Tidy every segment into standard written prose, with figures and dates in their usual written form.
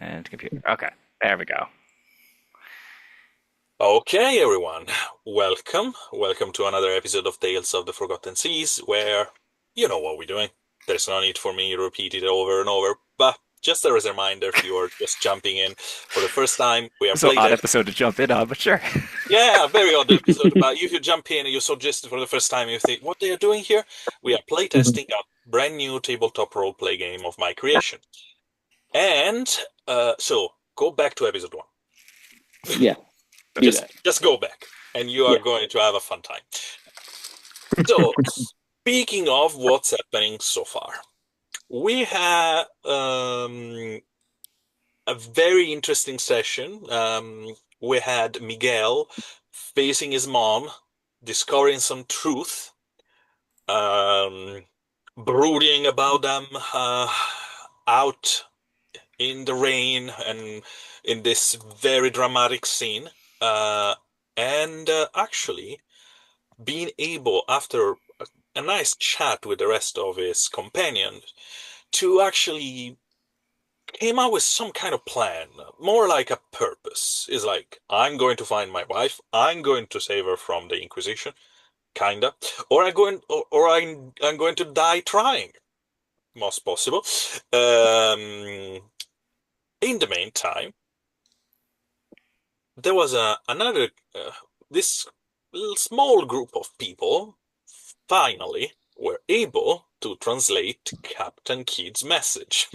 And computer. Okay, there we go. Okay, everyone, welcome. Welcome to another episode of Tales of the Forgotten Seas, where you know what we're doing. There's no need for me to repeat it over and over, but just as a reminder, if you are just jumping in for the first time, we are So odd playtesting. episode to jump in on, but sure. Yeah, very odd episode, but if you jump in and you suggest it for the first time, you think, what they are doing here? We are playtesting a brand new tabletop roleplay game of my creation. And so, go back to episode one. Yeah, do Just, that. just go back, and you are Yeah. going to have a fun time. So, speaking of what's happening so far, we had a very interesting session. We had Miguel facing his mom, discovering some truth, um, brooding about them out in the rain and in this very dramatic scene. Uh, and actually, being able, after a nice chat with the rest of his companions, to actually came out with some kind of plan, more like a purpose. Is like, I'm going to find my wife, I'm going to save her from the Inquisition, kinda, or I'm going to die trying, most possible. In the meantime, there was another this little small group of people finally were able to translate Captain Kidd's message.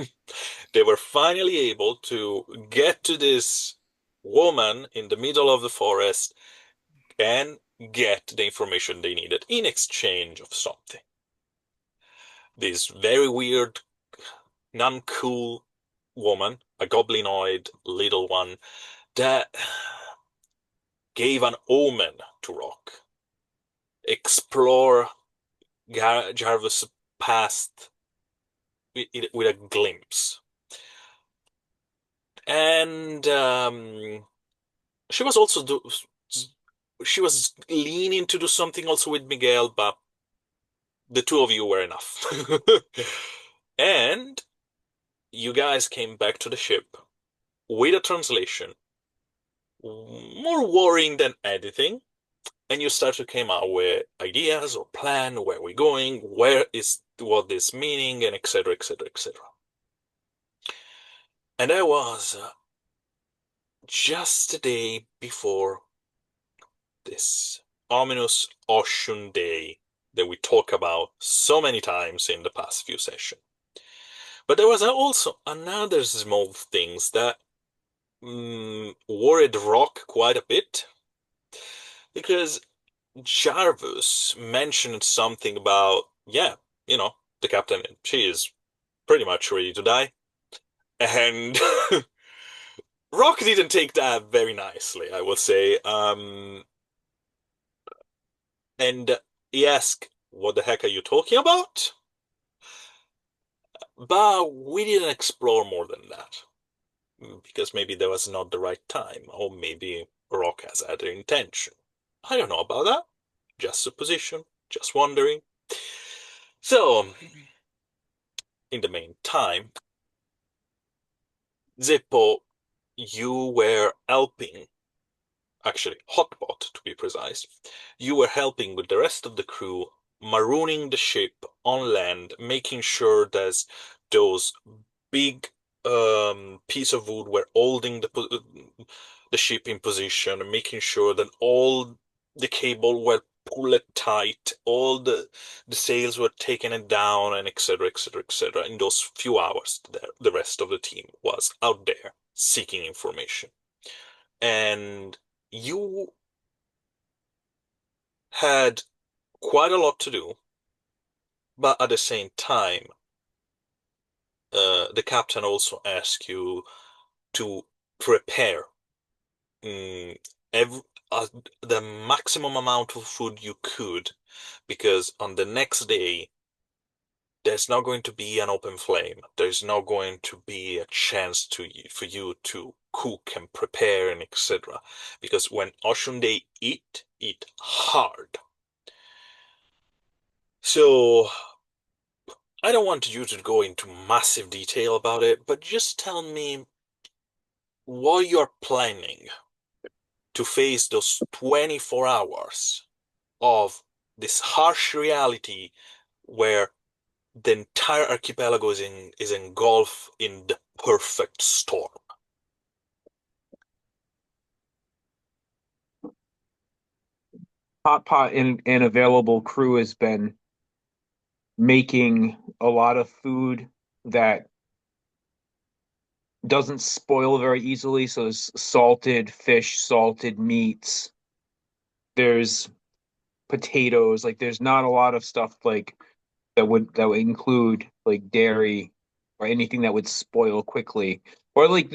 They were finally able to get to this woman in the middle of the forest and get the information they needed in exchange of something. This very weird, non-cool woman, a goblinoid little one, that gave an omen to Rock. Explore Jarvis' past with a glimpse. And she was also she was leaning to do something also with Miguel, but the two of you were enough. And you guys came back to the ship with a translation, more worrying than anything. And you start to come out with ideas or plan, where we're going, where is what this meaning, and etc., etc., etc. And that was just the day before this ominous Ocean Day that we talk about so many times in the past few sessions. But there was also another small things that worried Rock quite a bit, because Jarvis mentioned something about, yeah, the captain, she is pretty much ready to die. And Rock didn't take that very nicely, I would say. And he asked, what the heck are you talking about? But we didn't explore more than that. Because maybe there was not the right time, or maybe Rock has other intention. I don't know about that. Just supposition, just wondering. So, in the meantime, Zippo, you were helping, actually, Hotbot to be precise, you were helping with the rest of the crew marooning the ship on land, making sure that those big piece of wood were holding the ship in position, making sure that all the cable were pulled tight, all the sails were taken it down, and etc., etc., etc. In those few hours, the rest of the team was out there seeking information, and you had quite a lot to do, but at the same time, the captain also asked you to prepare mm, every, uh, the maximum amount of food you could, because on the next day, there's not going to be an open flame. There's not going to be a chance for you to cook and prepare and etc. Because when Ocean Day eat hard. So I don't want you to go into massive detail about it, but just tell me while you're planning to face those 24 hours of this harsh reality where the entire archipelago is engulfed in the perfect storm. Hot Pot and available crew has been making a lot of food that doesn't spoil very easily. So there's salted fish, salted meats. There's potatoes. Like there's not a lot of stuff like that would include like dairy or anything that would spoil quickly, or like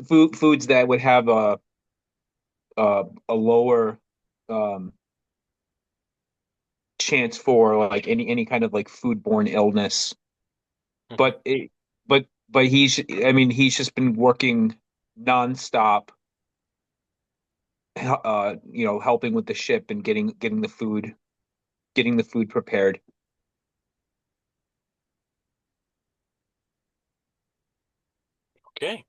foods that would have a lower um chance for like any kind of like foodborne illness. Mhm. But it but he's I mean he's just been working nonstop, helping with the ship and getting the food prepared. Okay,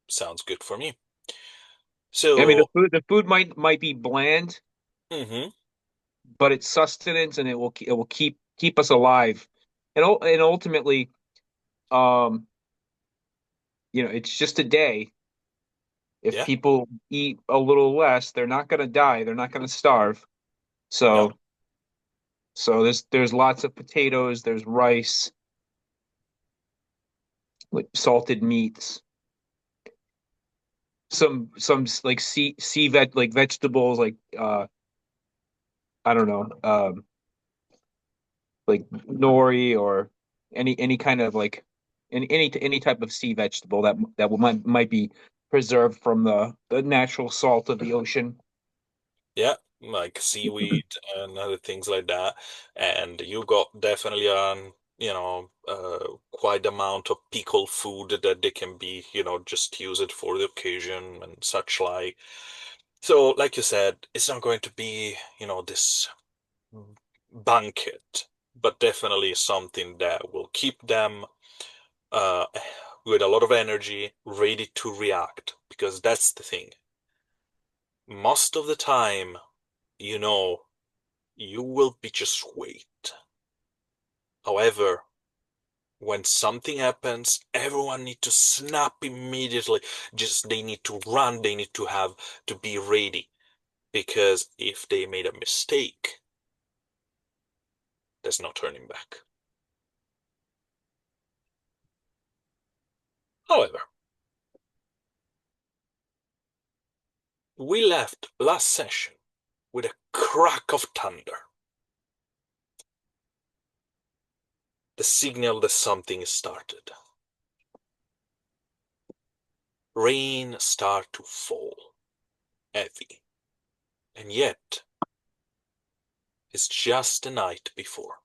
sounds good for me. I mean So, the food might be bland, mhm, but it's sustenance and it will keep us alive. And ultimately, um, it's just a day. If yeah, people eat a little less, they're not going to die. They're not going to starve. no, So there's lots of potatoes, there's rice, like salted meats, some like vegetables like I don't know, like nori or any kind of like any type of sea vegetable that might be preserved from the natural salt of the ocean. yeah, like seaweed and other things like that. And you got definitely quite amount of pickle food that they can be, just use it for the occasion and such like. So, like you said, it's not going to be, this banquet, but definitely something that will keep them uh, with a lot of energy, ready to react. Because that's the thing. Most of the time, you know, you will be just wait. However, when something happens, everyone need to snap immediately. Just they need to run, they need to have to be ready. Because if they made a mistake, there's no turning back. However, we left last session with a crack of thunder. The signal that something is started. Rain start to fall, heavy. And yet, it's just the night before.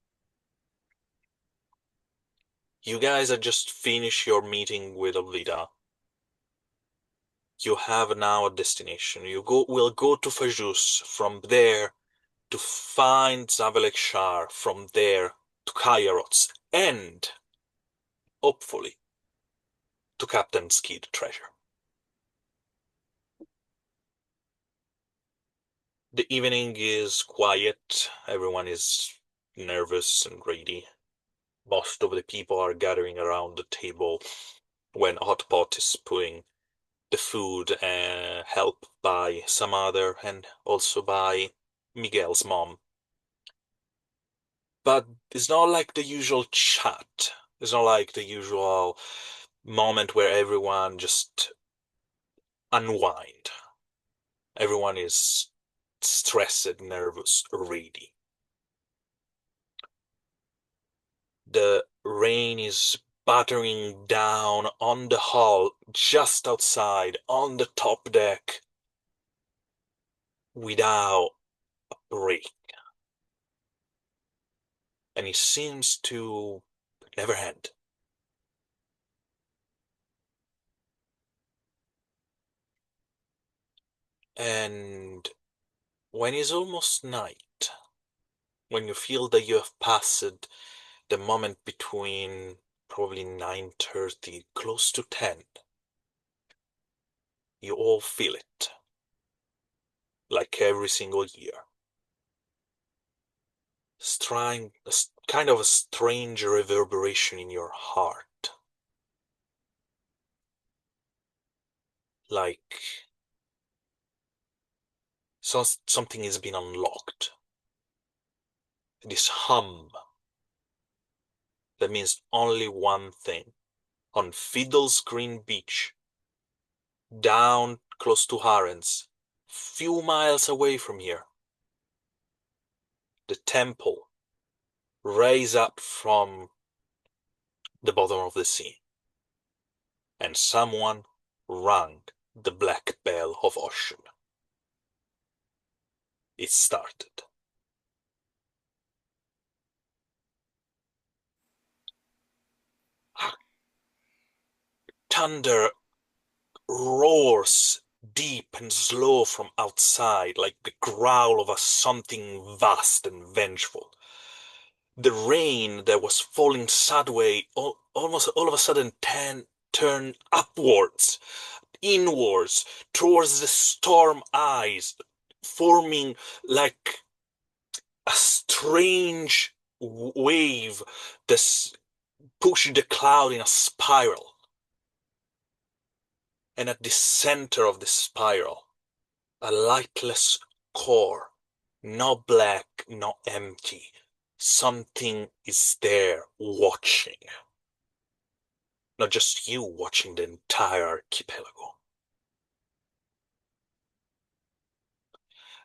You guys have just finished your meeting with Olvida. You have now a destination. Will go to Fajus, from there to find Zavelek Shar, from there to Kairos, and hopefully to Captain Skid Treasure. The evening is quiet, everyone is nervous and ready. Most of the people are gathering around the table when Hotpot is putting the food, helped by some other and also by Miguel's mom. But it's not like the usual chat. It's not like the usual moment where everyone just unwind. Everyone is stressed, nervous, ready. The rain is battering down on the hall just outside on the top deck without a break. And it seems to never end. And when it's almost night, when you feel that you have passed the moment between probably 9:30, close to 10, You all feel it, like every single year. Kind of a strange reverberation in your heart. Like something has been unlocked. This hum that means only one thing. On Fiddle's Green Beach, down close to Harren's, few miles away from here, the temple raised up from the bottom of the sea, and someone rang the black bell of ocean. It started. Thunder roars deep and slow from outside, like the growl of something vast and vengeful. The rain that was falling sideways almost all of a sudden turned upwards, inwards, towards the storm eyes, forming like a strange wave that pushed the cloud in a spiral. And at the center of the spiral, a lightless core, not black, not empty. Something is there watching. Not just you watching the entire archipelago.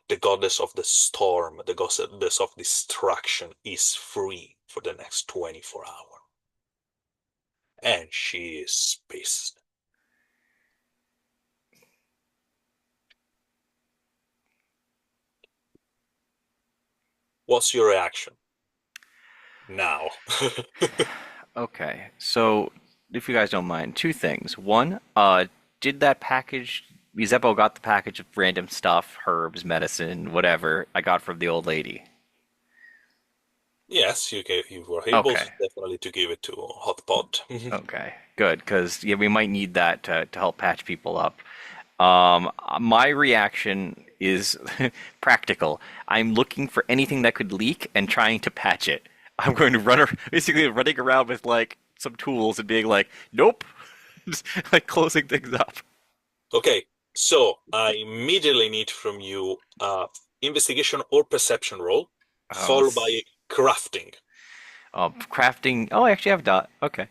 The goddess of the storm, the goddess of destruction is free for the next 24 hours. And she is pissed. What's your reaction? Now. Okay, so if you guys don't mind, two things. One, did that package, Zeppo got the package of random stuff, herbs, medicine, whatever I got from the old lady. Yes, you were able Okay, definitely to give it to Hotpot. okay, good, because yeah, we might need that to help patch people up. My reaction is practical. I'm looking for anything that could leak and trying to patch it. I'm going to basically running around with like some tools and being like, nope, just like closing things up. Okay, so I immediately need from you investigation or perception roll, Oh, followed by crafting. crafting. Oh, I actually have dot. Okay.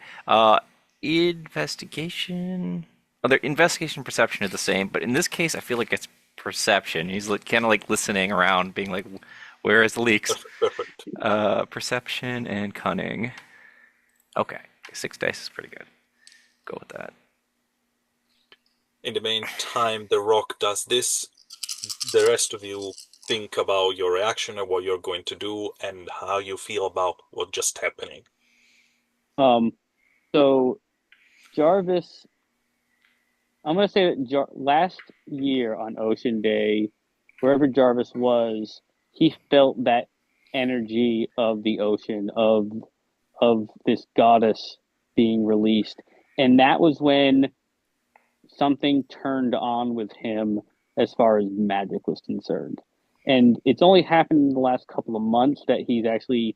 Investigation. Oh, their investigation and perception are the same, but in this case, I feel like it's perception. He's like, kind of like listening around, being like, "Where is the leaks?" Perfect. Perception and cunning. Okay, 6 dice is pretty good. Go with that. In the meantime, the rock does this. The rest of you think about your reaction and what you're going to do and how you feel about what just happening. So Jarvis, I'm gonna say that last year on Ocean Day, wherever Jarvis was, he felt that energy of the ocean, of this goddess being released, and that was when something turned on with him as far as magic was concerned. And it's only happened in the last couple of months that he's actually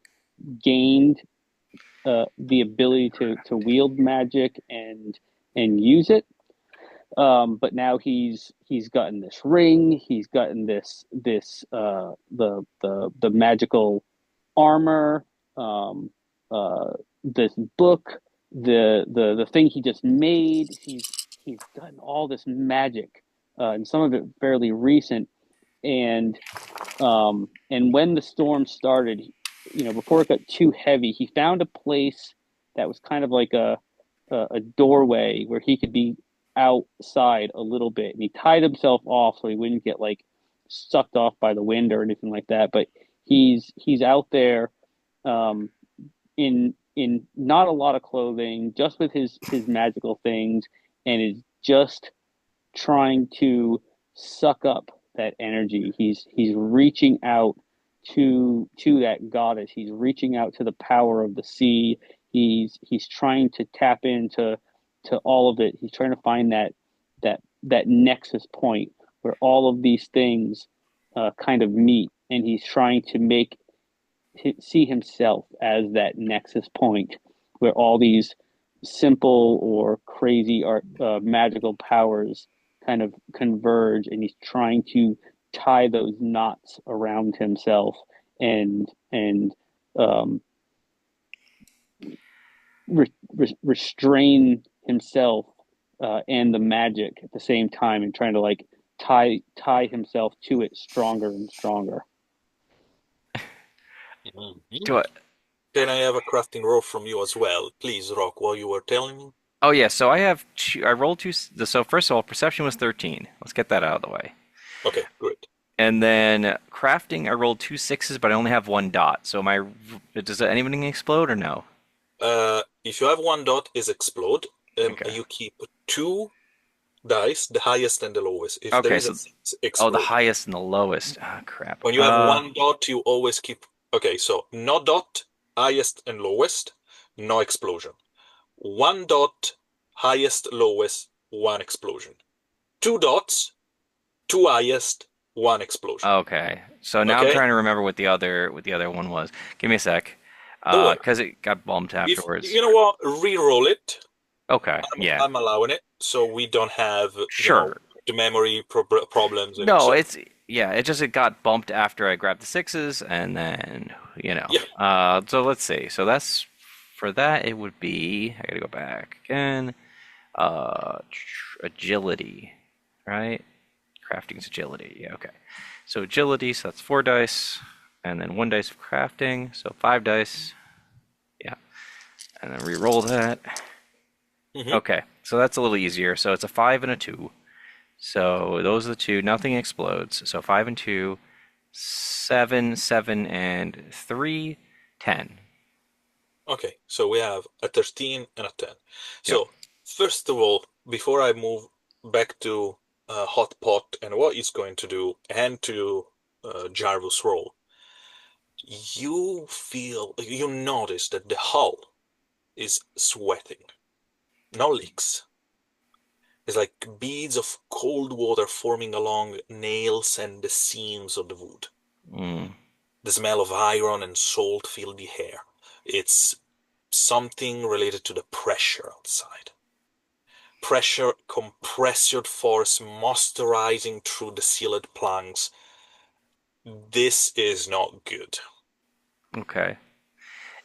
gained the ability to wield magic and use it. But now he's gotten this ring. He's gotten the magical armor. Um, this book. The thing he just made. He's gotten all this magic, and some of it fairly recent. And when the storm started, before it got too heavy, he found a place that was kind of like a doorway where he could be outside a little bit, and he tied himself off so he wouldn't get like sucked off by the wind or anything like that. But he's out there, um, in not a lot of clothing, just with his magical things, and is just trying to suck up that energy. He's reaching out to that goddess. He's reaching out to the power of the sea. He's trying to tap into all of it. He's trying to find that that nexus point where all of these things kind of meet, and he's trying to see himself as that nexus point where all these simple or crazy art magical powers kind of converge, and he's trying to tie those knots around himself and um, restrain himself and the magic at the same time, and trying to like tie himself to it stronger and stronger. Mhm. Do I? Can I have a crafting roll from you as well, please, Rock, while you were telling me? Oh yeah. So I have two. I rolled two. So first of all, perception was 13. Let's get that out of the way. Okay, great. And then crafting, I rolled two sixes, but I only have one dot. So my does anything explode or no? If you have one dot, is explode. Okay. You keep two dice, the highest and the lowest. If there Okay. is a So six, oh, the explode. highest and the lowest. Ah, crap. When you have one dot, you always keep. Okay, so no dot, highest and lowest, no explosion. One dot, highest, lowest, one explosion. Two dots, two highest, one explosion. Okay. So now I'm Okay? trying to remember what the other one was. Give me a sec. Don't worry. Because it got bumped If afterwards. you know what, re-roll it. Okay. Yeah. I'm allowing it, so we don't have, Sure. the memory problems and No, so. it got bumped after I grabbed the sixes, and then Yeah. So let's see. So that's for that. It would be. I gotta go back again. Agility, right? Crafting's agility. Yeah. Okay. So agility. So that's 4 dice, and then 1 dice of crafting. So 5 dice. Yeah. And then re-roll that. Hmm. Okay. So that's a little easier. So it's a 5 and a 2. So those are the two. Nothing explodes. So 5 and 2, 7, 7 and 3, 10. Okay, so we have a 13 and a 10. Yep. So, first of all, before I move back to Hot Pot and what it's going to do, and to Jarvis' role, you notice that the hull is sweating. No leaks. It's like beads of cold water forming along nails and the seams of the wood. Mm, The smell of iron and salt fill the air. It's something related to the pressure outside. Pressure, compressed force moisturizing through the sealed planks. This is not good. okay.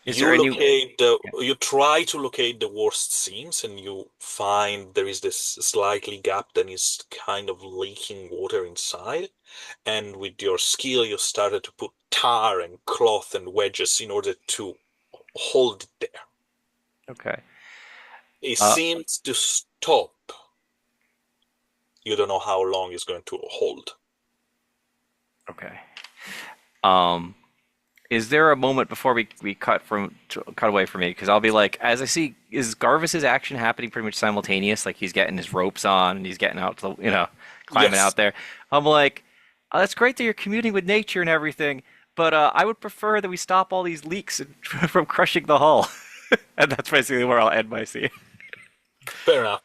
Is there You any? locate the, Yeah. you try to locate the worst seams, and you find there is this slightly gap that is kind of leaking water inside. And with your skill, you started to put tar and cloth and wedges in order to hold it there. Okay. It Uh, seems to stop. You don't know how long it's going to hold. okay. Um, is there a moment before we cut away from me? Because I'll be like, as I see, is Garvis's action happening pretty much simultaneous? Like he's getting his ropes on and he's getting out to climbing Yes. out there. I'm like, oh, that's great that you're communing with nature and everything, but I would prefer that we stop all these leaks from crushing the hull. And that's basically where I'll end my scene. Fair enough.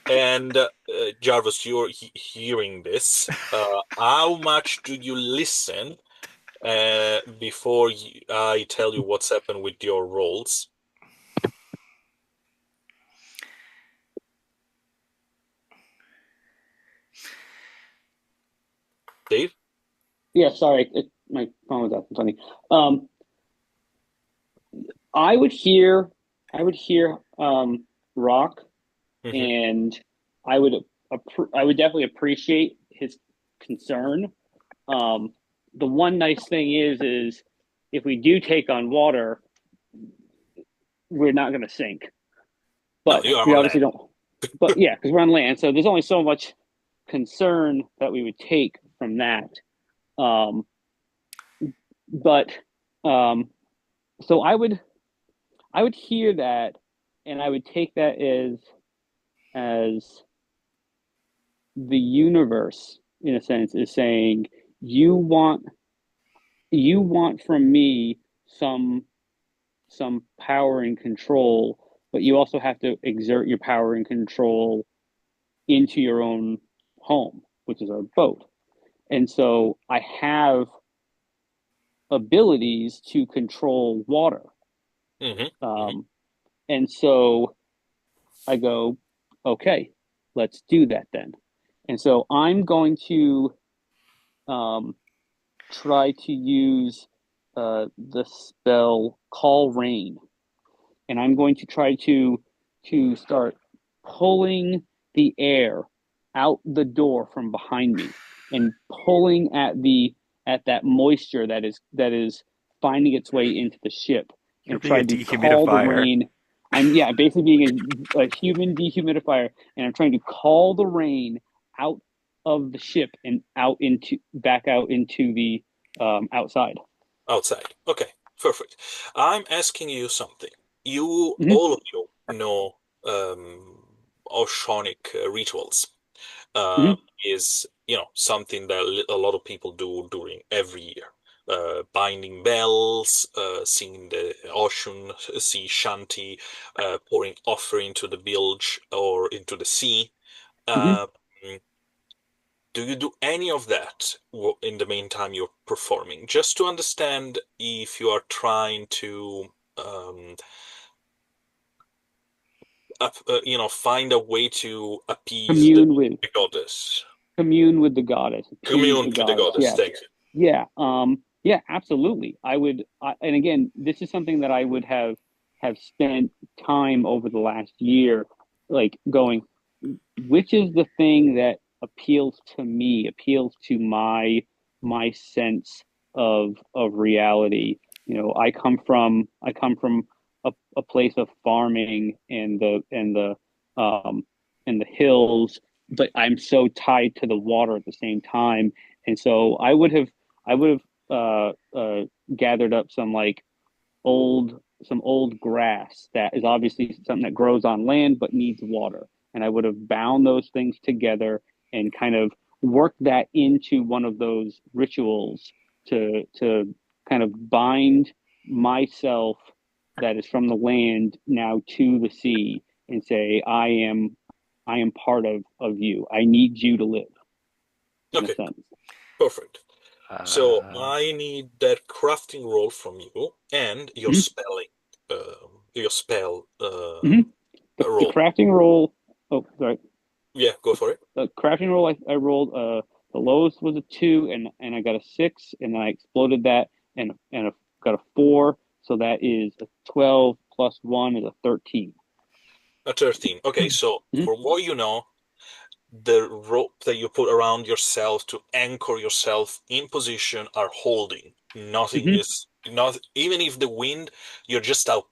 And Jarvis, you're hearing this. How much do you listen before I tell you what's happened with your rolls? Dave? Yeah, sorry, my phone was acting funny. Um, I would hear, I would hear rock, Hmm. and I would I would definitely appreciate his concern. Um, the one nice thing is if we do take on water, we're not going to sink. No, But you are we on obviously land. don't. But yeah, because we're on land, so there's only so much concern that we would take from that. Um, but um, so I would hear that, and I would take that as the universe, in a sense, is saying you want from me some power and control, but you also have to exert your power and control into your own home, which is our boat. And so I have abilities to control water. Hmm. And so I go, okay, let's do that then. And so I'm going to um, try to use the spell Call Rain, and I'm going to try to start pulling the air out the door from behind me and pulling at that moisture that is finding its way into the ship You'll and be a try to call the dehumidifier. rain. I'm yeah, basically being a human dehumidifier, and I'm trying to call the rain out of the ship and out into back out into the outside. Outside. Okay, perfect. I'm asking you something. You, Mm-hmm, all of you, know oceanic rituals. mm-hmm, Is something that a lot of people do during every year. Binding bells, singing the ocean sea shanty, pouring offering to the bilge or into the sea. mm-hmm. Uh, do you do any of that in the meantime you're performing? Just to understand if you are trying to, um, find a way to appease the, commune with the goddess. commune with the goddess, appease Commune the with the goddess. goddess. Yeah, Thank you. yeah, yeah, absolutely. And again, this is something that I would have spent time over the last year, like going, which is the thing that appeals to me, appeals to my sense of reality. I come from a place of farming um and the hills, but I'm so tied to the water at the same time. And so I would have gathered up old some old grass that is obviously something that grows on land but needs water. And I would have bound those things together and kind of worked that into one of those rituals to kind of bind myself that is from the land now to the sea and say, I am part of you. I need you to live, in a Okay, sense. perfect. So Uh, I need that crafting roll from you and your Mm-hmm. spelling, your spell Mm-hmm. The roll. crafting roll. Oh, sorry. Yeah, go for it. The crafting roll I rolled the lowest was a 2, and I got a 6, and then I exploded that and got a 4, so that is a 12 plus 1 is a 13. A 13. Okay, so Mm-hmm, for what you know, the rope that you put around yourself to anchor yourself in position are holding. Nothing mm-hmm, is not even if the wind, you're just out,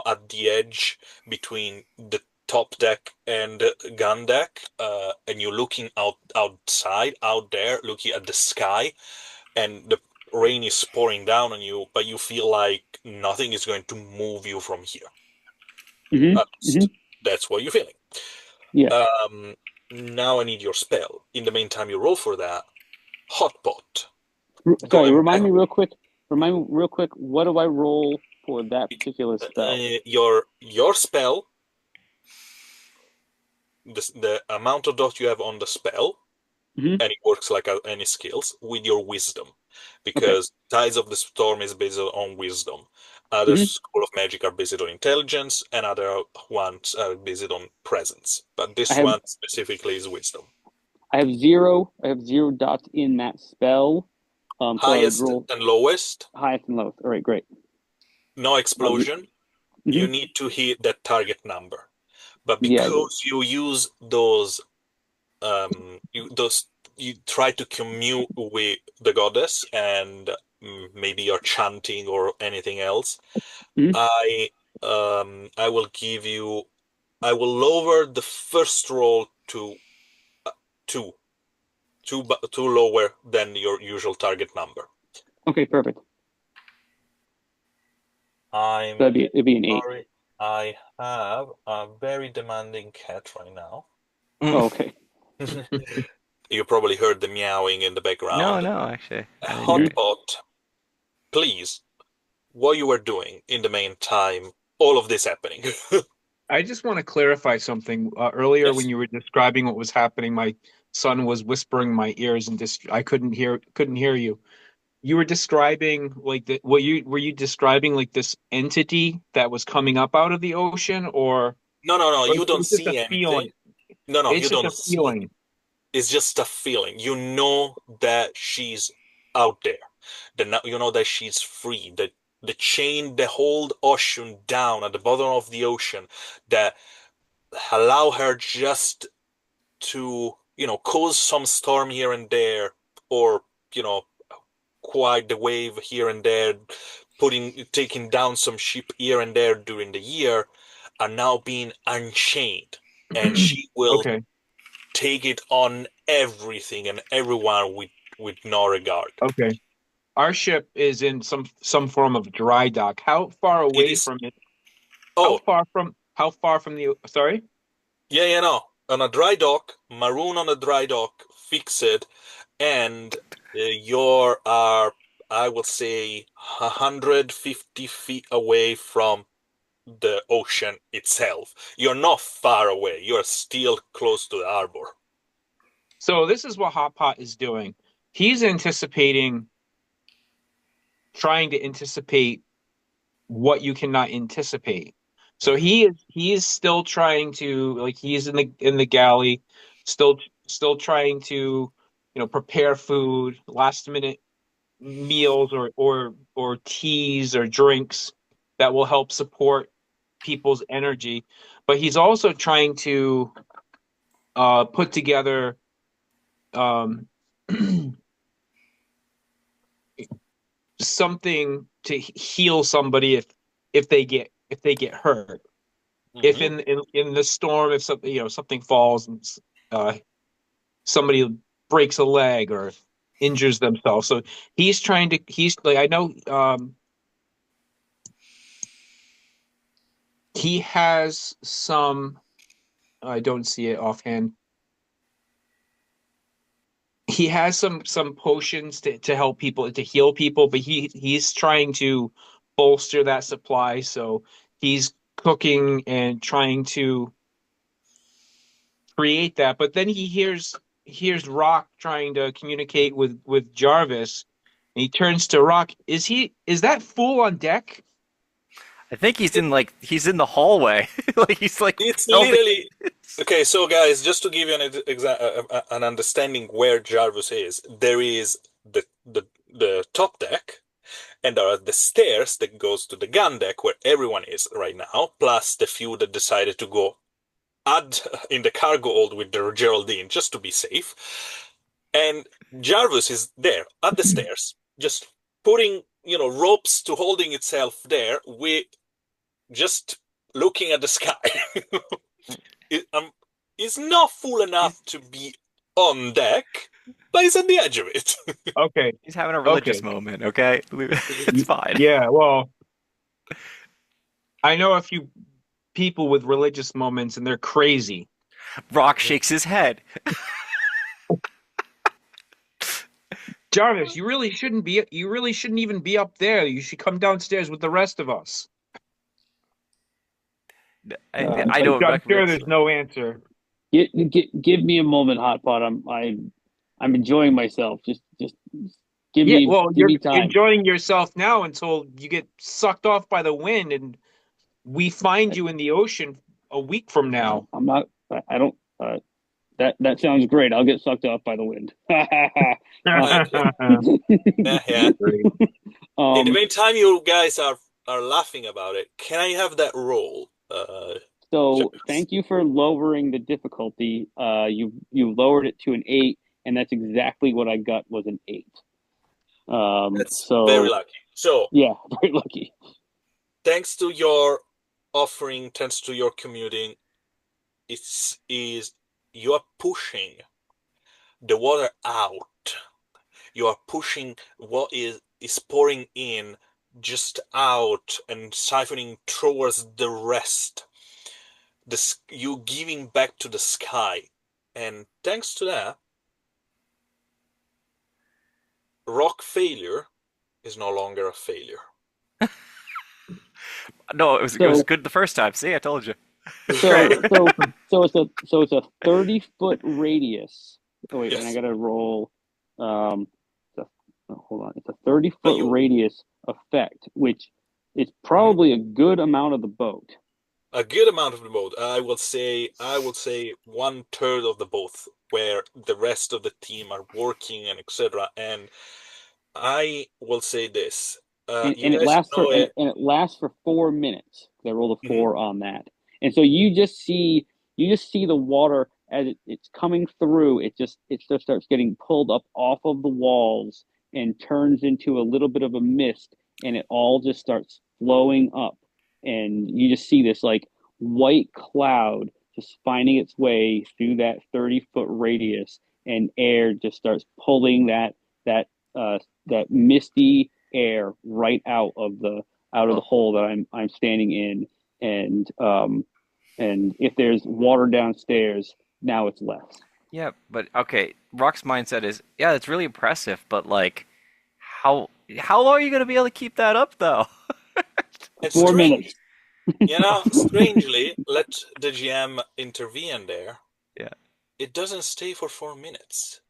at the edge between the top deck and the gun deck, and you're looking outside, out there, looking at the sky, and the rain is pouring down on you, but you feel like nothing is going to move you from here. mm-hmm, At mm-hmm. least that's what you're feeling. Yes. Um, Now I need your spell. In the meantime, you roll for that. Hotpot. Sorry, Going back, remind me real quick, what do I roll for that particular spell? your spell, the amount of dot you have on the spell, Mm-hmm. and it works like any skills with your wisdom, Okay. because Tides of the Storm is based on wisdom. Other Mm-hmm. School of Magic are based on intelligence, and other ones are based on presence. But I this have one specifically is wisdom. I have 0 dots in that spell. So I would Highest roll and lowest, highest and lowest. All right, great. no Um, explosion. You mhm. need to hit that target number. But Yeah, I do. because you use those, you try to commune with the goddess, and maybe you're chanting or anything else. Mhm. I will give you. I will lower the first roll to uh, two, two lower than your usual target number. Okay, perfect. So I'm it'd be an 8. sorry. I have a very demanding cat right now. Oh, okay. You probably heard the meowing in the no, background. no, actually, I didn't hear Mhm. it. Hotpot, please, what you were doing in the meantime, all of this happening. I just want to clarify something. Earlier, when Yes. you were describing what was happening, my son was whispering in my ears and I couldn't hear you. You were describing like were you describing like this entity that was coming up out of the ocean, No, no, no, or you don't it's just a see anything. feeling? No, no, It's you just a don't see. feeling. It's just a feeling. You know that she's out there. You know that she's free. That the chain that hold ocean down at the bottom of the ocean that allow her just to, cause some storm here and there, or, you know, quite the wave here and there, taking down some ship here and there during the year, are now being unchained. And she will Okay. take it on everything and everyone with no regard. Okay. Our ship is in some form of dry dock. How far It away is. from it? How Oh, far from how far from the sorry? yeah, no. On a dry dock, maroon on a dry dock, fix it, and you're I will say 150 feet away from the ocean itself. You're not far away. You're still close to the harbor. So this is what Hot Pot is doing. He's trying to anticipate what you cannot anticipate. So Mhm. he is still trying to, like, he's in the galley, still trying to, prepare food, last minute meals or teas or drinks that will help support people's energy. But he's also trying to put together um, something to heal somebody if they get hurt. If Mhm. in the storm, if something something falls and uh, somebody breaks a leg or injures themselves, so he's like, I know, he has some, I don't see it offhand. He has some potions to help people, to heal people, but he's trying to bolster that supply, so he's cooking and trying to create that. But then he hears Rock trying to communicate with Jarvis, and he turns to Rock. Is that fool on deck? I think he's in the hallway. Like he's like It's helping. literally okay. So, guys, just to give you an understanding where Jarvis is, there is the top deck, and there are the stairs that goes to the gun deck where everyone is right now, plus the few that decided to go add in the cargo hold with the Geraldine just to be safe. And Jarvis is there at the stairs, just putting ropes to holding itself there. We just looking at the sky. it, um, he's not full enough He's to be on deck, but he's on the edge of it. Okay, he's having a religious okay. moment. Okay, it's fine. Yeah, well, I know a few people with religious moments, and they're crazy. Rock shakes his head. Jarvis, you really shouldn't even be up there. You should come downstairs with the rest of us. I don't I'm sure recommend. there's no answer. Give me a moment, Hot Pot. I'm enjoying myself. Just give Yeah, me well, give you're me time. enjoying yourself now until you get sucked off by the wind and we find you in the ocean a week from now. I'm not. I don't. That sounds great. I'll get sucked off by the wind. Uh, yeah, yeah. Great. In the um. meantime, you guys are laughing about it. Can I have that roll, So Jarvis? thank you for lowering the difficulty. You lowered it to an 8, and that's exactly what I got was an 8. That's very So lucky. So, yeah, very lucky. thanks to your offering, thanks to your commuting, is you are pushing the water out. You are pushing what is pouring in just out and siphoning towards the rest. You giving back to the sky, and thanks to that, rock failure is no longer a failure. No, it was So good the first time. See, I told you. It's great. so it's a 30-foot radius Oh wait, and I Yes. gotta roll. It's hold on. It's a 30 foot You radius effect, which is Mhm. probably a good amount of the boat. A good amount of the boat. I would say one third of the boat, where the rest of the team are working and etc. And I will say this. You And it guys lasts for know it. and it lasts for 4 minutes. I rolled a Mhm. 4 on that, and so you just see the water as it's coming through. It just starts getting pulled up off of the walls and turns into a little bit of a mist, and it all just starts flowing up, and you just see this like white cloud just finding its way through that 30 foot radius, and air just starts pulling that uh, that misty air right out of the Well, hole that I'm standing in, and if there's water downstairs, now it's less. yeah, but okay. Rock's mindset is, yeah, it's really impressive, but like, how how long are you gonna be able to keep that up though? And 4 minutes. strangely, let the GM intervene there. Yeah, It doesn't stay for 4 minutes.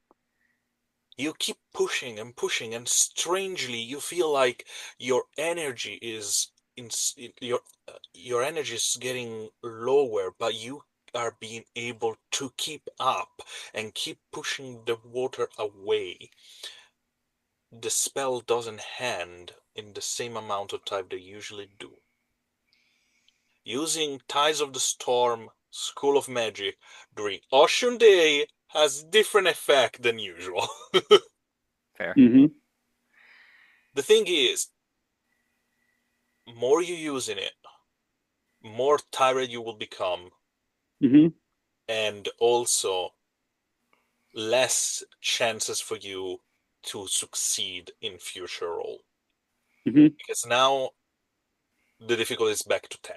You keep pushing and pushing, and strangely, you feel like your energy is in your energy is getting lower, but you are being able to keep up and keep pushing the water away. The spell doesn't end in the same amount of time they usually do. Using Ties of the Storm School of Magic during Ocean Day has different effect than usual. fair. Mm-hmm. The thing is, more you using it, more tired you will become, Mm-hmm. and also less chances for you to succeed in future roll. Mm-hmm. Because now the difficulty is back to 10.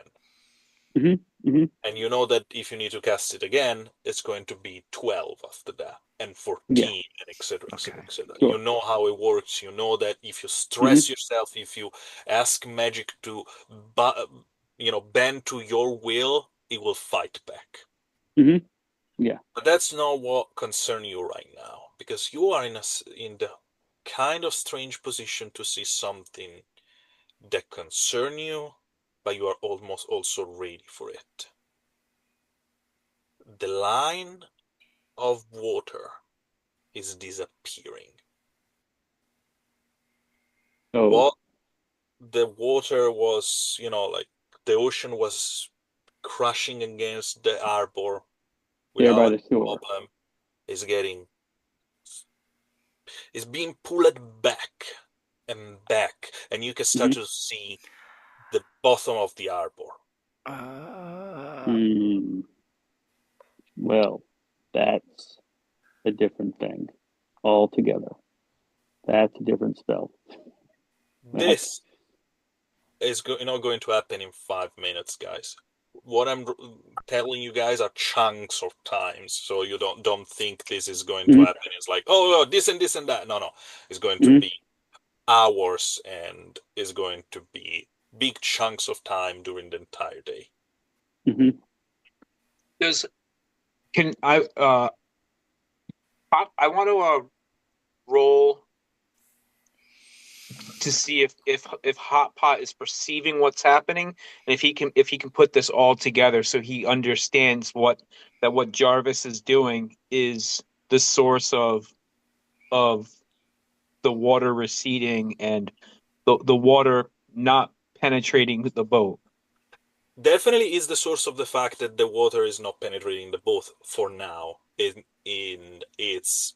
Mm-hmm. Mm-hmm. And you know that if you need to cast it again, it's going to be 12 after that, and Yeah. 14, and etc., etc., Okay. etc. You Sure. know how it works. You know that if you Mm-hmm. stress yourself, if you ask magic to, bend to your will, it will fight back. Mm-hmm. Yeah. But that's not what concern you right now, because you are in the kind of strange position to see something that concern you, but you are almost also ready for it. The line of water is disappearing. Oh, What the water was, like the ocean was crashing against the harbor there by without the any shore. problem, is getting is being pulled back and back, and you can start Mm-hmm. to see the bottom of the harbor. Uh, Mm. Well, that's a different thing altogether. That's a different spell. That's This is not going to happen in 5 minutes, guys. What I'm telling you guys are chunks of times, so you don't think this is going to mm-hmm. happen. It's like, oh, this and that. No, no, it's going to Mm-hmm. be hours, and is going to be big chunks of time during the entire day. Mm-hmm. Does can I want to roll to see if Hot Pot is perceiving what's happening, and if he can put this all together so he understands what Jarvis is doing is the source of the water receding and the water not penetrating the boat. Definitely is the source of the fact that the water is not penetrating the boat for now. In its,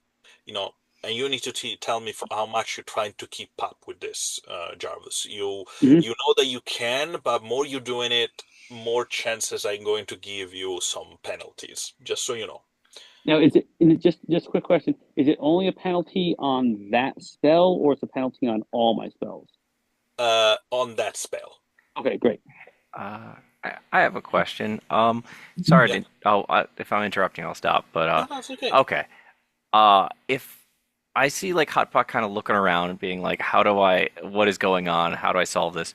and you need to tell me for how much you're trying to keep up with this, Jarvis. You Mm-hmm. you know that you can, but more you're doing it, more chances I'm going to give you some penalties. Just so you know. Now, is it just a quick question? Is it only a penalty on that spell, or it's a penalty on all my spells? On that spell. Okay, great. I have a question. Sorry Yeah. to, if I'm interrupting, I'll stop. But No, that's okay. okay. If I see like Hotpot kind of looking around and being like, what is going on? How do I solve this?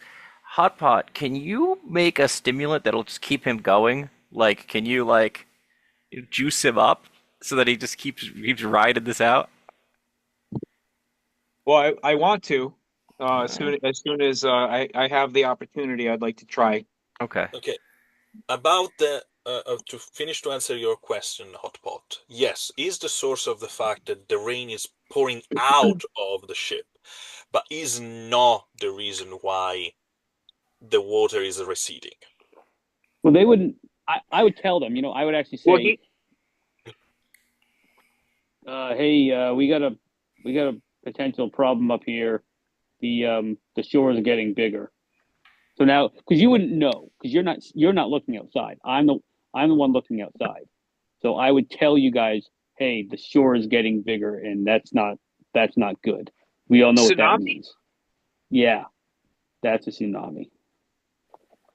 Hotpot, can you make a stimulant that'll just keep him going? Like, can you like juice him up so that he just keeps riding this out? Well, I want to. As soon as I have the opportunity, I'd like to try. Okay. Okay. About the to finish to answer your question, Hotpot. Yes, is the source of the fact that the rain is pouring out of the ship, but is not the reason why the water is receding. Well, they wouldn't. I would tell them. I would actually Well, say, "Hey, we got a potential problem up here. The shore is getting bigger. So now, because you wouldn't know, because you're not looking outside. I'm the one looking outside. So I would tell you guys, hey, the shore is getting bigger, and that's not good. We all know what that tsunami? means. Yeah, that's a tsunami.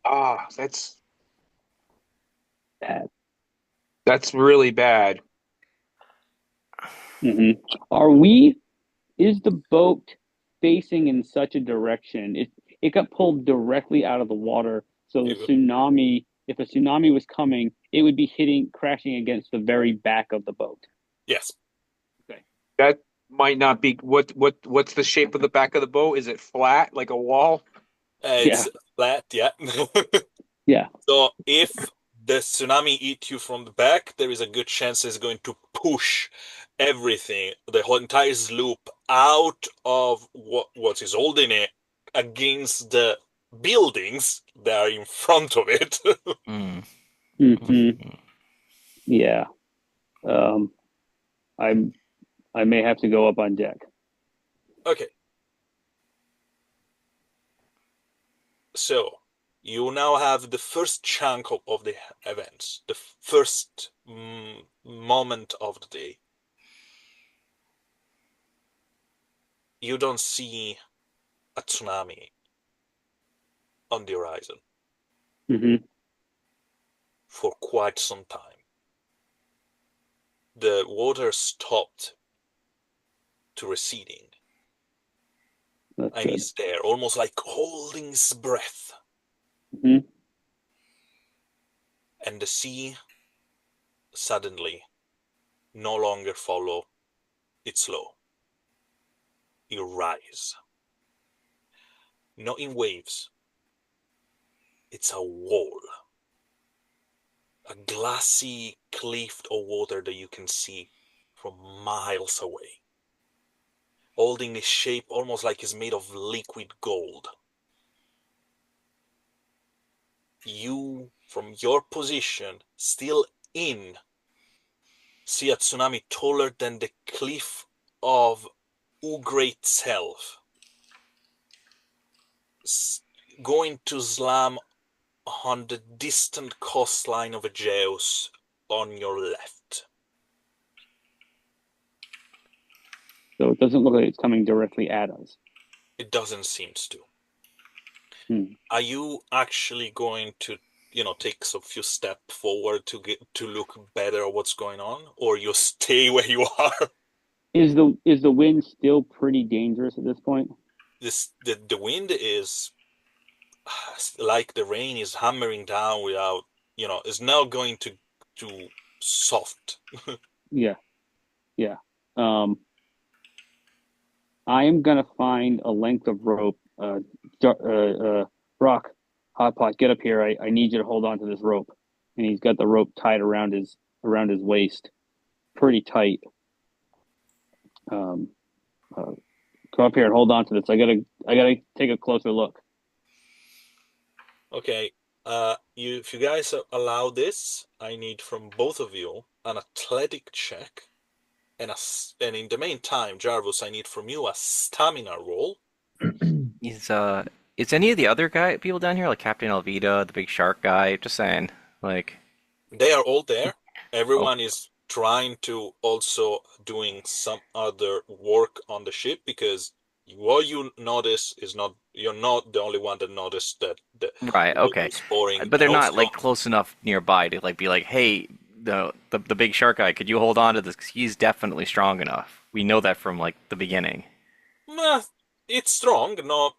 Ah, that's Bad. that's really bad. hmm Are we? Is the boat facing in such a direction? It got pulled directly out of the water. So the tsunami, if a tsunami was coming, it would be crashing against the very back of the boat. Yes, Okay. That might not be what's the shape of the back of the boat? Is it flat like a wall? Yeah. it's flat. Yeah. Yeah. So if the tsunami eat you from the back, there is a good chance it's going to push everything, the whole entire sloop, out of what is holding it against the buildings that are in front of it. Mm. hmm Yeah. Um, I'm. I may have to go up on deck. Okay, so you now have the first chunk of the events, the first moment of the day. You don't see a tsunami on the horizon hmm for quite some time. The water stopped to receding, That's and good. he's there, almost like holding his breath. hmm And the sea suddenly no longer follow its law. You rise, not in waves. It's a wall, a glassy cliff of water that you can see from miles away, holding this shape almost like it's made of liquid gold. You, from your position, still in, see a tsunami taller than the cliff of Ugre itself, going to slam on the distant coastline of Aegeus on your left. So it doesn't look like it's coming directly at us. It doesn't seem to. Hmm. Are you actually going to, take some few steps forward to look better at what's going on, or you stay where you are? Is the wind still pretty dangerous at this point? The wind is like the rain is hammering down without, it's now going to soft. Yeah. Yeah. Um, I am gonna find a length of rope. Brock, Hot Pot, get up here. I need you to hold on to this rope. And he's got the rope tied around his waist, pretty tight. Um, uh, Come up here and hold on to this. I gotta take a closer look. Okay, if you guys allow this, I need from both of you an athletic check, and in the meantime, Jarvis, I need from you a stamina roll. Is is any of the other people down here like Captain Alvida, the big shark guy? Just saying, like, They are all there. oh, Everyone is trying to also doing some other work on the ship, because what you notice is not you're not the only one that noticed that right, the water okay, is pouring, but they're and not also like close enough nearby to like be like, hey, the big shark guy, could you hold on to this? 'Cause he's definitely strong enough. We know that from like the beginning. meh, it's strong. Not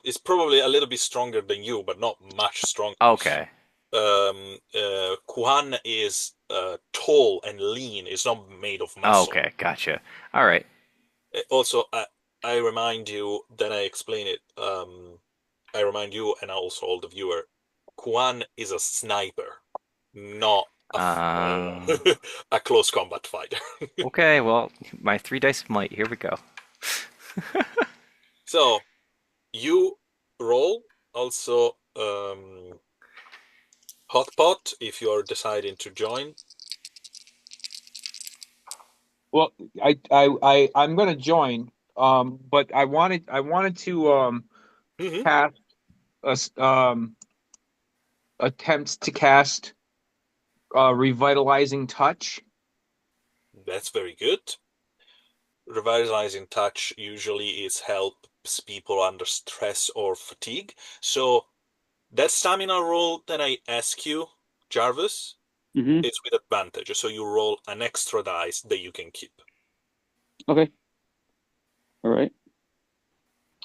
it's probably a little bit stronger than you, but not much stronger. Okay, Kuan is tall and lean. It's not made of Oh, muscle. okay, gotcha. All right. Also, I remind you, then I explain it. I remind you and also all the viewer, Quan is a sniper, not Uh, a close combat fighter. okay, well, my three dice of might. Here we go. So you roll also hotpot if you are deciding to join. Well, I'm gonna join. But I wanted to Hmm. cast attempts to cast revitalizing touch. That's very good. Revitalizing touch usually is helps people under stress or fatigue. So that stamina roll that I ask you, Jarvis, Mm-hmm. is with advantage. So you roll an extra dice that you can keep. Okay. All right.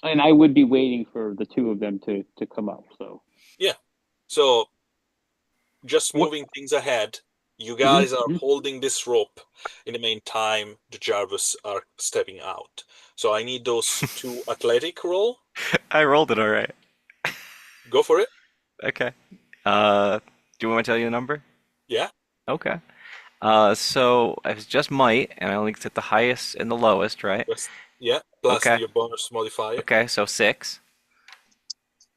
And I would be waiting for the two of them to come up. So. Yeah. So just What? moving things ahead, you guys are Mm-hmm. holding this rope. In the meantime, the Jarvis are stepping out. So I need those two athletic roll. I rolled it all right. Go for it. Okay. Do you want me to tell you the number? Yeah. Okay. So it's just might, and I only get the highest and the lowest, right? Plus, yeah. Plus Okay. your bonus modifier. Okay, so 6.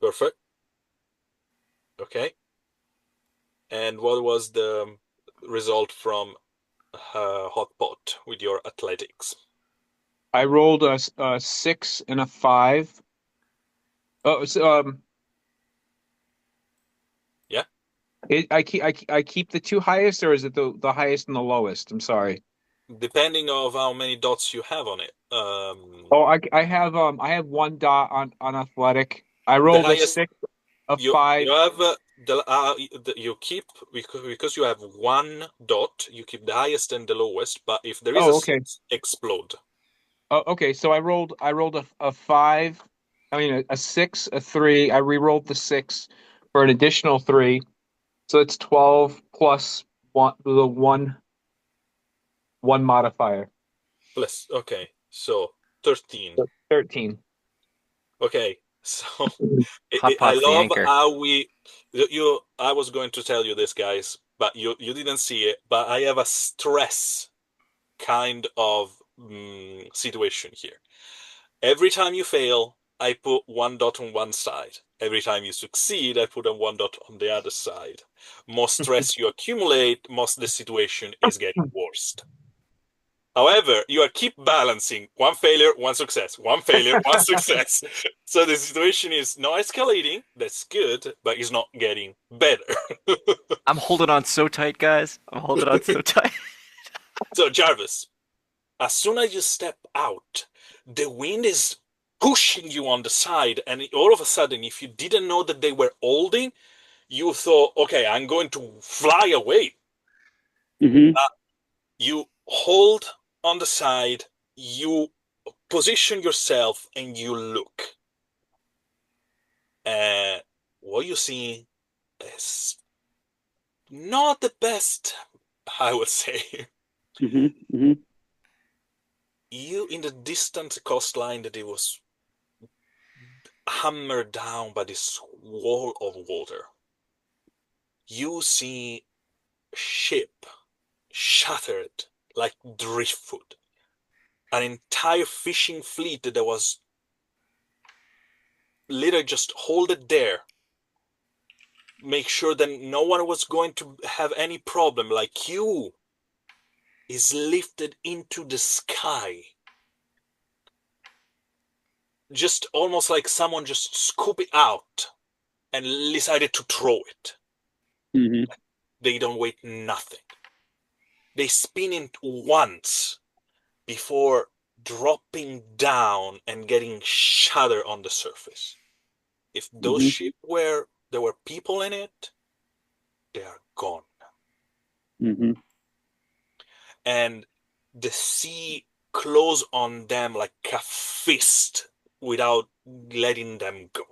Perfect. Okay. And what was the result from Hotpot with your athletics? I rolled a 6 and a 5. Oh, Yeah. I keep the two highest, or is it the highest and the lowest? I'm sorry. Depending of how many dots you have on it. Oh, I have one dot on athletic. I The rolled a highest 6, a you 5. have you keep because you have one dot. You keep the highest and the lowest. But if there is a Oh, okay. six, explode. Oh, okay. So I rolled a 5. I mean a 6, a 3. I re-rolled the 6 for an additional 3. So it's 12 plus the one modifier. Plus, okay, so 13. So 13. Okay, so Hot I pot's the love anchor. how you. I was going to tell you this, guys, but you didn't see it. But I have a stress kind of situation here. Every time you fail, I put one dot on one side. Every time you succeed, I put a one dot on the other side. More stress you accumulate, more the situation is getting worse. However, you are keep balancing one failure, one success, one failure, one success. So the situation is not escalating. That's good, but it's not getting better. I'm holding on so tight, guys. I'm holding on so tight. So Jarvis, as soon as you step out, the wind is pushing you on the side, and all of a sudden, if you didn't know that they were holding, you thought, okay, I'm going to fly away. Mm-hmm. You hold on the side, you position yourself, and you look. Uh, what you see is not the best, I would say. Mm-hmm. Mm-hmm. You in the distant coastline that it was hammered down by this wall of water. You see ship shattered like driftwood. An entire fishing fleet that was literally just hold it there. Make sure that no one was going to have any problem like you is lifted into the sky. Just almost like someone just scoop it out and decided to throw it. Mm-hmm. They don't wait nothing. They spin it once before dropping down and getting shattered on the surface. If those Mm-hmm. ships were there were people in it, they are gone. Mm-hmm. And the sea close on them like a fist without letting them go.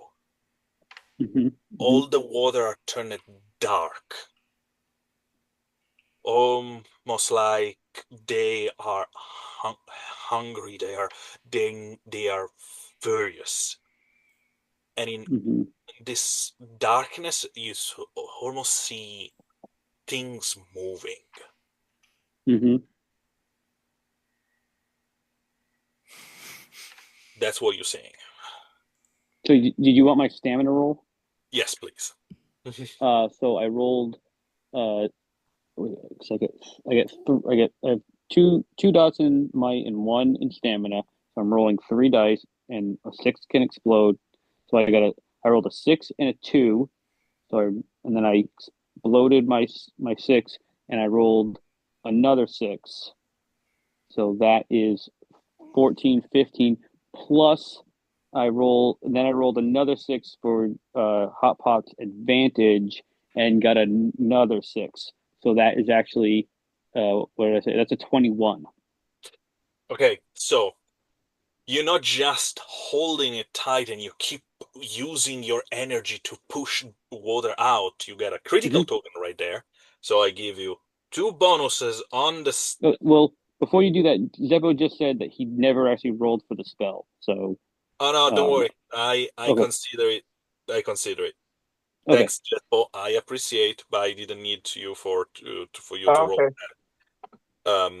Mm-hmm. Mm-hmm. All the water are turned dark. almost like they are hungry. They are furious, and in Hmm. this darkness, almost see things moving. Hmm. That's what you're saying. So did you want my stamina roll? Yes, please. So I rolled. Uh, so I have two dots in might and one in stamina. So I'm rolling three dice, and a six can explode. So I rolled a six and a two. So and then I exploded my six, and I rolled another six. So that is 14, 15 plus then I rolled another six for Hot Pot's advantage and got another six. So that is actually what did I say? That's a 21. Okay, so you're not just holding it tight and you keep using your energy to push water out. You get a critical Hmm. token right there. So I give you two bonuses on the. Well, before you do that, Zebo just said that he never actually rolled for the spell. So Oh no, don't um, worry. I okay, consider it. I consider it. okay. Thanks, Jespo. I appreciate, but I didn't need you for you to roll. Okay. I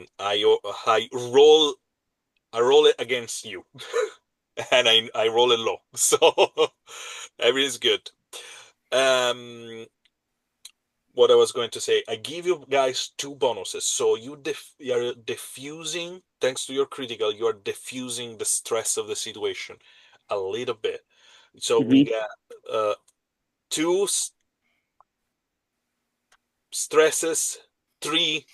roll it against you, and I roll it low, so everything's good. Um, what I was going to say, I give you guys two bonuses. So you're diffusing, thanks to your critical, you are diffusing the stress of the situation a little bit. So we Hmm. got two stresses, three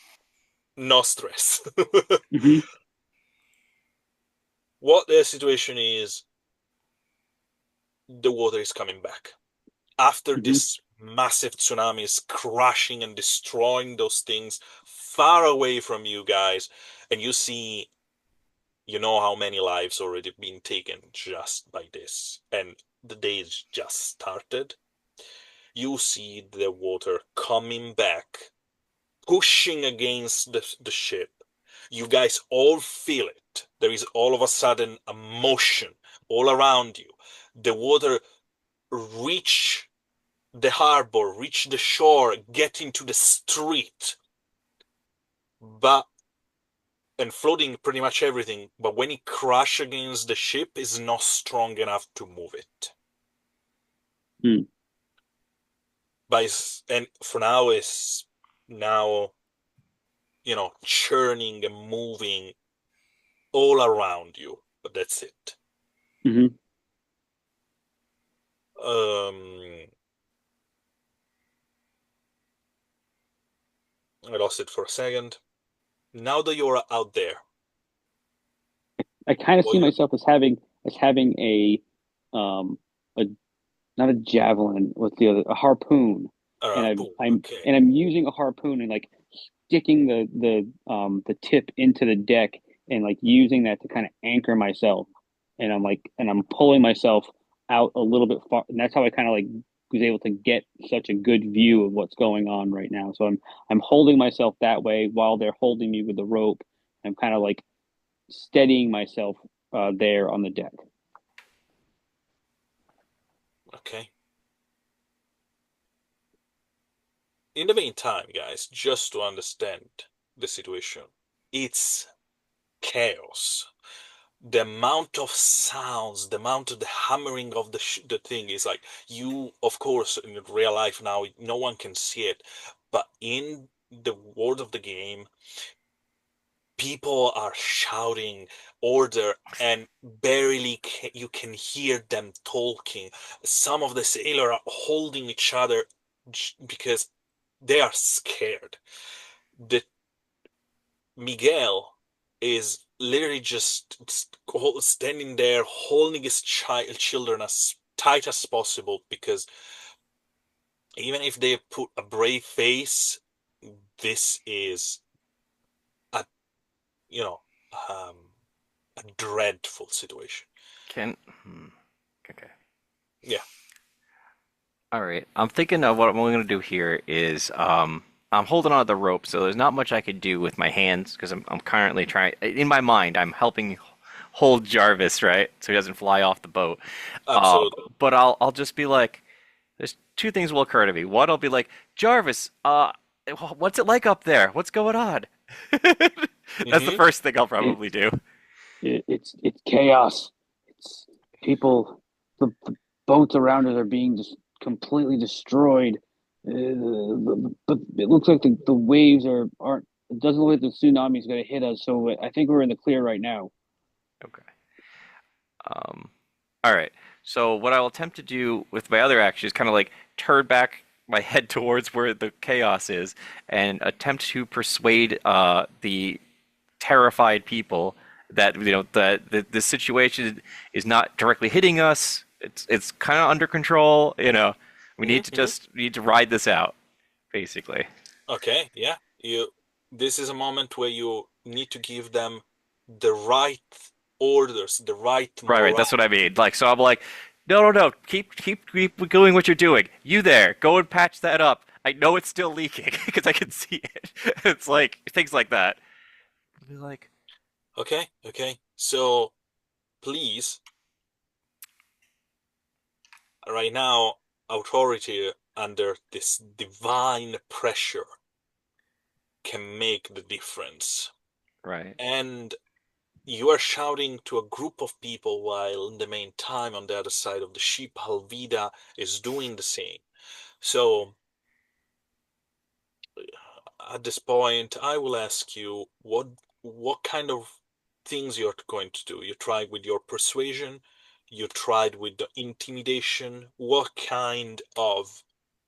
no stress. Hmm. What the situation is, the water is coming back. After Hmm. this massive tsunami is crashing and destroying those things far away from you guys, and you see, you know how many lives already been taken just by this, and the days just started. You see the water coming back, pushing against the ship. You guys all feel it. There is all of a sudden a motion all around you. The water reach the harbor, reach the shore, get into the street, but and floating pretty much everything. But when it crash against the ship, is not strong enough to move it. Hmm. But and for now is now churning and moving all around you. But that's it. Hmm. Um, I lost it for a second. Now that you're out there, I kind of what see you myself as having um a not a javelin. What's the other? A harpoon. And boom, okay. I'm using a harpoon and like sticking the tip into the deck and like using that to kind of anchor myself. And I'm pulling myself out a little bit far, and that's how I kind of like was able to get such a good view of what's going on right now. So I'm holding myself that way while they're holding me with the rope. I'm kind of like steadying myself there on the deck. Okay. In the meantime, guys, just to understand the situation, it's chaos. The amount of sounds, the amount of the hammering of the thing is like of course, in real life now, no one can see it, but in the world of the game, people are shouting order and barely you can hear them talking. Some of the sailors are holding each other because they are scared. The Miguel is literally just standing there holding his children as tight as possible, because even if they put a brave face, this is a you know um, a dreadful situation. Can okay. Yeah. All right. I'm thinking of what I'm going to do here is I'm holding on to the rope, so there's not much I could do with my hands because I'm currently trying. In my mind, I'm helping hold Jarvis, right, so he doesn't fly off the boat. Absolutely. But I'll just be like, there's two things will occur to me. One, I'll be like, Jarvis, what's it like up there? What's going on? That's the Hmm. first thing I'll It, probably do. it's chaos. It's people. The boats around us are being just completely destroyed. But it looks like the waves aren't. It doesn't look like the tsunami is going to hit us. So I think we're in the clear right now. Okay. Um, all right. So what I'll attempt to do with my other action is kind of like turn back my head towards where the chaos is and attempt to persuade the terrified people that that the situation is not directly hitting us. It's kind of under control. We need to Hmm. just need to ride this out, basically. Okay, yeah. This is a moment where you need to give them the right orders, the right Right, right. morale. That's what I mean. Like, so I'm like, no, no, no. Keep doing what you're doing. You there? Go and patch that up. I know it's still leaking because I can see it. It's like things like that. Be like, Okay, okay. So please, right now, authority under this divine pressure can make the difference. right. And you are shouting to a group of people while in the meantime on the other side of the ship, Halvida is doing the same. So at this point, I will ask you what kind of things you're going to do. You tried with your persuasion, you tried with the intimidation. What kind of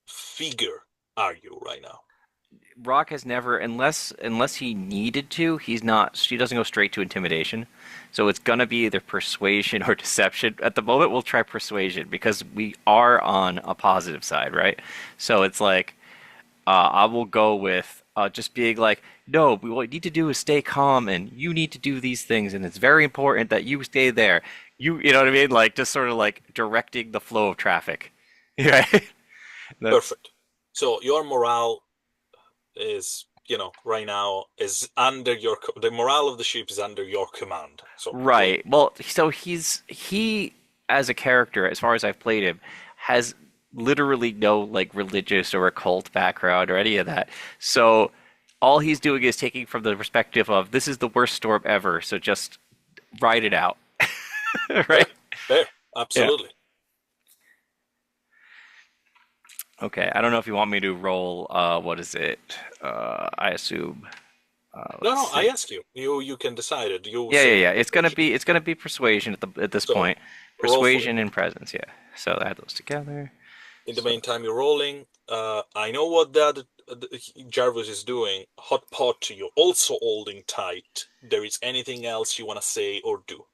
figure are you right now? Rock has never, unless he needed to, he's not. She doesn't go straight to intimidation. So it's gonna be either persuasion or deception. At the moment, we'll try persuasion because we are on a positive side, right? So it's like I will go with just being like, no, what we need to do is stay calm, and you need to do these things, and it's very important that you stay there. You know what I mean? Like just sort of like directing the flow of traffic, right? That's Perfect. So your morale is, right now is under the morale of the ship is under your command. So please. right. Well, so he as a character, as far as I've played him, has literally no like religious or occult background or any of that. So all he's doing is taking from the perspective of this is the worst storm ever, so just ride it out. Fair, Right? fair, Yeah. absolutely. Okay. I don't know if you want me to roll what is it? I assume No, let's no, I see. ask you. You can decide it. You Yeah, yeah, say yeah. It's gonna be persuasion at this so. point. Roll for it. Persuasion and presence, yeah. So add those together. In the So meantime, you're rolling. I know what that Jarvis is doing. Hot pot, you're also holding tight. There is anything else you want to say or do?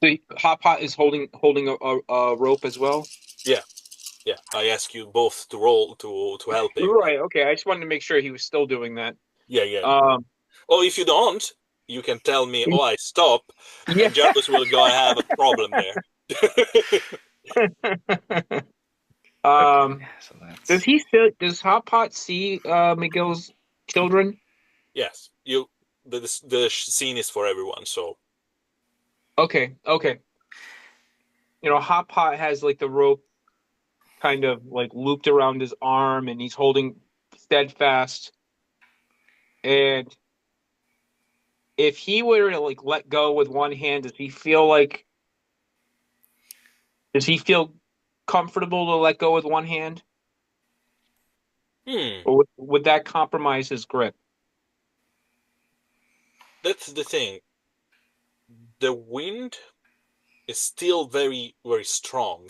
The Hot Pot is holding a rope as well. Yeah, yeah. I ask you both to roll to help him. Right. Okay. I just wanted to make sure he was still doing that. Yeah, yeah. Um. Or if you don't, you can tell me, oh, I stop, Yeah. and Jarvis will go, I have a problem there. okay, um. so Does that's he see? Does Hot Pot see Miguel's children? Yes, the scene is for everyone, so Okay. Okay. Hot Pot has like the rope kind of like looped around his arm, and he's holding steadfast. And if he were to like let go with one hand, does he feel comfortable to let go with one hand, hmm, or would that compromise his grip? that's the thing. The wind is still very, very strong,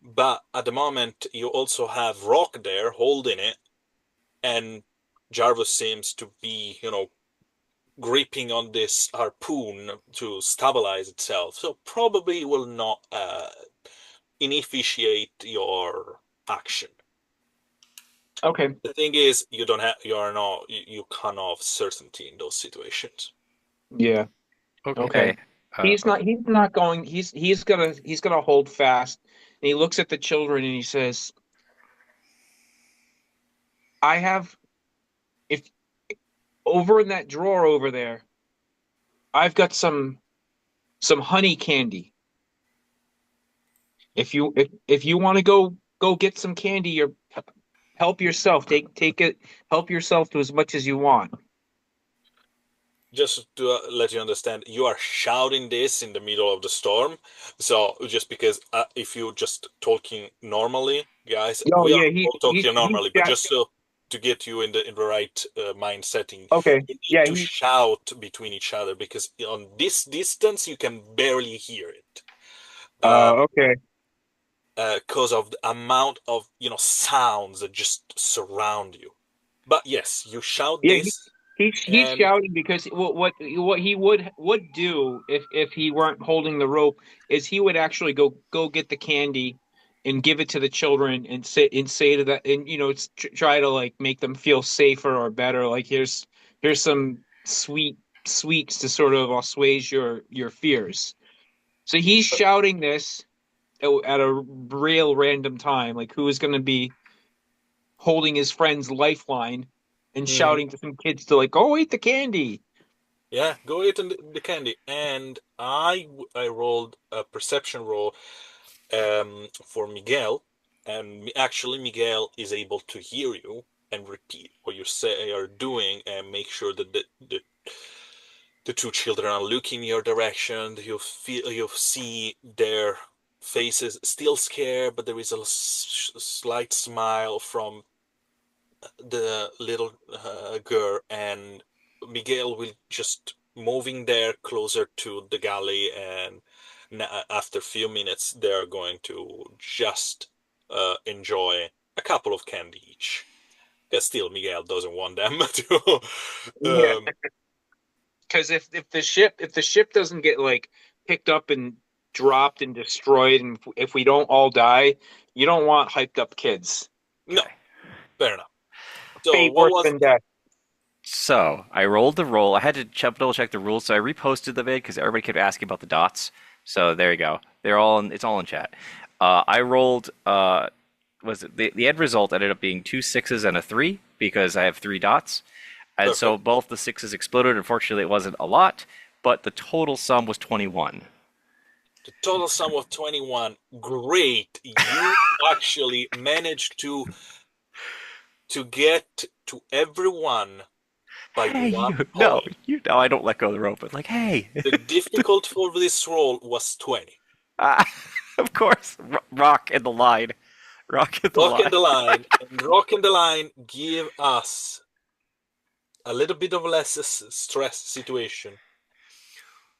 but at the moment you also have Rock there holding it, and Jarvis seems to be, gripping on this harpoon to stabilize itself. So probably will not initiate your action. Okay. The thing is, you don't have, you are not, you can't have certainty in those situations. Yeah. Okay. okay. He's Okay. not. He's not going. He's gonna hold fast. And he looks at the children and he says, I have if over in that drawer over there, I've got some honey candy. If you want to go get some candy, you're help yourself. Take it. Help yourself to as much as you want. Just to let you understand, you are shouting this in the middle of the storm. So just because if you just talking normally, guys, Oh we are yeah, all talking normally, but just so to get you in the right mind setting, okay. you need Yeah, to shout between each other because on this distance you can barely hear it. okay. Because of the amount of sounds that just surround you. But yes, you shout Yeah, this, he's and shouting because what he would do if he weren't holding the rope is he would actually go get the candy and give it to the children and say to that and try to like make them feel safer or better. Like here's some sweets to sort of assuage your fears. So he's shouting this at a real random time, like who is going to be holding his friend's lifeline and Mhm. shouting to some kids to like go eat the candy. Yeah, go eat the candy. And I rolled a perception roll for Miguel, and actually Miguel is able to hear you and repeat what you say are doing, and make sure that the two children are looking your direction. You see their faces still scared, but there is a slight smile from the little girl, and Miguel will just moving there closer to the galley, and after a few minutes, they're going to just enjoy a couple of candy each. Because still, Miguel doesn't want them to. Yeah, Um, because if the ship doesn't get like picked up and dropped and destroyed, and if we don't all die, you don't want hyped up kids. no, Okay. fair enough. So, Fate what worse was than death. So I rolled the roll. I had to double check the rules, so I reposted the vid because everybody kept asking about the dots. So there you go. It's all in chat. I rolled. Was it the end result ended up being two sixes and a three because I have three dots, and so perfect? both the sixes exploded. Unfortunately, it wasn't a lot, but the total sum was 21. The total sum of 21. Great. You actually managed to get to everyone by Hey, one you no, point. you know I don't let go of the rope, but like, hey, The difficult for this roll was 20. ah, of course, rock in the line, rock in the Rock and line. the line, and rock and the line give us a little bit of less stress situation.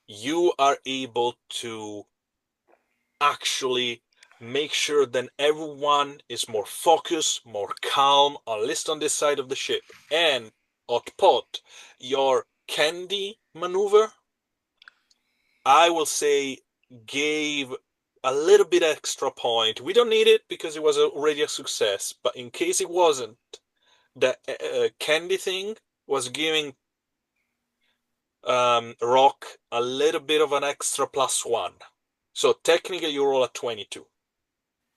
You are able to actually make sure that everyone is more focused, more calm, at least on this side of the ship. And Otpot, your candy maneuver, I will say, gave a little bit extra point. We don't need it because it was already a success, but in case it wasn't, the candy thing was giving Rock a little bit of an extra +1. So technically you roll a 22.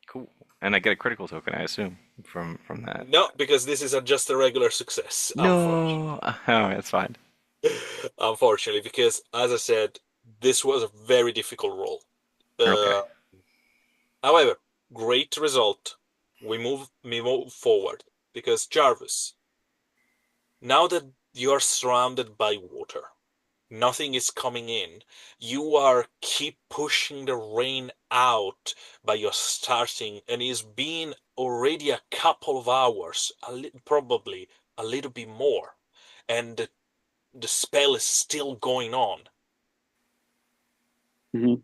Cool. And I get a critical token, I assume, from that. No, because this is just a regular success, unfortunately. No. Oh, that's fine. Unfortunately, because as I said, this was a very difficult roll. Okay. Uh, However, great result. We move forward because Jarvis, now that you are surrounded by water, nothing is coming in. You are keep pushing the rain out by your starting, and it's been already a couple of hours, probably a little bit more, and the spell is still going on. Hmm.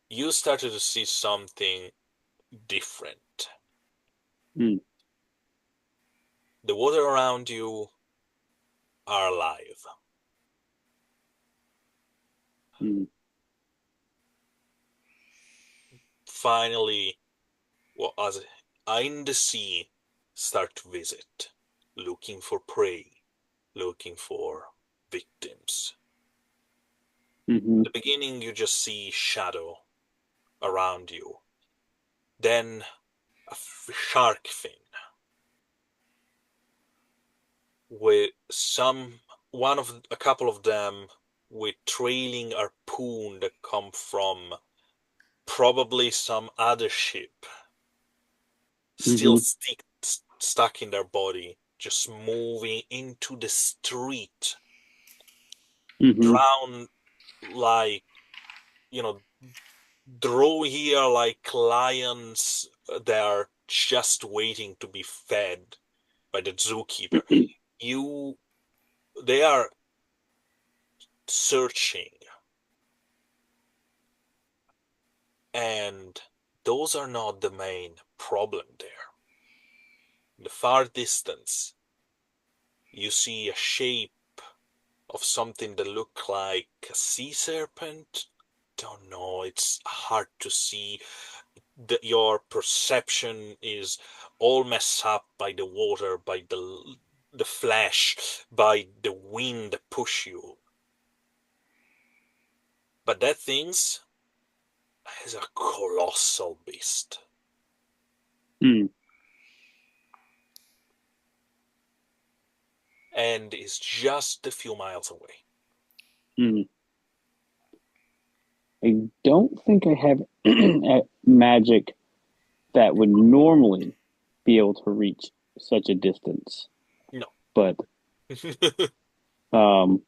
You started to see something different. Mm. The water around you are alive. Mm. Finally, well, as in the sea, start to visit, looking for prey, looking for victims. Hmm. The beginning, you just see shadow around you, then a shark fin, with a couple of them with trailing harpoon that come from probably some other ship, still Hmm. stuck in their body, just moving into the street, Hmm. drown like, you know, draw here like lions that are just waiting to be fed by the zookeeper. You, they are searching, and those are not the main problem there. In the far distance, you see a shape of something that look like a sea serpent. Don't know, it's hard to see. Your perception is all messed up by the water, by the flash, by the wind that push you. But that thing's is a colossal beast. Mm. And is just a few miles away. Mm. I don't think I have magic that would normally be able to reach such a distance. No. But um,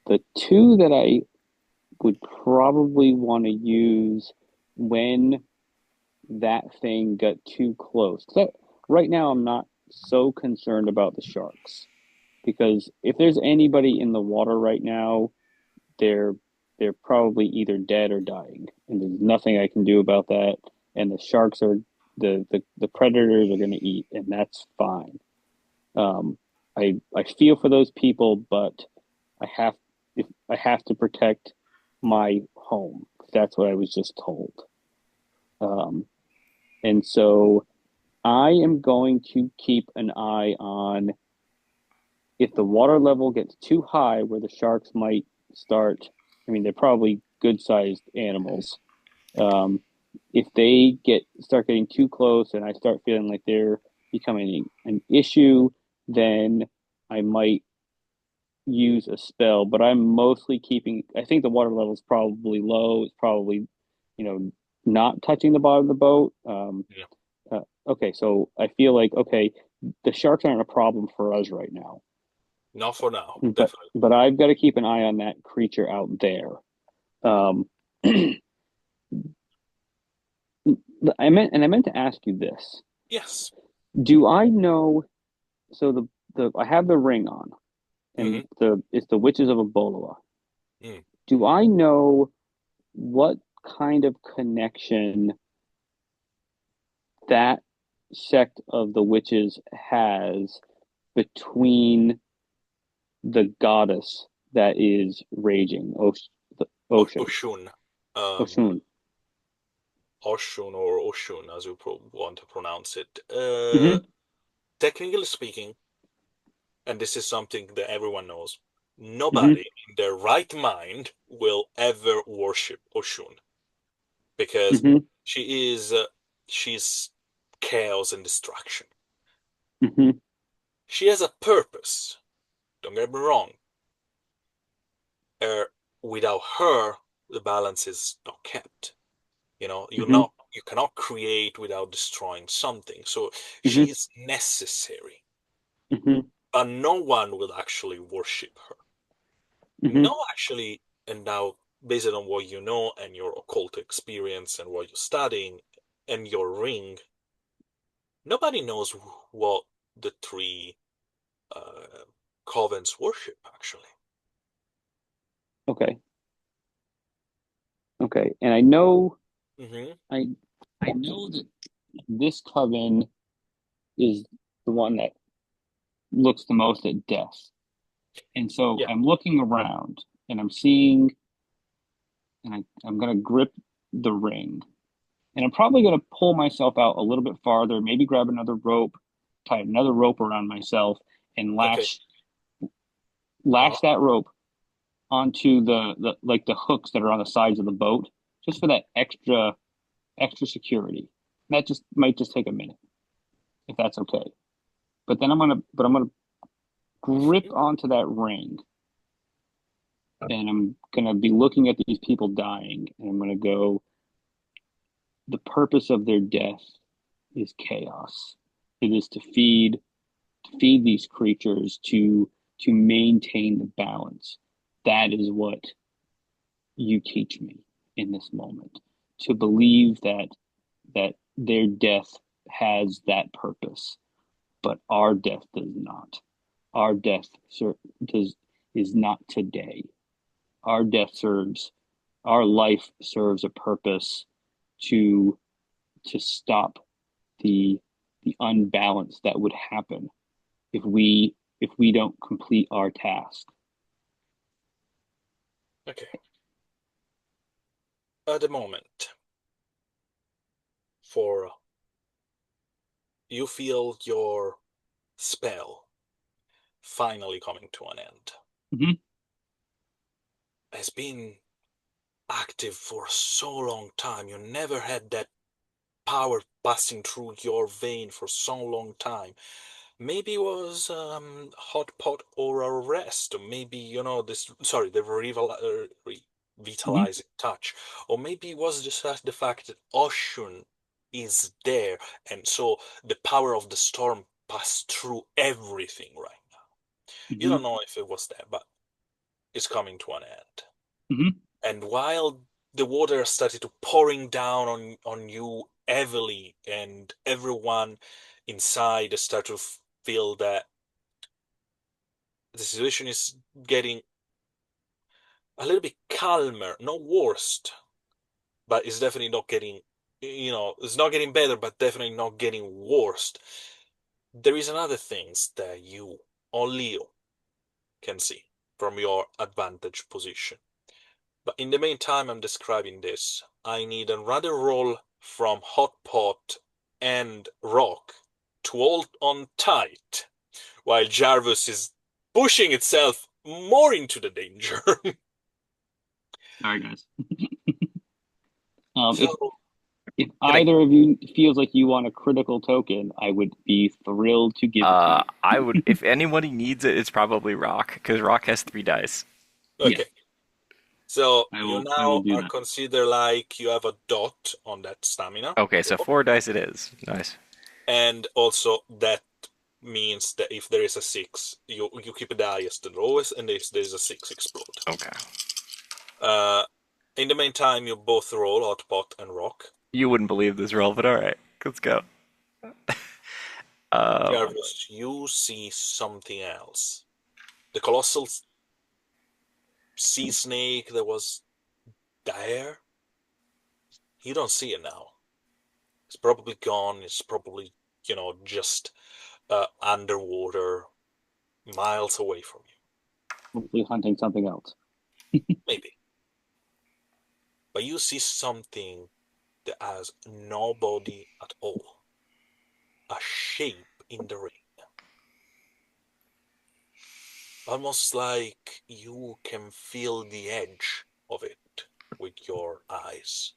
the two that I would probably want to use when that thing got too close. 'Cause right now, I'm not so concerned about the sharks because if there's anybody in the water right now, they're they're probably either dead or dying, and there's nothing I can do about that. And the sharks are the predators are going to eat, and that's fine. Um, I feel for those people, but I have if I have to protect my home. That's what I was just told. Um, and so I am going to keep an eye on if the water level gets too high where the sharks might start. I mean, they're probably good sized animals. Um, if they start getting too close and I start feeling like they're becoming an issue, then I might use a spell. But I'm mostly keeping. I think the water level is probably low. It's probably, not touching the bottom of the boat. Yeah. Okay, so I feel like okay, the sharks aren't a problem for us right now, Not for now, but definitely. I've got to keep an eye on that creature out there. Um, I meant to ask you this. Yes. Do I know? So the I have the ring on, and Hmm. it's the Witches of Ebola. Mm. Do I know what kind of connection that sect of the witches has between the goddess that is raging, the ocean, Oshun. Um, Oshun? Oshun or Oshun, as you want to pronounce it. Mm-hmm. Technically speaking, and this is something that everyone knows, Mm-hmm. nobody in their right mind will ever worship Oshun because Mm-hmm. she's chaos and destruction. Mm-hmm. She has a purpose. Don't get me wrong. Er, Without her, the balance is not kept. Mm-hmm. You cannot create without destroying something. So Mm-hmm. she is necessary, Mm-hmm. but no one will actually worship her. Mm-hmm. No, actually, and now based on what you know and your occult experience and what you're studying and your ring, nobody knows what the three uh, covens worship actually. Okay. Okay. And Hmm. I I know that this coven is the one that looks the most at death. And so Yeah. I'm looking around and I'm seeing, and I'm going to grip the ring. And I'm probably going to pull myself out a little bit farther, maybe grab another rope, tie another rope around myself, and Okay. Uh, lash that rope onto the hooks that are on the sides of the boat, just for that extra security. That just might just take a minute, if that's okay. But I'm gonna grip onto that ring, and I'm gonna be looking at these people dying, and I'm gonna go, the purpose of their death is chaos. It is to feed these creatures, to maintain the balance. That is what you teach me in this moment. To believe that their death has that purpose, but our death does not. Our death does is not today. Our death serves our life serves a purpose to stop the unbalance that would happen if we don't complete our task. Okay. At the moment, for you feel your spell finally coming to an end. Mm-hmm. Has been active for so long time. You never had that power passing through your vein for so long time. Maybe it was hot pot or a rest, or maybe this. Sorry, the Mm-hmm. revitalizing touch, or maybe it was just the fact that Oshun is there, and so the power of the storm passed through everything right now. You Mm-hmm. don't know if it was that, but it's coming to an end. Mm-hmm. And while the water started to pouring down on you heavily, and everyone inside start to feel that the situation is getting a little bit calmer, not worst, but it's definitely not getting, it's not getting better, but definitely not getting worst. There is another things that you, or Leo, can see from your advantage position. But in the meantime, I'm describing this. I need another roll from Hot Pot and Rock to hold on tight, while Jarvis is pushing itself more into the danger. Sorry, guys. So, If Can I? either of you feels like you want a critical token, I would be thrilled to give it to you. I would, if anybody needs it, it's probably Rock because Rock has 3 dice. Yes, okay. So you I will now do are that. considered like you have a dot on that stamina, Okay, so 4 dice it is. Nice. and also that means that if there is a six, you keep the highest and lowest, and if there is a six, explode. Okay. Uh, in the meantime, you both roll hot pot and rock. You wouldn't believe this roll, but all right, let's go. Um, Jarvis, you see something else. The colossal sea snake that was there, you don't see it now. It's probably gone. It's probably, just underwater, miles away from you. Hopefully, hunting something else. Maybe. But you see something that has no body at all. A shape in the rain. Almost like you can feel the edge of it with your eyes.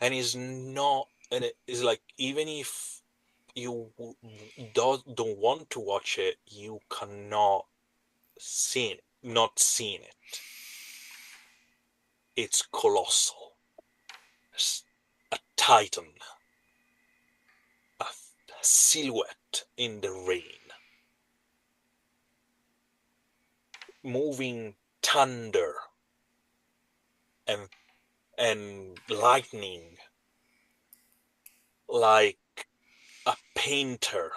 And it is like, even if you don't want to watch it, you cannot see it, not seeing it. It's colossal. It's a titan, a silhouette in the rain, moving thunder and lightning like a painter.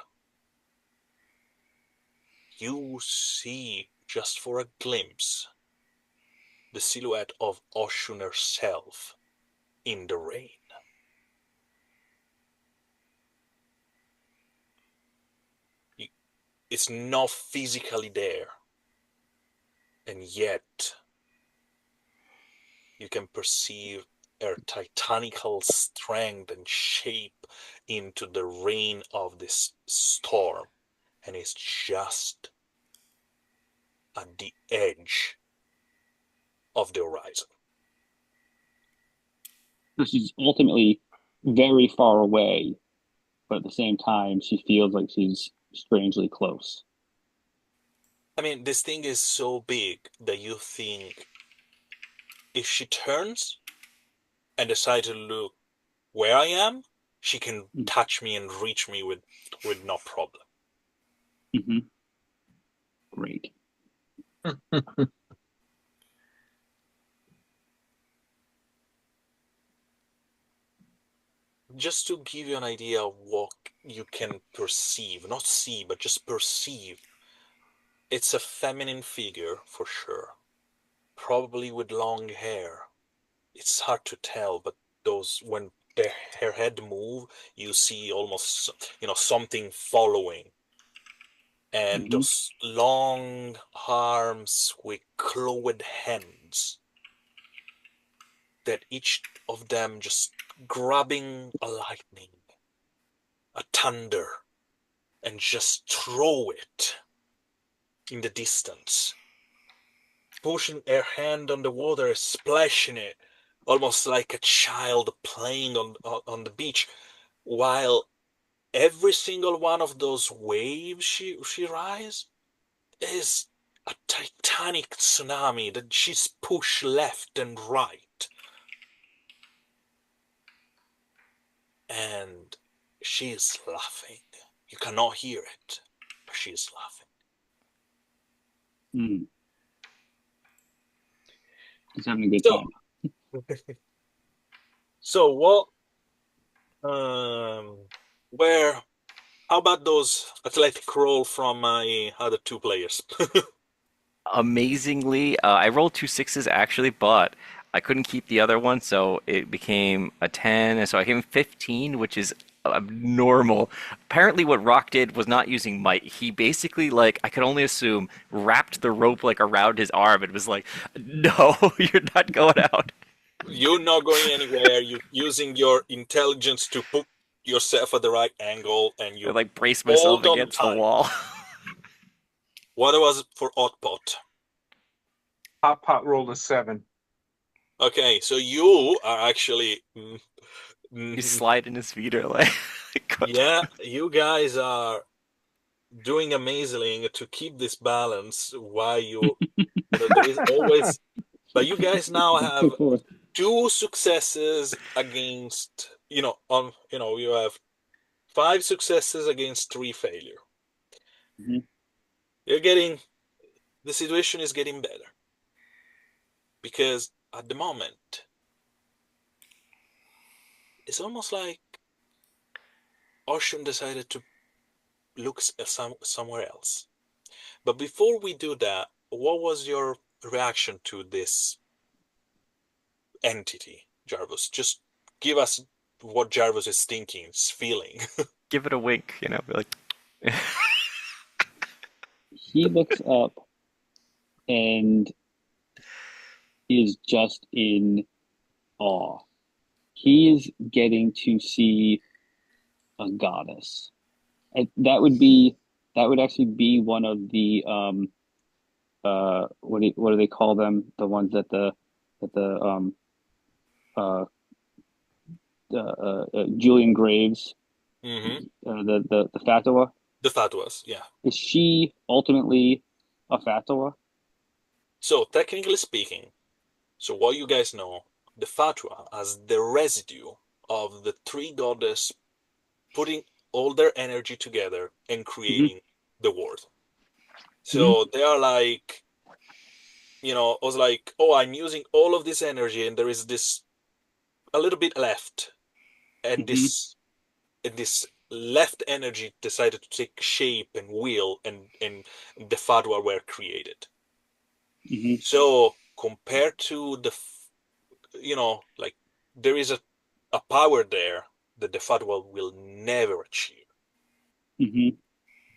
You see, just for a glimpse, the silhouette of Oshun herself in the rain. It's not physically there, and yet you can perceive her titanical strength and shape into the rain of this storm, and it's just at the edge of the horizon. So she's ultimately very far away, but at the same time, she feels like she's strangely close. I mean, this thing is so big that you think if she turns and decides to look where I am, she can touch me and reach me with no problem. Mm-hmm. Great. Just to give you an idea of what you can perceive, not see, but just perceive, it's a feminine figure for sure. Probably with long hair. It's hard to tell, but those when her head move, you see almost something following, and Mm-hmm. those long arms with clawed hands that each of them just grabbing a lightning, a thunder, and just throw it in the distance, pushing her hand on the water, splashing it, almost like a child playing on the beach, while every single one of those waves she rides is a titanic tsunami that she's pushed left and right. And she is laughing. You cannot hear it, but she is laughing. Mm. He's having a good So, time. so what? Um, where? How about those athletic roll from my other two players? Amazingly, I rolled two sixes actually, but I couldn't keep the other one, so it became a 10, and so I came 15, which is abnormal. Apparently, what Rock did was not using might. He basically, like, I could only assume, wrapped the rope like around his arm and was like, "No, you're not going out." You're not going anywhere. You're using your intelligence to put yourself at the right angle, and I you like brace myself hold on against the tight. wall. What was it for Oddpot? Hot Pot rolled a 7. Okay, so you are actually, You slide in his feet or like, yeah, you guys are doing amazing to keep this balance while there is always, but you guys now have Go forth. two successes against, you have 5 successes against 3 failure. Mm-hmm. The situation is getting better because at the moment, it's almost like Ocean decided to look somewhere else. But before we do that, what was your reaction to this entity, Jarvis? Just give us what Jarvis is thinking, is feeling. give it a wink, be like, He looks up and is just in awe. He is getting to see a goddess. That would actually be one of the what do they call them? The ones that the uh, Julian Graves, Mm-hmm. the Fatwa. The fatwas, yeah. Is she ultimately a Fatwa? So technically speaking, so what you guys know, the fatwa as the residue of the three goddess putting all their energy together and Mm-hmm. creating the world. Mm-hmm. So they are like, I was like, oh, I'm using all of this energy and there is this a little bit left, and Mm-hmm. this left energy decided to take shape and will, and the fatwa were created. Mm-hmm. So compared to like there is a power there that the fatwa will never achieve. Mm-hmm.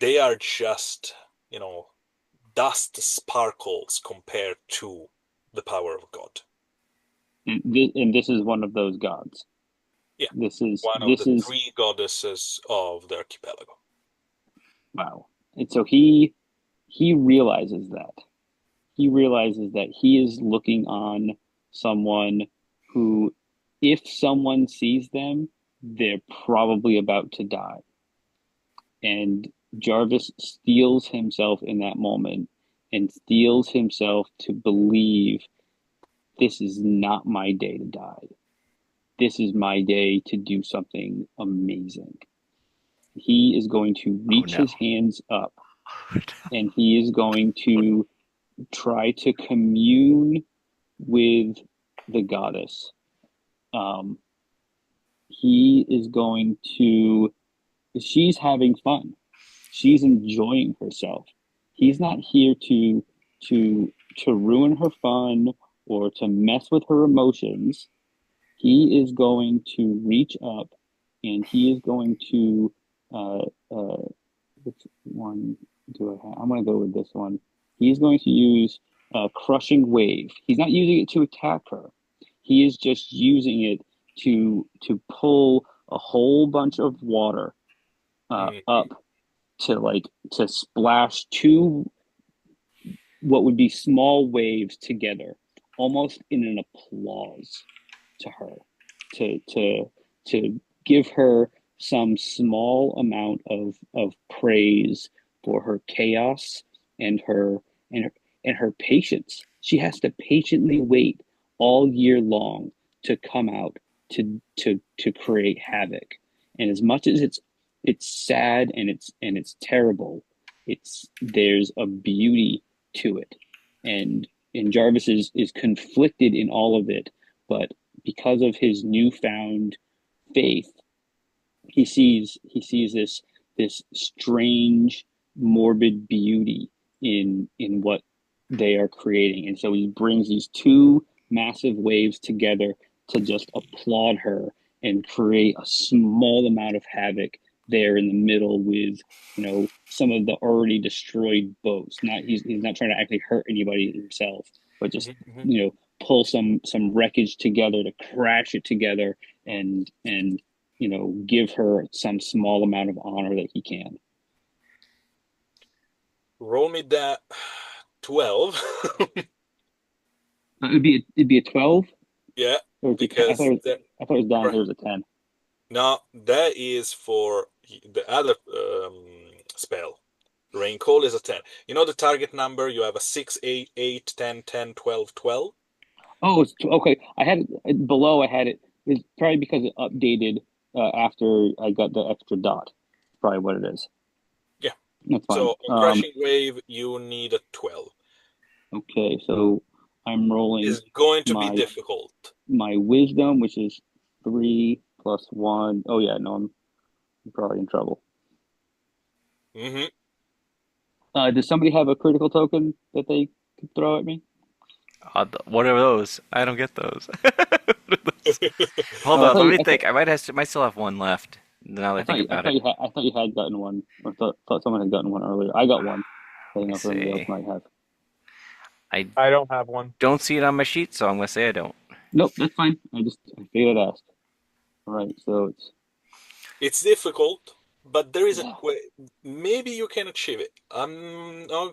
They are just, you know, dust sparkles compared to the power of God. And this is one of those gods. Yeah, This is one of this the is three goddesses of the archipelago. wow. And so he realizes that. He realizes that he is looking on someone who, if someone sees them, they're probably about to die. And Jarvis steels himself in that moment and steels himself to believe this is not my day to die. This is my day to do something amazing. He is going to Oh reach no. his hands up and he is going to try to commune with the goddess. Um, he is going to, she's having fun. She's enjoying herself. He's not here to to ruin her fun or to mess with her emotions. He is going to reach up and he is going to uh which one do I have? I'm going to go with this one. He's going to use a crushing wave. He's not using it to attack her. He is just using it to pull a whole bunch of water Mhm. up to to splash two what would be small waves together, almost in an applause to her, to to give her some small amount of praise for her chaos and and her and her patience. She has to patiently wait all year long to come out to create havoc. And as much as it's sad and it's terrible, it's there's a beauty to it. And Jarvis is conflicted in all of it, but because of his newfound faith, he sees this strange, morbid beauty in what they are creating, and so he brings these two massive waves together to just applaud her and create a small amount of havoc there in the middle with some of the already destroyed boats. Not he's not trying to actually hurt anybody himself, but just Mhm. Mhm. pull some wreckage together to crash it together and give her some small amount of honor that he can. Roll me that 12. It'd be a 12 Yeah, or is it 10? because that I thought it was down here as a 10. no, that is for the other spell. Rainfall is a 10. You know the target number? You have a 6, 8, 8, 10, 10, 12, 12. Oh, okay. I had it below. I had it. It's probably because it updated after I got the extra dot. Probably what it is. Yeah. That's fine. So on Crushing Wave, you need a 12. Okay, so I'm rolling It's going to be my difficult. my wisdom, which is 3 plus 1. Oh yeah, no, I'm probably in trouble. Hmm. Does somebody have a critical token that they could throw at me? What are those? I don't get those. Hold Oh, on, let me think. Might still have one left. Now that I think about it. I thought you had gotten one, or thought someone had gotten one earlier. I got one. I Let don't me know if anybody else see. might have. I I don't have one. don't see it on my sheet, so I'm gonna say I don't. Nope, that's fine. I figured I'd ask. All right, so it's It's difficult, but there is a yeah. maybe you can achieve it. Oh,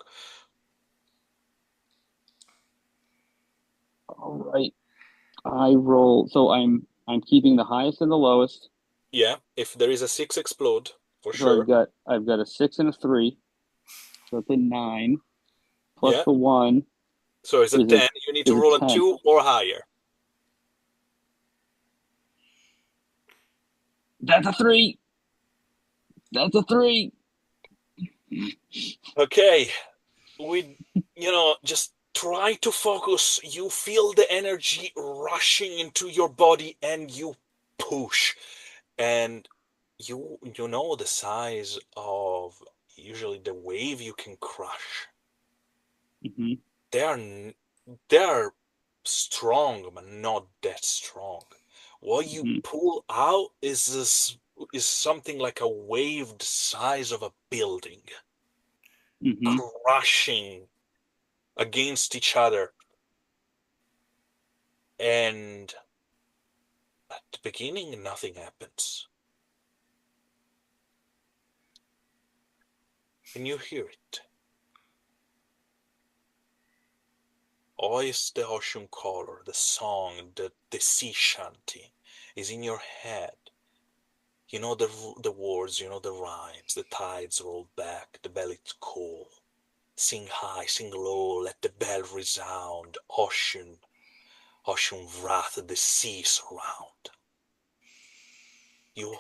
All right. I roll. So I'm keeping the highest and the lowest. yeah, if there is a 6 explode, for So sure. I've got a 6 and a 3. So it's a 9 plus Yeah. the 1 So it's a is a 10. You need to is a roll a 10. 2 or higher. That's a 3. That's a 3. Okay. Just try to focus. You feel the energy rushing into your body and you push. And you know the size of usually the wave you can crush. Mm-hmm. They are they are strong, but not that strong. What you Mm-hmm. pull out is something like a wave the size of a building, Mm-hmm. crushing against each other. And at the beginning, nothing happens. And you hear it. Always the ocean color, the song, the sea shanty is in your head. You know the words, you know the rhymes, the tides roll back, the belly's cool. Sing high, sing low, let the bell resound. Ocean, ocean wrath the sea surround. You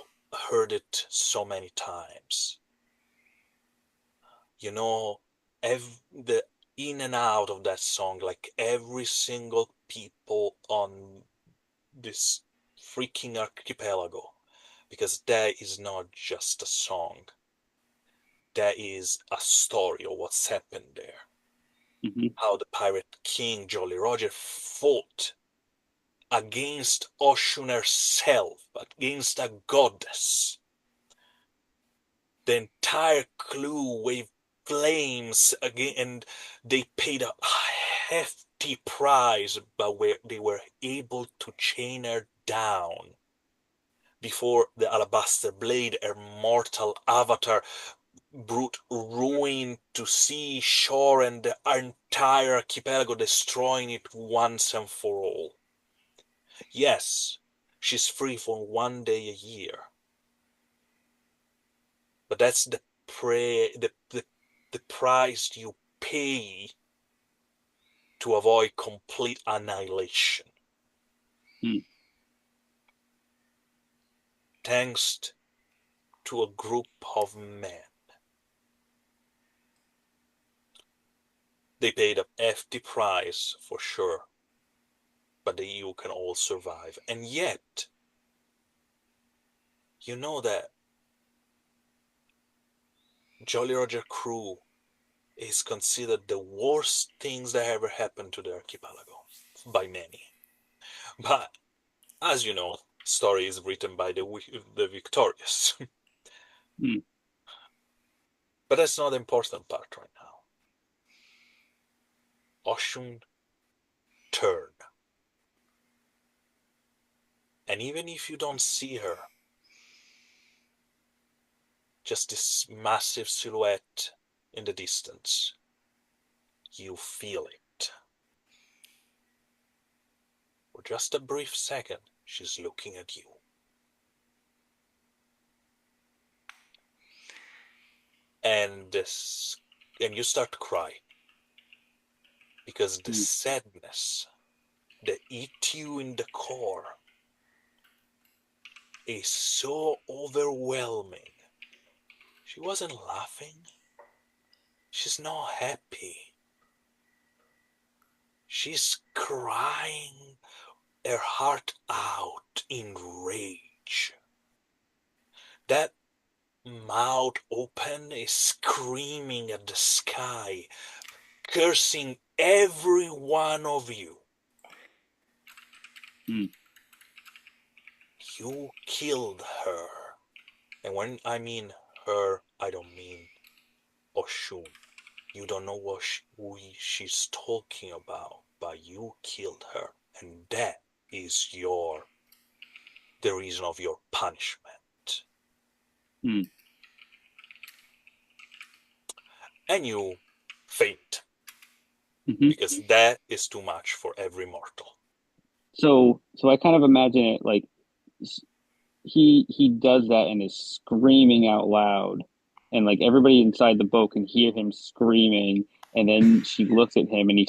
heard it so many times. You know, the in and out of that song, like every single people on this freaking archipelago, because that is not just a song. That is a story of what's happened there. Mhm. How the pirate king Jolly Roger fought against Oshun herself, against a goddess. The entire crew waved flames again, and they paid a hefty price, but they were able to chain her down before the alabaster blade, her mortal avatar, brought ruin to sea, shore, and the entire archipelago, destroying it once and for all. Yes, she's free for 1 day a year, but that's the price you pay to avoid complete annihilation. Hmm. Thanks to a group of men. They paid a hefty price for sure, but you can all survive. And yet, you know that Jolly Roger crew is considered the worst things that ever happened to the archipelago by many. But as you know, story is written by the victorious. Hmm. But that's not the important part right now. Oshun turn. And even if you don't see her, just this massive silhouette in the distance, you feel it. For just a brief second, she's looking at you. And you start to cry. Because the sadness that eats you in the core is so overwhelming. She wasn't laughing. She's not happy. She's crying her heart out in rage. That mouth open is screaming at the sky, cursing every one of you. Hmm. You killed her. And when I mean her, I don't mean Oshun. You don't know who she's talking about, but you killed her. And that is the reason of your punishment. Hmm. And you faint, Mhm. because that is too much for every mortal. So I kind of imagine it like he does that and is screaming out loud, and like everybody inside the boat can hear him screaming, and then she looks at him and he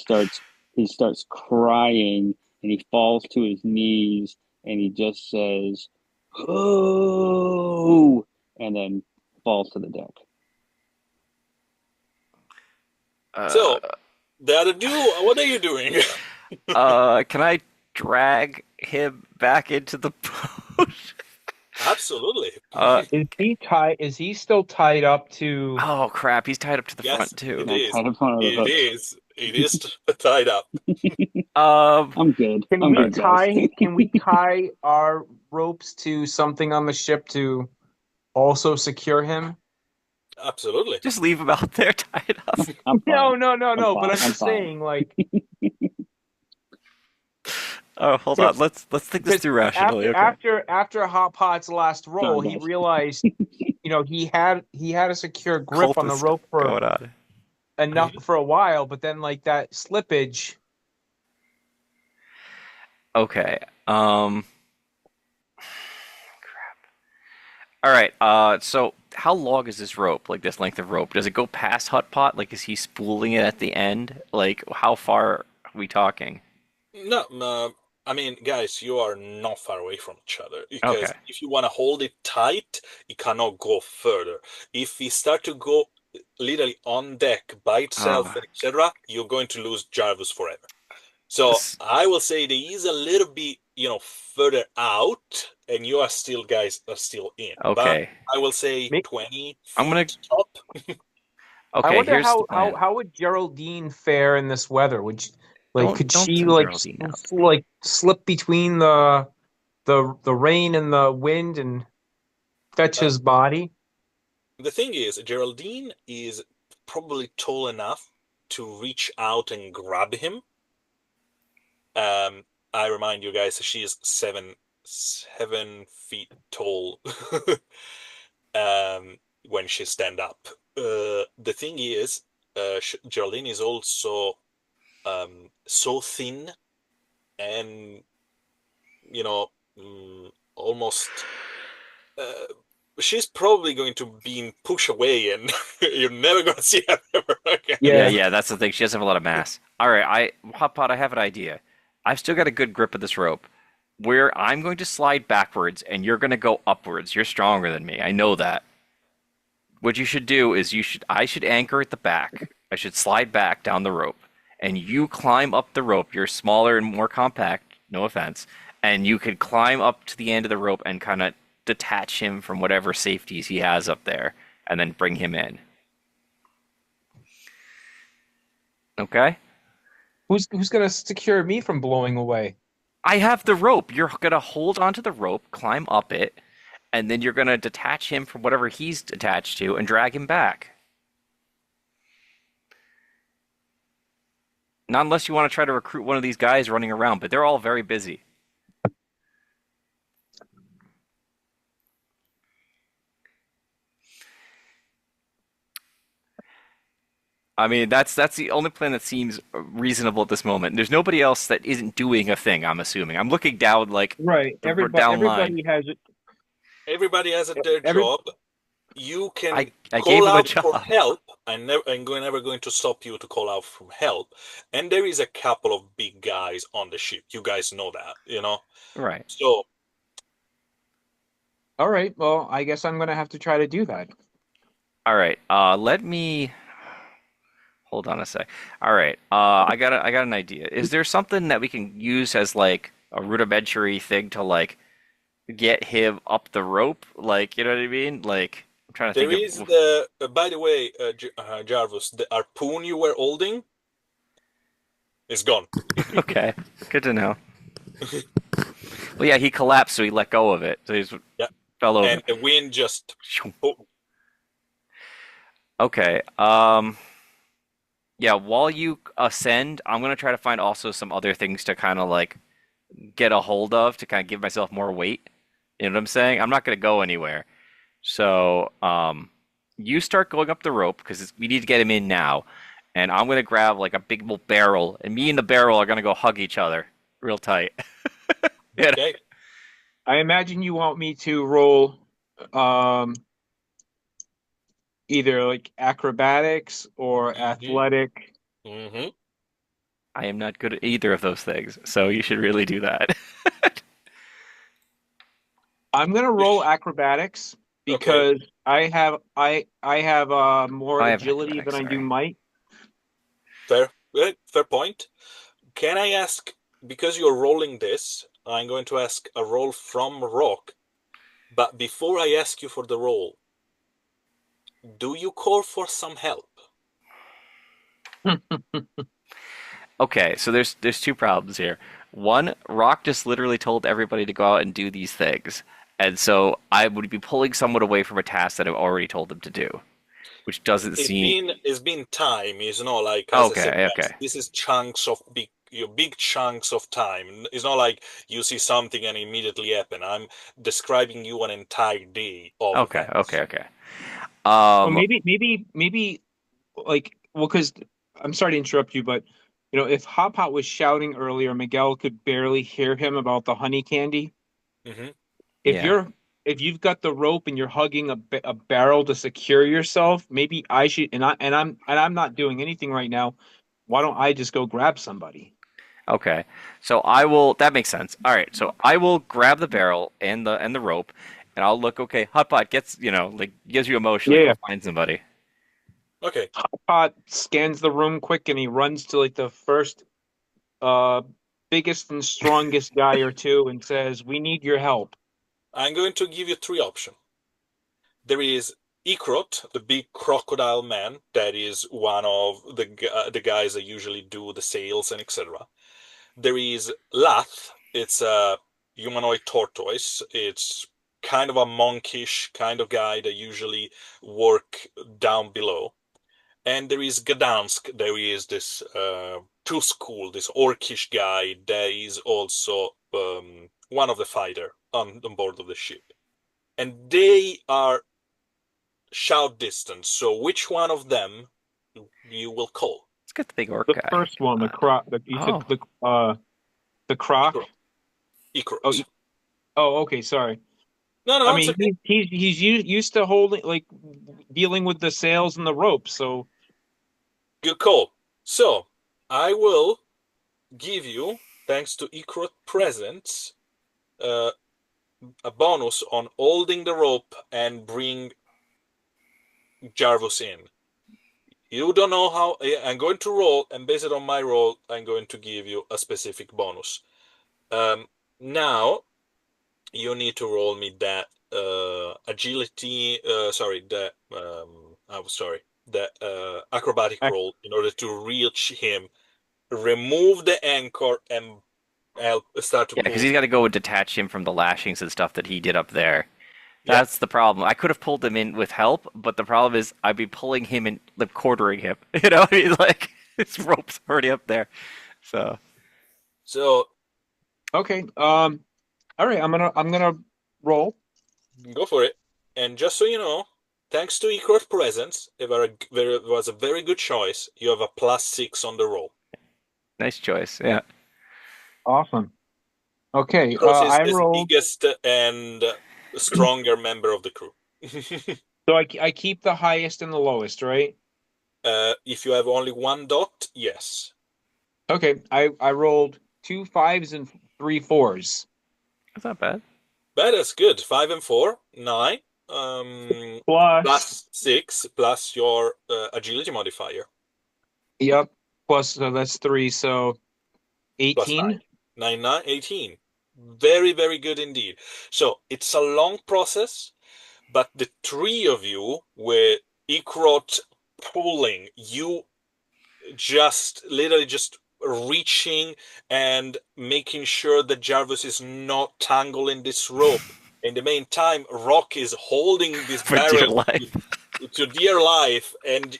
starts crying, and he falls to his knees, and he just says, "Oh," and then falls to the deck. Uh, So, the other two, what are you doing? can I drag him back into the boat? Absolutely. Uh, Is he tied? Is he still tied up to? oh crap, he's tied up to the Yes, front too. it Yeah, is. tied up on the It hook. is. It is tied up. Um, I'm good. Can I'm we good, guys. tie? Can we tie our ropes to something on the ship to also secure him? Absolutely. just leave him out there tied up. I'm No, fine. no, no, I'm no. But fine. I'm I'm just fine. saying, like, Oh, hold on. Let's think this because through rationally. Okay. after Hot Pot's last roll, Sorry, he guys. realized, he had a secure grip on the Cultist rope for going on. enough for a while, but then like that slippage. Okay. Crap. All right. So how long is this rope? Like this length of rope? Does it go past Hot Pot? Like is he spooling it at the end? Like how far are we talking? No, I mean, guys, you are not far away from each other Okay. because if you want to hold it tight, it cannot go further. If we start to go literally on deck by itself, Uh, etc., you're going to lose Jarvis forever. So s- I will say there is a little bit, further out, and you are still, guys, are still in. But okay. I will say May- 20 I'm gonna. feet top. I Okay, wonder here's the how plan. how would Geraldine fare in this weather? Would she, like could Don't she send like Geraldine out. like slip between the rain and the wind and fetch Uh, his body? the thing is, Geraldine is probably tall enough to reach out and grab him. Um, I remind you guys, she is 7 feet tall. When she stand up. The thing is, Geraldine is also so thin and you know almost. Uh, she's probably going to be pushed away, and you're never going to see her ever Yeah, Yeah. again. yeah, that's the thing. She doesn't have a lot of mass. All right, Hot Pot, I have an idea. I've still got a good grip of this rope. Where I'm going to slide backwards and you're going to go upwards. You're stronger than me. I know that. What you should do is I should anchor at the back. I should slide back down the rope, and you climb up the rope. You're smaller and more compact, no offense, and you could climb up to the end of the rope and kind of detach him from whatever safeties he has up there, and then bring him in. Okay? Who's gonna secure me from blowing away? I have the rope. You're gonna hold onto the rope, climb up it, and then you're gonna detach him from whatever he's attached to and drag him back. Not unless you want to try to recruit one of these guys running around, but they're all very busy. I mean, that's the only plan that seems reasonable at this moment. There's nobody else that isn't doing a thing, I'm assuming. I'm looking down like Right. the Everybody down line. everybody has Everybody has their every job. You can I gave call him a out for job. help. Never going to stop you to call out for help. And there is a couple of big guys on the ship. You guys know that. Right. So All right. Well, I guess I'm gonna have to try to do that. All right. Let me hold on a sec. All right. I got an idea. Is there something that we can use as like a rudimentary thing to like get him up the rope? Like, you know what I mean? Like, I'm trying to there think is of. by the way, Jarvis, the harpoon you were holding is gone. Okay. Good to know. Well, yeah, he collapsed, so he let go of it. So he Yeah. fell over. And the wind just. Oh, Okay. Yeah, while you ascend, I'm gonna try to find also some other things to kind of like get a hold of to kind of give myself more weight. You know what I'm saying? I'm not gonna go anywhere. So, you start going up the rope because we need to get him in now, and I'm gonna grab like a big old barrel, and me and the barrel are gonna go hug each other real tight. Yeah. okay. I imagine you want me to roll um either like acrobatics or hmm athletic. hmm I am not good at either of those things, so you should really do that. I'm gonna roll acrobatics Okay. because I have more I have agility than acrobatics, I do sorry. might. Fair. Fair point. Can I ask, because you're rolling this, I'm going to ask a roll from Rock, but before I ask you for the roll, do you call for some help? Okay, so there's two problems here. One, Rock just literally told everybody to go out and do these things. And so I would be pulling someone away from a task that I've already told them to do, which doesn't seem It's been time, it's not like, as I said, okay, guys, okay. this is chunks of big chunks of time. It's not like you see something and immediately happen. I'm describing you an entire day of Okay, okay, events. okay. Well, Um, maybe like well, because I'm sorry to interrupt you, but if Hop Hop was shouting earlier, Miguel could barely hear him about the honey candy. hmm If yeah. you're if you've got the rope and you're hugging a barrel to secure yourself, maybe I should. And I'm not doing anything right now. Why don't I just go grab somebody? Okay. So I will. That makes sense. All right. So I will grab the barrel and the rope, and I'll look. Okay. Hotpot gets like gives you a motion like Yeah. go find somebody. Okay, Pot scans the room quick and he runs to like the first uh biggest and strongest guy or two and says, "We need your help." I'm going to give you three options. There is Ikrot, the big crocodile man. That is one of the guys that usually do the sales and etc. There is Lath. It's a humanoid tortoise. It's kind of a monkish kind of guy that usually work down below. And there is Gdansk. There is this Tuskul, this orcish guy that is also one of the fighter on board of the ship. And they are shout distance. So which one of them you will call? Let's get the big orc The guy. first one, the Uh, croc. You said oh, the croc. Ikrot. Oh, Ikrot. okay. Sorry. No, I no, it's mean, okay. he's used to holding like dealing with the sails and the ropes. So Good call. So I will give you, thanks to Ikrot presence, uh, a bonus on holding the rope and bring Jarvis in. You don't know how. I'm going to roll, and based on my roll, I'm going to give you a specific bonus. Now you need to roll me that agility. Sorry, that I'm sorry, that acrobatic I, roll in order to reach him, remove the anchor, and help start to yeah, because pull. he's got to go and detach him from the lashings and stuff that he did up there. Yeah. That's the problem. I could have pulled him in with help, but the problem is I'd be pulling him and like quartering him. I mean, like his rope's already up there. So So okay. All right. I'm gonna roll. go for it. And just so you know, thanks to Icar's presence, it was a very good choice. You have a +6 on the roll. nice choice. Yeah. Awesome. Okay. Cross I is the rolled. biggest and stronger member of the crew. So I keep the highest and the lowest, right? If you have only one dot, yes. Okay. I rolled two fives and three fours. That's not bad. But that's good. 5 and 4, 9. Um, Plus, +6 plus your agility modifier. yep. Plus, so that's three. So Plus 9. 18. 9, 9, 18. Very, very good indeed. So it's a long process, but the three of you were Ikrot pulling, you just literally just reaching and making sure that Jarvis is not tangled in this rope. In the meantime, Rock is holding this For dear barrel life. to dear life, and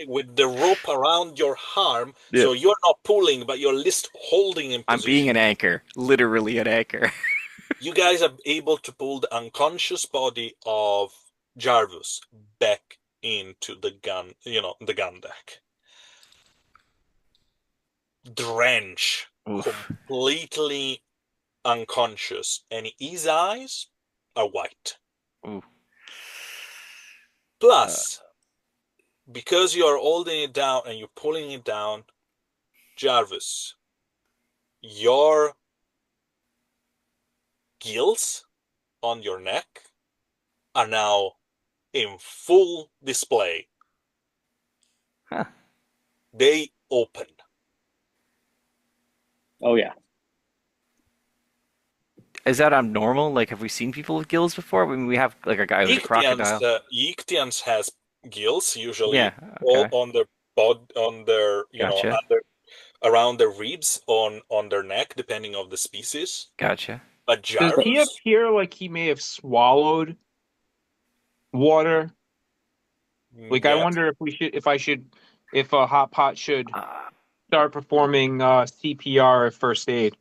with the rope around your arm, Yeah. so you're not pulling, but you're just holding in I'm being position. an anchor. Literally an anchor. You guys are able to pull the unconscious body of Jarvis back into the gun, the gun deck. Drench, Oof. completely unconscious, and his eyes are white. Ooh. Uh, Plus, because you are holding it down and you're pulling it down, Jarvis, your gills on your neck are now in full display. huh. They open. Oh yeah. Is that abnormal? Like, have we seen people with gills before? I mean, we have like a guy who's a crocodile. Ichthyians has gills usually Yeah. all Okay. on their bod, on their Gotcha. around their ribs, on their neck, depending of the species. Gotcha. But Does he Jarvis, appear like he may have swallowed water? Like, I yes, wonder if a hot pot should Uh, start performing CPR at first aid.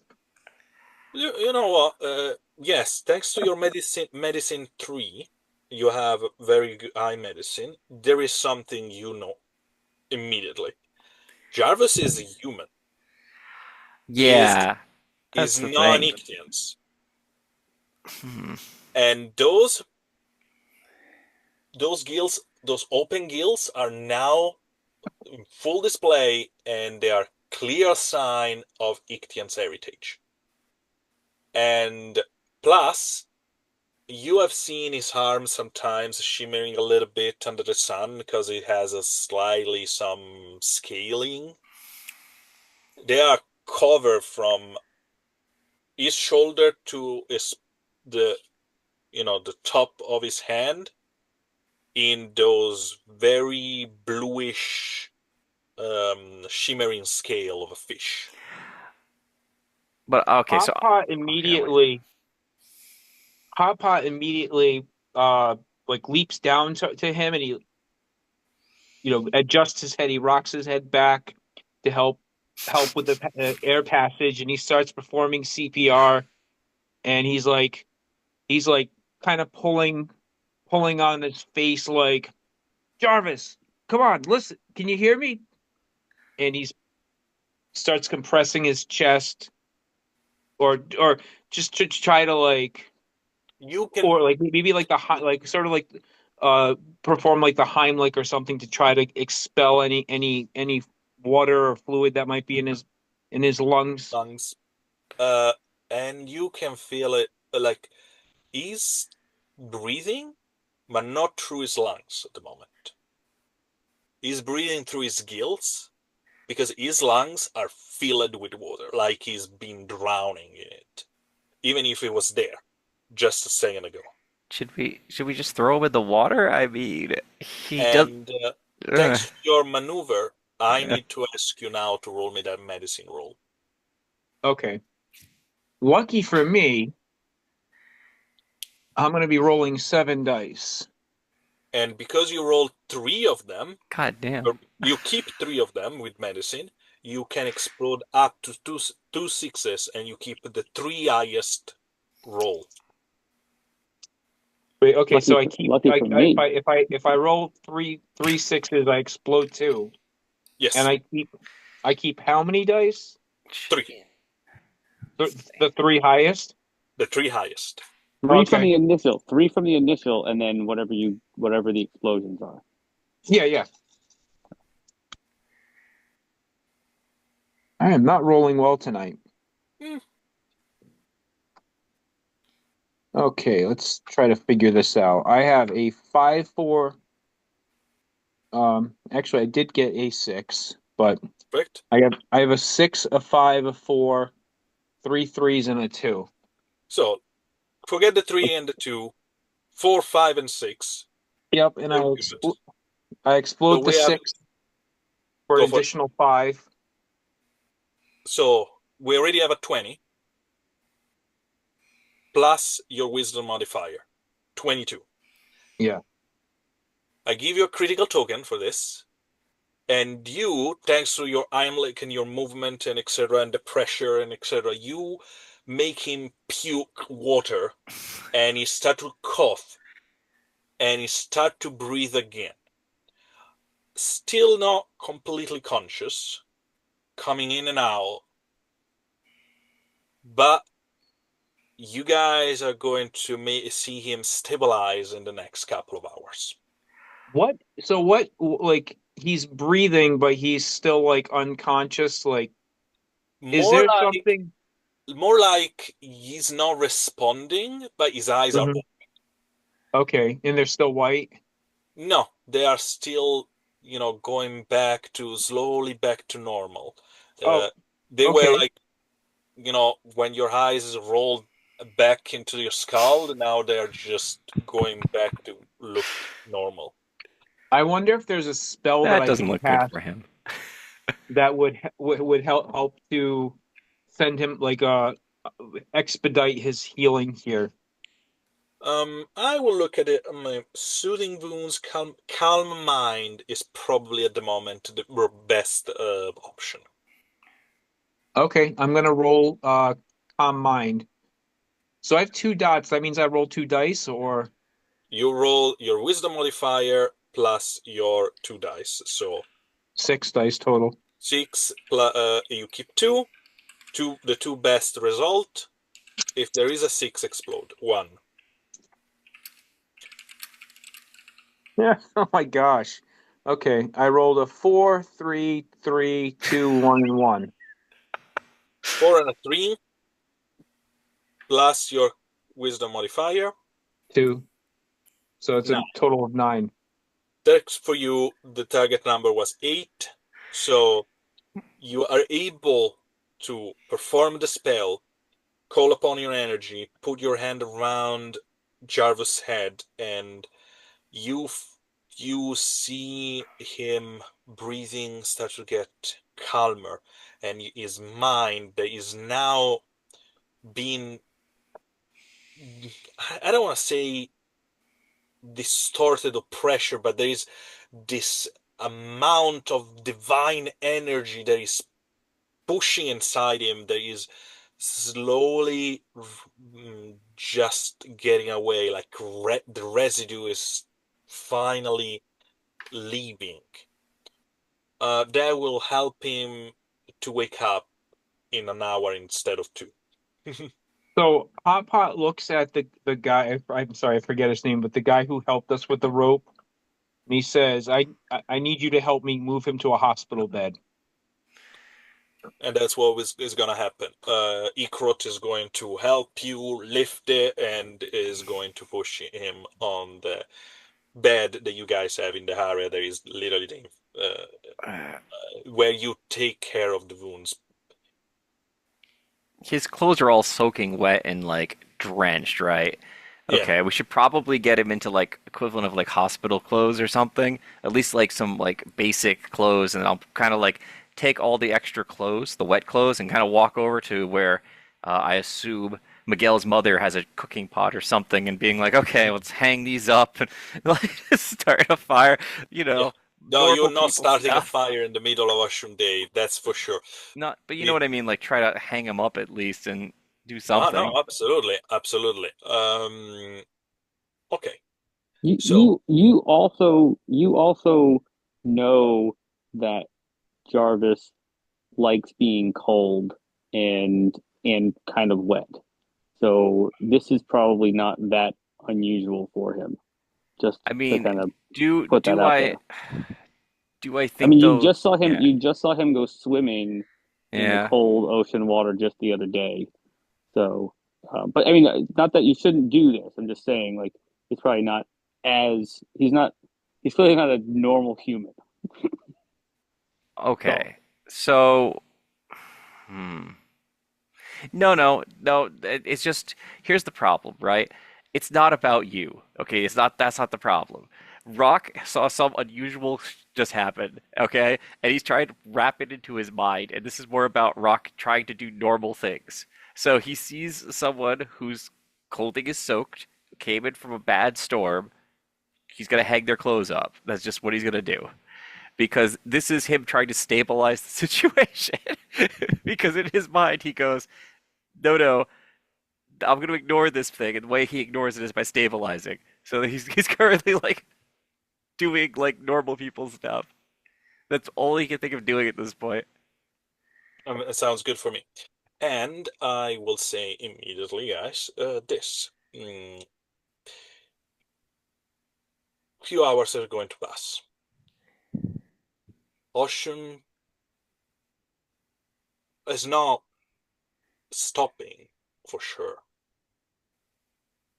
you know what? Yes, thanks to your medicine 3, you have very good eye medicine. There is something you know immediately. Jarvis is a human. Is yeah. is That's the non thing. Ichthyians. Hmm. And those gills, those open gills, are now in full display, and they are clear sign of Ichthyan's heritage. And plus, you have seen his arms sometimes shimmering a little bit under the sun because it has a slightly some scaling. They are covered from his shoulder to the the top of his hand in those very bluish shimmering scale of a fish. But okay, so Hot Pot okay, I'm with immediately Hot Pot immediately like leaps down to him, and he adjusts his head. He rocks his head back to help with the air passage, and he starts performing CPR. And he's like kind of pulling on his face, like, Jarvis, come on, listen, can you hear me? And he starts compressing his chest, or just to try to like, You can or like maybe like like sort of like uh perform like the Heimlich or something to try to expel any water or fluid that might be in his lungs. lungs, uh, and you can feel it like he's breathing, but not through his lungs at the moment. He's breathing through his gills because his lungs are filled with water, like he's been drowning in it, even if it was there just a second ago. should we just throw him in the water? I mean, he does. And Ugh. thanks to your maneuver, I Yeah. need to ask you now to roll me that medicine roll. Okay. Lucky for me, I'm going to be rolling 7 dice. And because you rolled three of them, God damn. or you keep three of them with medicine, you can explode up to two sixes, and you keep the three highest roll. Wait, okay, Lucky so for, lucky for if me. I roll three sixes, I explode two, and Yes, I keep how many dice? three. The three highest. The three highest. Okay. Three from the initial, and then whatever the explosions are. Yeah, yeah. I am not rolling well tonight. Hmm. Okay, let's try to figure this out. I have a 5-4. Actually, I did get a 6, but Correct. I have a 6, a 5, a 4, three threes, and a 2. So forget the three and the two. 4, 5, and 6. Yep, and You're good. I So explode the we have 6 for an go for it. additional 5. So we already have a 20 plus your wisdom modifier, 22. Yeah. I give you a critical token for this, and you, thanks to your Heimlich and your movement and etc. and the pressure and etc., you make him puke water, and he start to cough, and he start to breathe again. Still not completely conscious, coming in and out, but you guys are going to see him stabilize in the next couple of hours. What? So what? Like he's breathing, but he's still like unconscious. Like, is More there like something? more like he's not responding, but his eyes are Mhm. open. Okay, and they're still white. No, they are still, going back to slowly back to normal. Oh, Uh, they were okay. like, when your eyes rolled back into your skull, now they're just going back to look normal. I wonder if there's a spell that That I doesn't can look good for cast him. that would help to send him like expedite his healing here. I will look at it. Soothing wounds, calm mind is probably at the moment the best option. Okay, I'm gonna roll calm mind. So I have 2 dots. That means I roll 2 dice, or You roll your wisdom modifier plus your two dice. So 6 dice total. six plus you keep two. The two best result. If there is a six, explode one. Yeah. Oh my gosh. Okay, I rolled a 4, 3, 3, 2, 1, and 1. 4 and a 3 plus your wisdom modifier. 2. So it's a Now, total of 9. that's for you. The target number was 8. So you are able to perform the spell, call upon your energy, put your hand around Jarvis' head, and you you see him breathing start to get calmer, and his mind that is now being, I don't want to say distorted or pressure, but there is this amount of divine energy that is pushing inside him that is slowly just getting away, like the residue is finally leaving. That will help him to wake up in an hour instead of two. So Hot Pot looks at the guy. I'm sorry, I forget his name, but the guy who helped us with the rope, and he says, I need you to help me move him to a hospital bed." And that's what is going to happen. Ikrot is going to help you lift it and is going to push him on the bed that you guys have in the area. There is literally where you take care of the wounds. His clothes are all soaking wet and like drenched, right? Yeah, Okay, we should probably get him into like equivalent of like hospital clothes or something. At least like some like basic clothes, and I'll kind of like take all the extra clothes, the wet clothes, and kind of walk over to where I assume Miguel's mother has a cooking pot or something, and being like, okay, let's hang these up and like start a fire, you yeah. know, No, normal you're not people starting a stuff. fire in the middle of Ocean Day, that's for sure. Not, but you know It, what I mean. Like try to hang them up at least and do no, something. absolutely, absolutely. Okay, You so you you also know that Jarvis likes being cold and and kind of wet. So this is probably not that unusual for him. Just I to mean, kind of do put that do out I there. do I I mean, think though? Yeah, you just saw him go swimming in the yeah. cold ocean water just the other day. So, but I mean, not that you shouldn't do this. I'm just saying, like, he's probably not as he's clearly not a normal human. So, Okay. So, hmm. No, no, no. It's just here's the problem, right? It's not about you. Okay, it's not. That's not the problem. Rock saw some unusual just happen. Okay, and he's trying to wrap it into his mind, and this is more about Rock trying to do normal things. So he sees someone whose clothing is soaked, came in from a bad storm. He's gonna hang their clothes up. That's just what he's gonna do. Because this is him trying to stabilize the situation. Because in his mind, he goes, no, no, I'm going to ignore this thing. And the way he ignores it is by stabilizing. So he's currently like doing like normal people stuff. That's all he can think of doing at this point. it sounds good for me. And I will say immediately, guys, this. Few hours are going to pass. Ocean is not stopping for sure,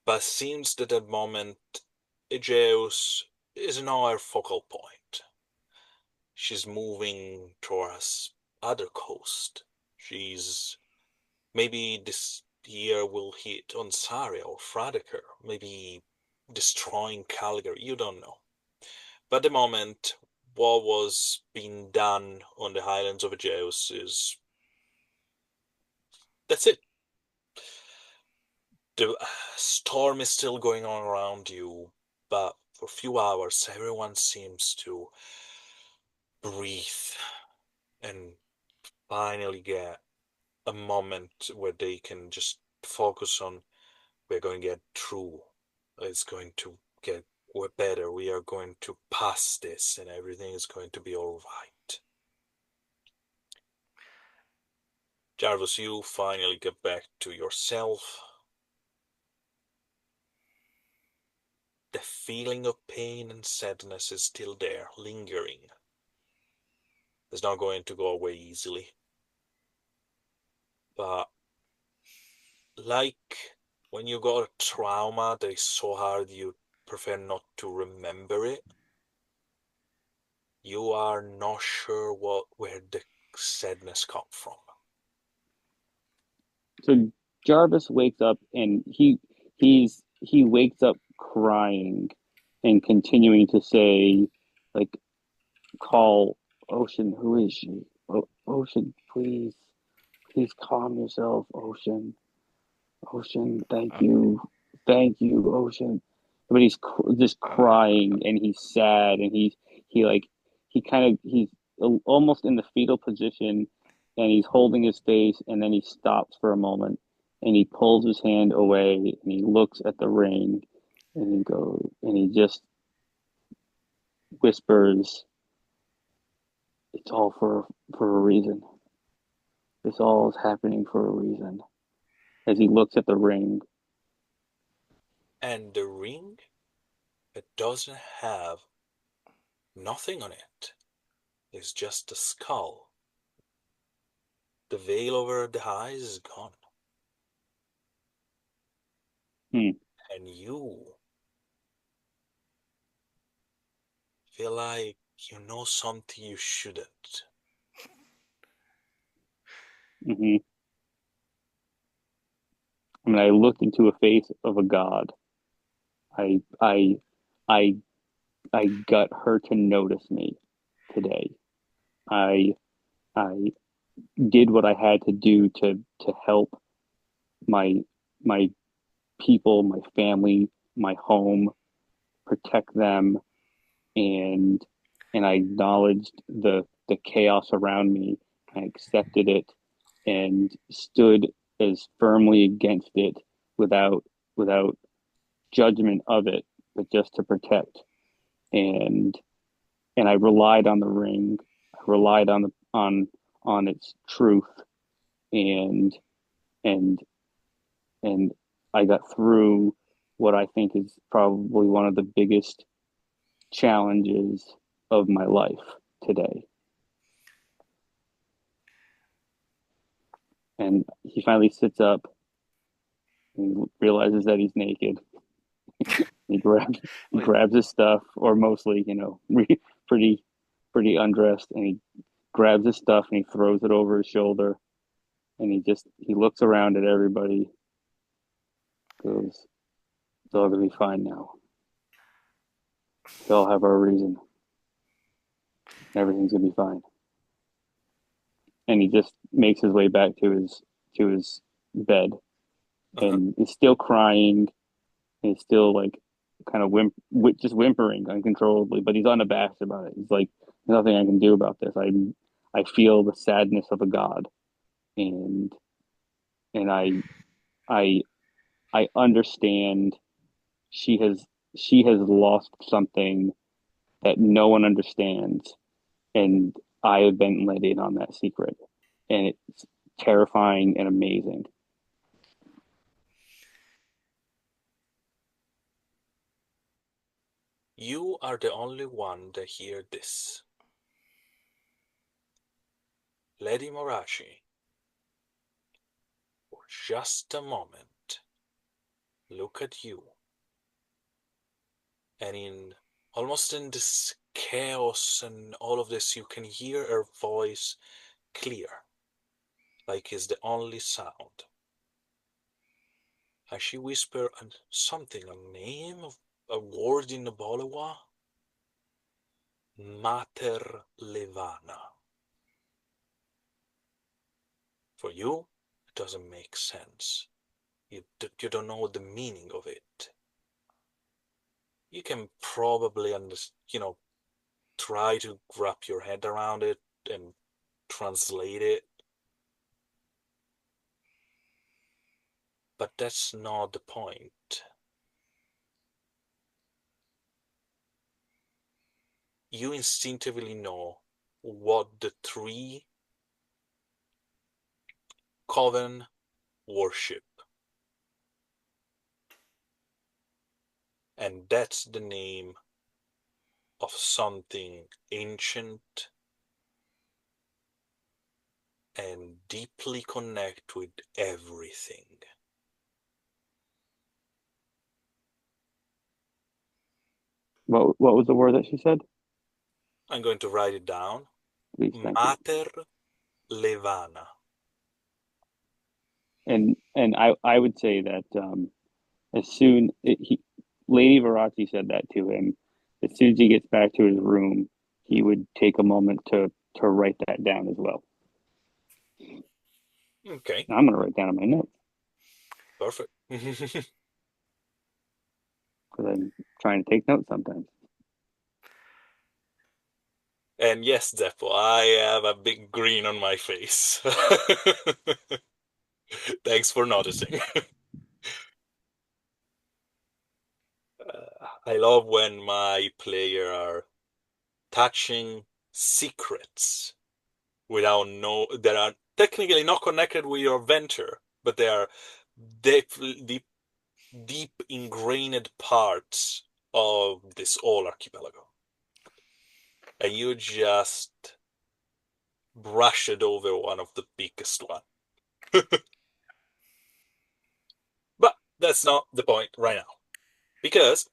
but seems that at the moment Aegeus is now our focal point. She's moving towards other coast. She's maybe this year will hit on Saria or Fradiker, maybe destroying Calgary. You don't know. But at the moment, what was being done on the Highlands of Aegeus is that's it. The storm is still going on around you, but for a few hours, everyone seems to breathe and finally get a moment where they can just focus on we're going to get through. It's going to get better. We are going to pass this and everything is going to be all right. Jarvis, you finally get back to yourself. the feeling of pain and sadness is still there, lingering. It's not going to go away easily. But like when you got a trauma that is so hard you prefer not to remember it, you are not sure where the sadness comes from. So Jarvis wakes up and he wakes up crying and continuing to say, like, call Ocean, who is she? Ocean, please calm yourself, Ocean. Ocean, thank you, Ocean. But he's just crying and he's sad and he like he's almost in the fetal position and he's holding his face and then he stops for a moment and he pulls his hand away and he looks at the ring and he just whispers, "It's all for a reason. This all is happening for a reason." As he looks at the ring. And the ring, it doesn't have nothing on it. It's just a skull. The veil over the eyes is gone. Hmm. And you feel like you know something you shouldn't. Mm-hmm. I mean, I looked into a face of a god. I I I I got her to notice me today. I I did what I had to do to help my my people, my family, my home, protect them, and I acknowledged the chaos around me. I accepted it and stood as firmly against it without without judgment of it, but just to protect. And I relied on the ring. I relied on its truth, and and and I got through what I think is probably one of the biggest challenges of my life today. And he finally sits up and realizes that he's naked. He grabs his stuff, or mostly, pretty undressed, and he grabs his stuff and he throws it over his shoulder, and he looks around at everybody, goes, "It's all gonna be fine now. We all have our reason. Everything's gonna be fine." And he just makes his way back to his bed, and he's still crying, and he's still like kind of just whimpering uncontrollably, but he's unabashed about it. He's like, "There's nothing I can do about this. I feel the sadness of a god, and and I I understand she has lost something that no one understands, and I have been let in on that secret, and it's terrifying and amazing." You are the only one that hear this. Lady Morashi, for just a moment, look at you, and almost in this chaos and all of this, you can hear her voice clear, like it's the only sound. As she whisper something, a name of a word in the Boliwa, Mater Levana. For you, it doesn't make sense. You don't know the meaning of it. You can probably try to wrap your head around it and translate it, but that's not the point. You instinctively know what the three coven worship. And that's the name of something ancient and deeply connect with everything. What was the word that she said? I'm going to write it down. Please, thank you. Mater Levana. And I would say that as soon Lady Verratti said that to him, as soon as he gets back to his room, he would take a moment to write that down as well. Okay, Now I'm going to write down in my notes perfect. because I'm trying to take notes sometimes. And yes, Zeppo, I have a big grin on my face. Thanks for noticing. I love when my player are touching secrets that are technically not connected with your venture, but they are deep, deep ingrained parts of this whole archipelago. And you just brushed over one of the biggest one. But that's not the point right now. Because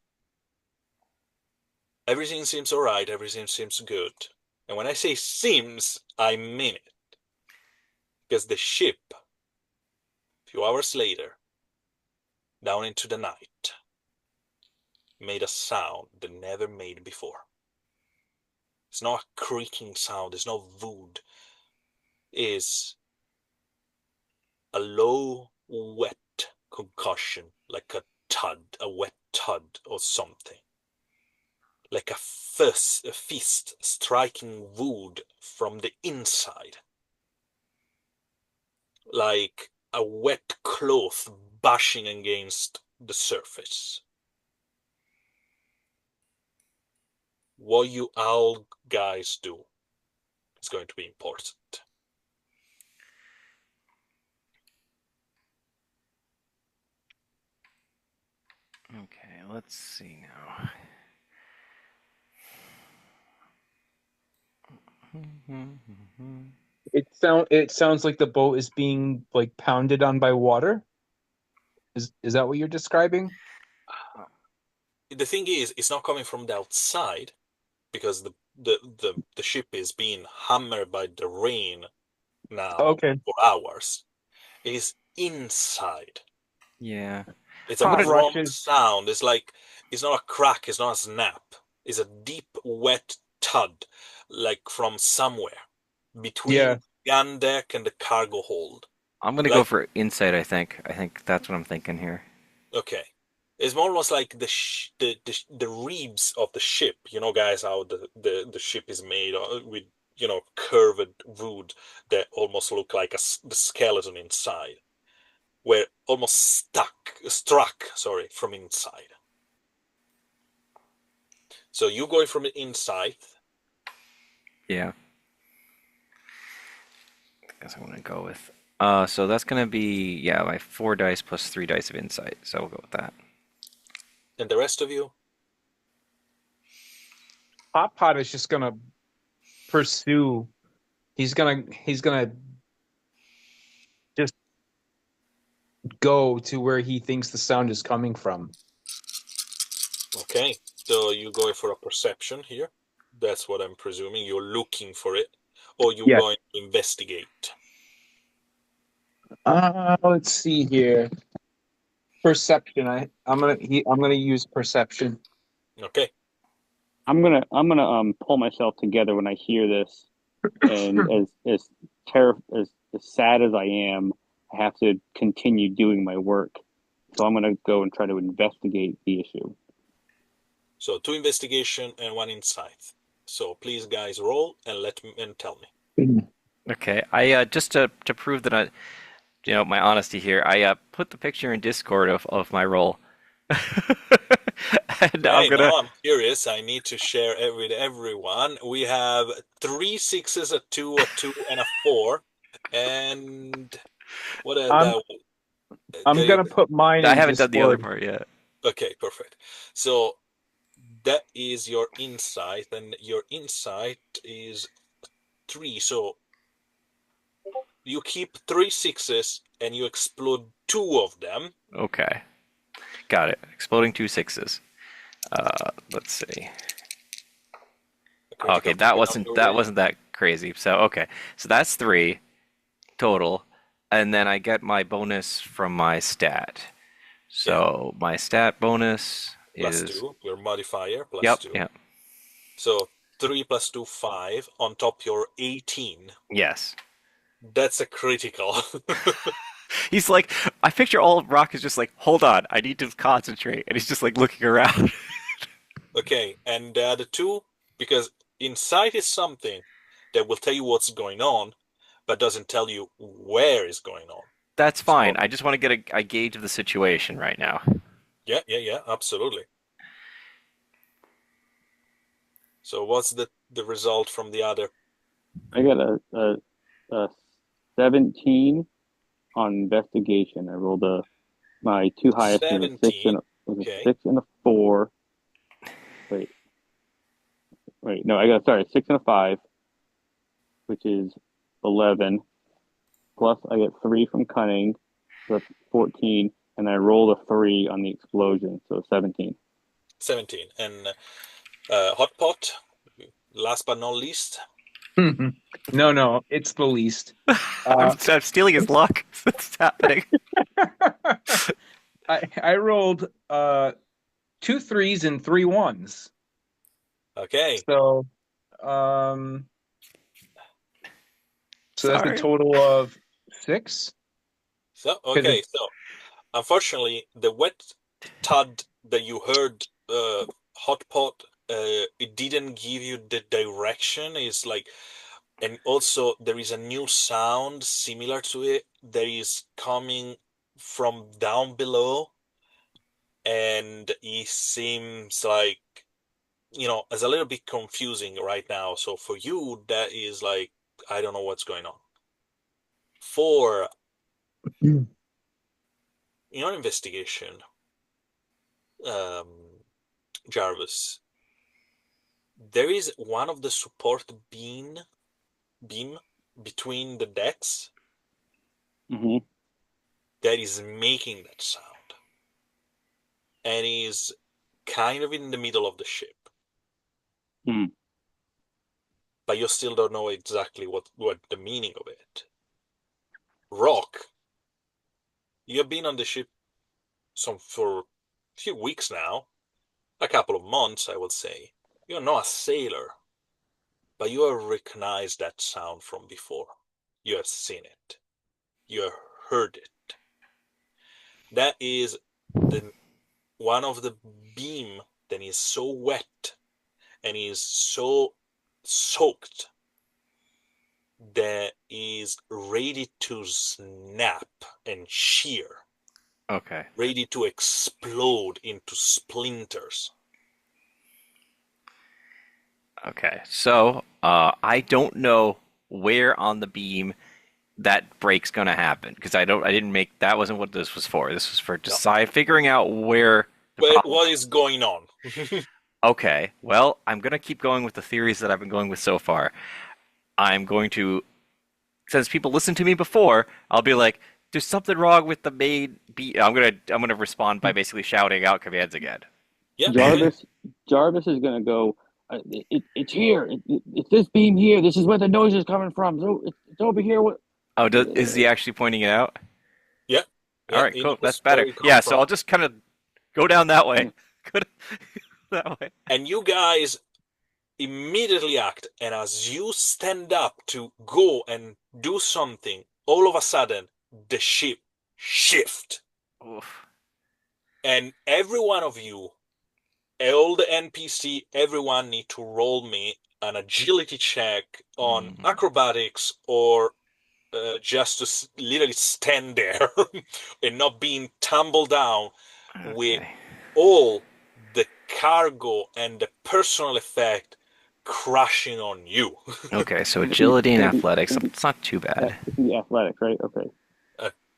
everything seems alright, everything seems good. And when I say seems, I mean it. Because the ship, a few hours later, down into the night, made a sound that never made before. It's not a creaking sound, it's not wood. It's a low, wet concussion, like a wet thud or something. Like a fist striking wood from the inside. Like a wet cloth bashing against the surface. What you owl guys do is going to be important. Okay, let's see now. It sounds like the boat is being like pounded on by water. Is that what you're describing? The thing is, it's not coming from the outside because the ship is being hammered by the rain now Okay. for hours. It is inside. Yeah. It's a I'm Pop gonna. wrong rushes. sound. It's like it's not a crack, it's not a snap. It's a deep, wet thud, like from somewhere between Yeah. the gun deck and the cargo hold. I'm gonna go Like, for insight. I think that's what I'm thinking here. okay, it's more almost like the ribs of the ship. You know, guys, how the ship is made with curved wood that almost look like the skeleton inside, where almost struck, sorry, from inside. So you going from the inside. Yeah. I guess I'm gonna go with. So that's gonna be, yeah, my 4 dice plus 3 dice of insight. So we'll go with that. And the rest of you? Hot Pot is just gonna pursue. He's gonna just go to where he thinks the sound is coming from. Okay. So you going for a perception here? That's what I'm presuming. You're looking for it, or you're Yeah. going to investigate. Let's see here. Perception. I'm gonna use perception. Okay. I'm gonna pull myself together when I hear this, and as sad as I am, I have to continue doing my work. So I'm gonna go and try to investigate the issue. So 2 investigation and 1 insight. So please, guys, roll and tell me. Okay. I just to prove that my honesty here, I put the picture in Discord of my roll. And I'm Okay. gonna. Now I'm curious. I need to share it with everyone. We have 3 sixes, a 2, and a 4, and what is I'm that? I'm Okay, gonna put mine I in haven't done the other Discord. part yet. Okay, perfect. So that is your insight, and your insight is 3. So you keep 3 sixes, and you explode 2 of them. Okay, got it. Exploding 2 6s. Let's see. A Okay, critical that fail on wasn't your that way. wasn't that crazy. So okay, so that's 3 total, and then I get my bonus from my stat. Yeah, So my stat bonus plus is 2. Your modifier plus yep, 2. yep, So 3 plus 2, 5. On top, your 18. yes. That's a critical. He's like, I picture all of Rock is just like, hold on, I need to concentrate, and he's just like looking around. Okay, and the other 2, because insight is something that will tell you what's going on, but doesn't tell you where is going on. That's fine. So I just want to get a gauge of the situation right now. yeah, absolutely. So what's the result from the other? I got a 17 on investigation. I rolled my two highest was a six 17. was a Okay. 6 and a 4. Wait, no, I got sorry, 6 and a 5, which is 11. Plus, I get 3 from cunning, so that's 14, and I rolled a 3 on the explosion, so 17. 17. And hot pot, last but not least. No, no, it's the least. I'm, Uh, I'm stealing his luck. What's happening? I rolled 2 3s and 3 1s. Okay. So um so that's a Sorry. total of 6. So, 'Cause okay. So, unfortunately, the wet thud that you heard, hot pot, it didn't give you the direction. It's like, and also there is a new sound similar to it that is coming from down below, and it seems like, it's a little bit confusing right now. So for you, that is like, I don't know what's going on. For your investigation, um, Jarvis, there is one of the support beam between the decks Mm-hmm. that is making that sound, and is kind of in the middle of the ship, Hmm. but you still don't know exactly what the meaning of it. Rock, you have been on the ship for a few weeks now, a couple of months, I would say. You're not a sailor, but you have recognized that sound from before. You have seen it. You have heard it. That is the one of the beam that is so wet and is so soaked that is ready to snap and shear, Okay. ready to explode into splinters. Okay. So, I don't know where on the beam that break's going to happen because I didn't make that wasn't what this was for. This was for No. decide figuring out where the But problem. what is going on? Okay. Well, I'm going to keep going with the theories that I've been going with so far. I'm going to since people listened to me before, I'll be like, "There's something wrong with the main beat." I'm gonna respond by basically shouting out commands again. Yeah, okay. Jarvis Jarvis is gonna go. It's here. It's this beam here. This is where the noise is coming from. So it's over here. What? Oh, is he actually pointing it out? Yeah, All yeah, right, he cool. knows That's where better. it Yeah. comes So from. I'll just kind of go down that way. Go that way. And you guys immediately act, and as you stand up to go and do something, all of a sudden the ship shift, Oof. and every one of you, all the NPC, everyone need to roll me an agility check on Mm, acrobatics, or just to literally stand there and not being tumbled down with okay. all the cargo and the personal effect crashing on you. Okay. So It's agility and gonna be athletics. It's not too bad. it's gonna be athletics, right? Okay.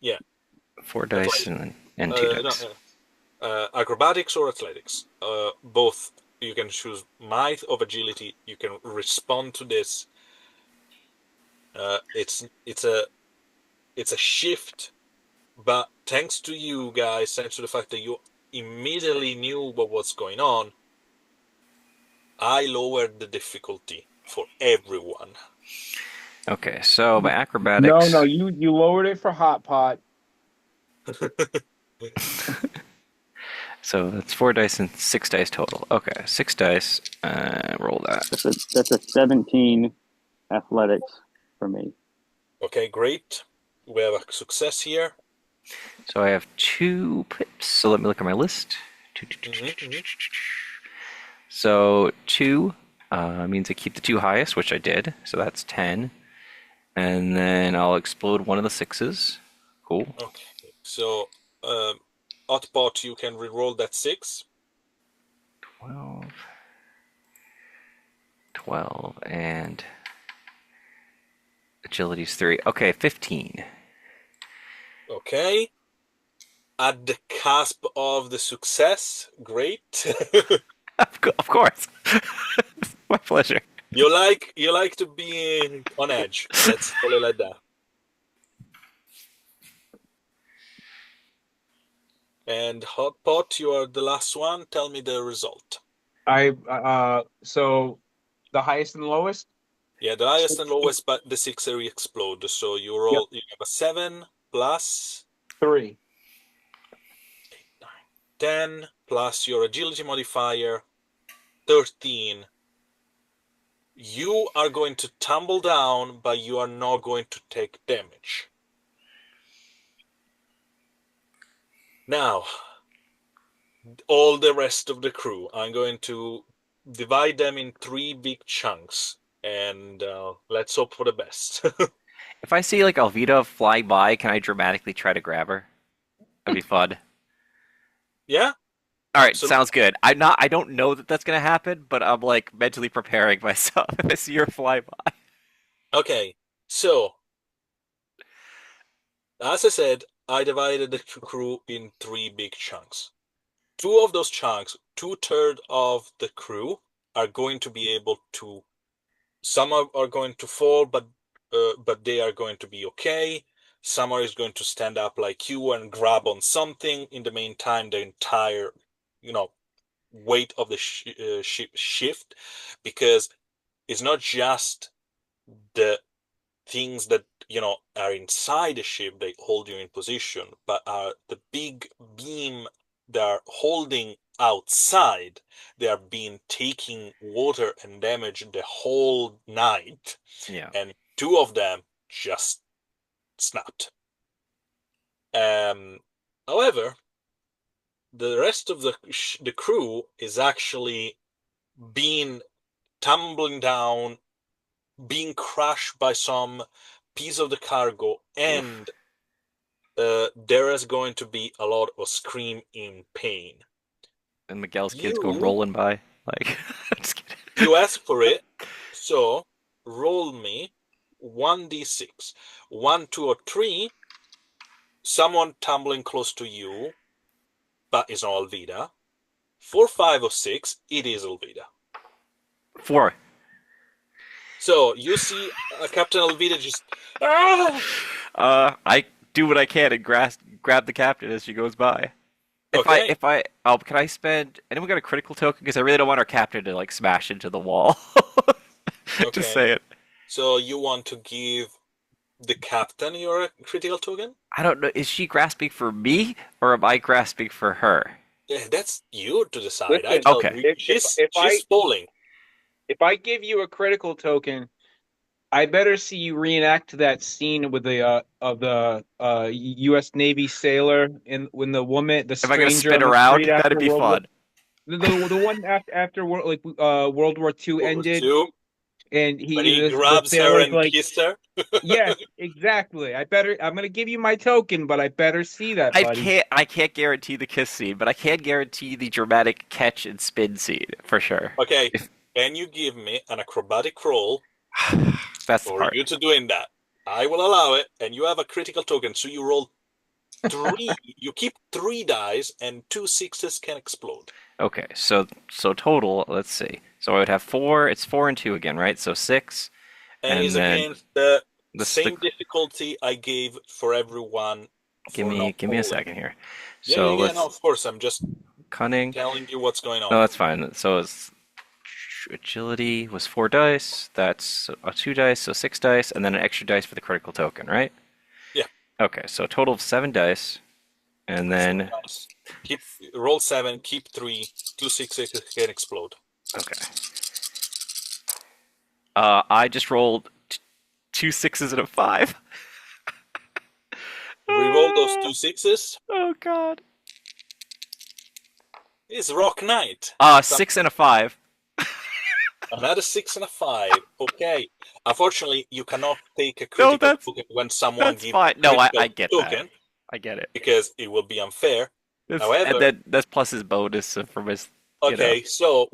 Yeah, 4 dice athletic. and 2 No, dice. acrobatics or athletics. Both. You can choose might of agility. You can respond to this. It's a shift, but thanks to you guys, thanks to the fact that you immediately knew what was going on, I lowered the difficulty for everyone. Okay, so my No, acrobatics. no, you lowered it for Hot Pot. So that's 4 dice and 6 dice total. Okay, 6 dice. Roll that. That's a 17 athletics for me. Okay, great. We have a success here. So I have 2 pips. So let me look at my list. Mhm. So 2 means I keep the 2 highest, which I did. So that's 10. And then I'll explode one of the 6s. Cool. Okay, so Hotpot, you can reroll that 6. 12. 12. And agility's 3. Okay, 15. Okay. At the cusp of the success, great. Of course. My pleasure. You like to be on edge. Let's call it like that. And Hotpot, you are the last one. Tell me the result. So the highest and lowest? Yeah, the highest and lowest, but the 6 explode. So Yep, you have a 7 plus 3. 9, 10 plus your agility modifier, 13. You are going to tumble down, but you are not going to take damage. Now, all the rest of the crew, I'm going to divide them in 3 big chunks, and let's hope for the best. If I see like Alvita fly by, can I dramatically try to grab her? That'd be fun. Yeah, All right, absolutely. sounds good. I don't know that that's gonna happen, but I'm like mentally preparing myself if I see her fly by. Okay, so as I said, I divided the crew in 3 big chunks. 2 of those chunks, 2/3 of the crew, are going to be able to. Some are going to fall, but they are going to be okay. Some are going to stand up like you and grab on something. In the meantime, the entire, you know, weight of the ship shift, because it's not just the things that are inside the ship they hold you in position, but are the big beam that are holding outside. They are being taking water and damage the whole night, Yeah. and 2 of them just snapped. However, the rest of the crew is actually being tumbling down, being crushed by some piece of the cargo, Oof. and there is going to be a lot of scream in pain. And Miguel's kids go You rolling by. Like, just kidding. you ask for it, so roll me 1d6. 1, 2, or 3. Someone tumbling close to you, but it's not Alvida. 4, 5, or 6. It is Alvida. 4. So you see Captain Alvida just. Ah! I do what I can and grab the captain as she goes by. Okay, Can I spend? Anyone got a critical token? Because I really don't want our captain to like smash into the wall. Just okay. say it. So you want to give the captain your critical token? I don't know. Is she grasping for me or am I grasping for her? Yeah, that's you to decide. I Listen, tell Okay. you, if if she's falling. I give you a critical token, I better see you reenact that scene with the of the U.S. Navy sailor and when the woman, the Am I gonna stranger spin on the street around? That'd after be World War fun. the one after World War II Or ended, two, and when he he the grabs her sailor's and like, kisses her. yes, exactly. I'm gonna give you my token, but I better see that, buddy. I can't guarantee the kiss scene, but I can guarantee the dramatic catch and spin scene for sure. Okay, If can you give me an acrobatic roll that's the for part. you to doing that? I will allow it, and you have a critical token, so you roll three. You keep three dice, and two sixes can explode. Okay, so total, let's see. So I would have four. It's four and two again, right? So six, And and is then against the this the same difficulty I gave for everyone give for me not give me a rolling. second here. Yeah, yeah, So yeah. No, let's of course. I'm just cunning. telling you what's going No, on. that's fine. So it's agility was four dice. That's a two dice, so six dice, and then an extra dice for the critical token, right? Yeah, Okay, so a total of seven dice, and seven then dice. Keep roll seven. Keep three. Two sixes can explode. okay. I just rolled two sixes and a five. Reroll those two sixes. Oh God. It's Rock Knight. Six and a five. Another six and a five. Okay. Unfortunately, you cannot take a No, critical token when someone that's gives fine. a No, I critical get that. token I get it. because it will be unfair. And However, then that's plus his bonus from his, you know. okay, so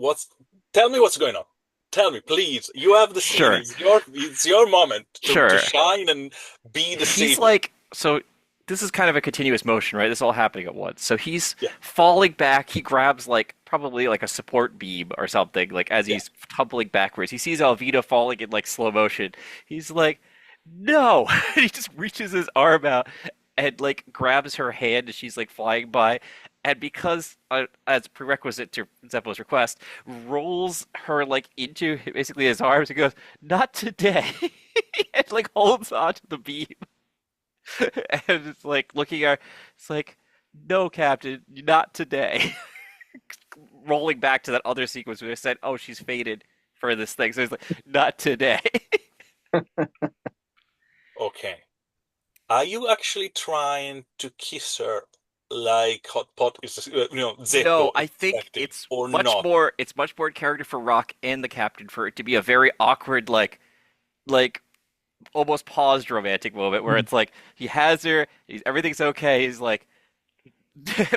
tell me what's going on. Tell me, please. You have the scene. Sure, It's your moment to sure. shine and be the He's savior. like, so this is kind of a continuous motion, right? This is all happening at once. So he's Yeah, falling back. He grabs like probably like a support beam or something, like as yeah. he's tumbling backwards. He sees Alvida falling in like slow motion. He's like, no. And he just reaches his arm out and like grabs her hand as she's like flying by. And because, as prerequisite to Zeppo's request, rolls her like into basically his arms and goes, "Not today," and like holds onto the beam. And it's like looking at, it's like, no, Captain, not today. Rolling back to that other sequence where they said, oh, she's fated for this thing. So it's like, not today. Okay. Are you actually trying to kiss her like Hot Pot is, No, Zeppo is I think expecting, or not? it's much more in character for Rock and the Captain for it to be a very awkward, like almost paused romantic moment where it's like he has her, everything's okay. He's like,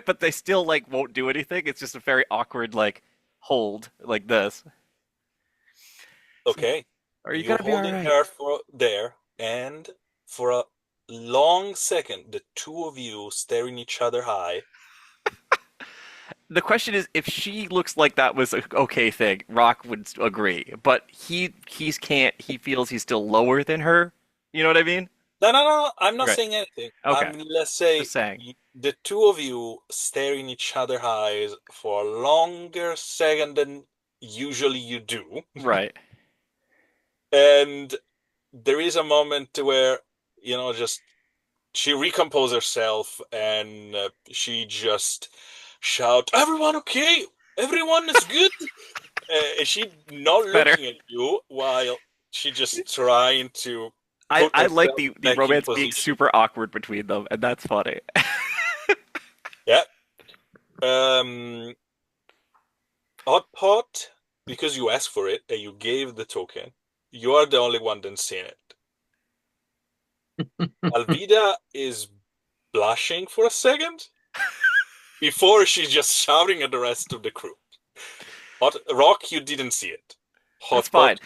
but they still like won't do anything. It's just a very awkward like hold like this. It's like, Okay. are you You gonna be all holding right? her for there, and for a long second, the two of you staring each other high. The question is, if she looks like that was an okay thing, Rock would agree. But he's can't. He feels he's still lower than her. You know what I mean? No, no, no, I'm not Okay. saying anything. Okay. Let's say Just saying. the two of you staring each other eyes for a longer second than usually you do, Right. and there is a moment where just she recomposes herself and she just shout, "Everyone okay? Everyone is good." And she not It's better. looking at you while she just trying to put I like herself the back in romance being position. super awkward between them, and that's funny. Yeah. Um, Hot Pot, because you asked for it and you gave the token, you are the only one that's seen it. Alvida is blushing for a second before she's just shouting at the rest of the crew. Hot Rock, you didn't see it. That's Hot fine. Pot,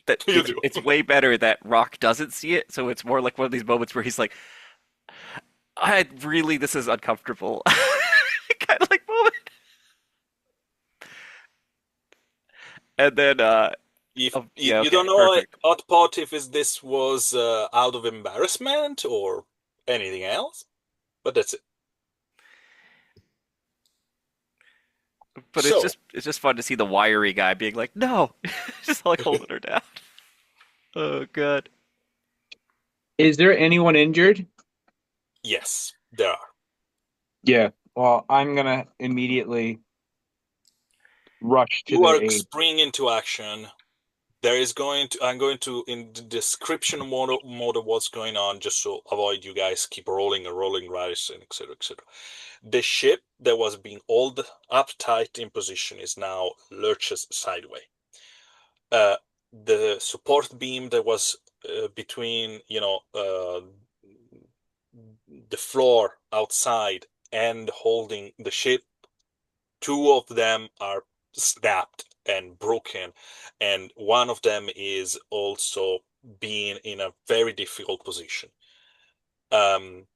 That you do. it's way better that Rock doesn't see it, so it's more like one of these moments where he's like, I really this is uncomfortable. Kind of like moment. And then If oh, you, yeah, you okay, don't know, perfect. Hot Pot, if this was out of embarrassment or anything else, but that's it. But So, it's just fun to see the wiry guy being like, no, just like holding her down. Oh god. Is there anyone injured? yes, there are. Yeah. Well, I'm gonna immediately rush to You their are aid. springing into action. I'm going to, in the description mode of what's going on, just to avoid you guys keep rolling and rolling rice and etc. etc. The ship that was being hauled uptight in position is now lurches sideways. Uh, the support beam that was between, the floor outside and holding the ship, two of them are snapped and broken, and one of them is also being in a very difficult position. Um,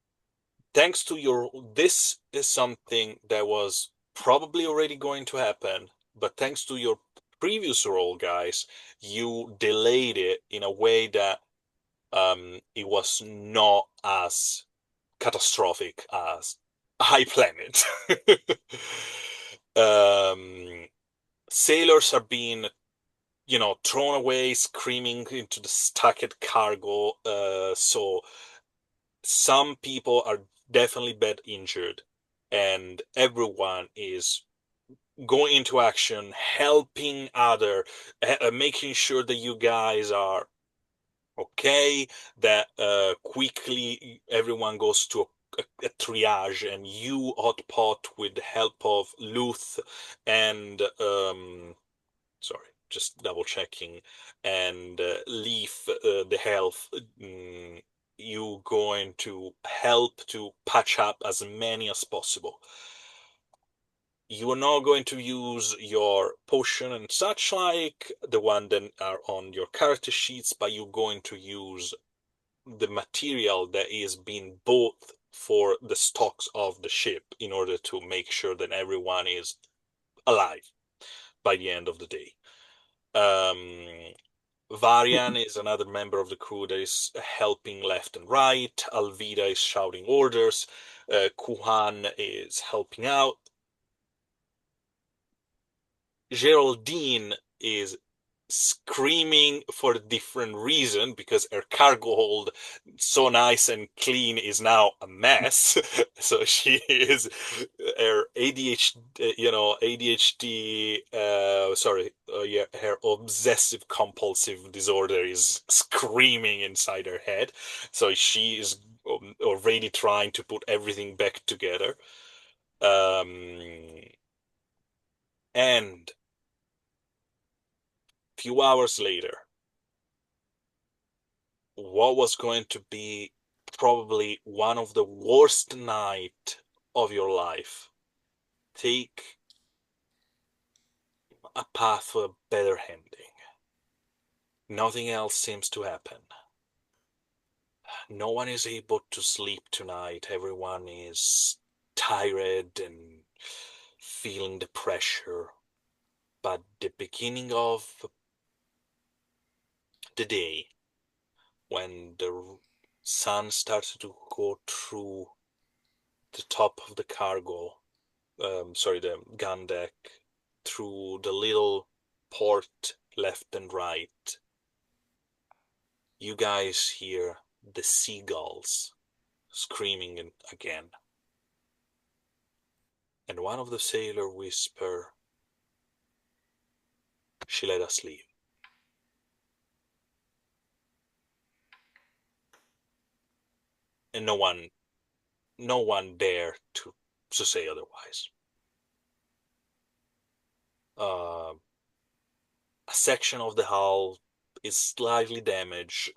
thanks to your, this is something that was probably already going to happen, but thanks to your previous role, guys, you delayed it in a way that it was not as catastrophic as I planned it. Sailors are being, thrown away, screaming into the stacked cargo. So some people are definitely bad injured, and everyone is going into action, helping making sure that you guys are okay, that quickly everyone goes to a triage, and you hot pot with the help of Luth and sorry, just double checking, and Leaf, the health. You going to help to patch up as many as possible. You are not going to use your potion and such like the one that are on your character sheets, but you're going to use the material that is being bought for the stocks of the ship in order to make sure that everyone is alive by the end of the day. Varian is another member of the crew that is helping left and right. Alvida is shouting orders. Kuhan is helping out. Geraldine is screaming for a different reason because her cargo hold, so nice and clean, is now a mess. So she is, her ADHD, ADHD, yeah, her obsessive compulsive disorder is screaming inside her head. So she is already trying to put everything back together. And few hours later, what was going to be probably one of the worst night of your life take a path to a better ending. Nothing else seems to happen. No one is able to sleep tonight. Everyone is tired and feeling the pressure. But the beginning of the day, when the sun started to go through the top of the cargo, the gun deck, through the little port left and right, you guys hear the seagulls screaming again. And one of the sailors whisper, "She let us leave." And no one dare to say otherwise. Uh, a section of the hull is slightly damaged,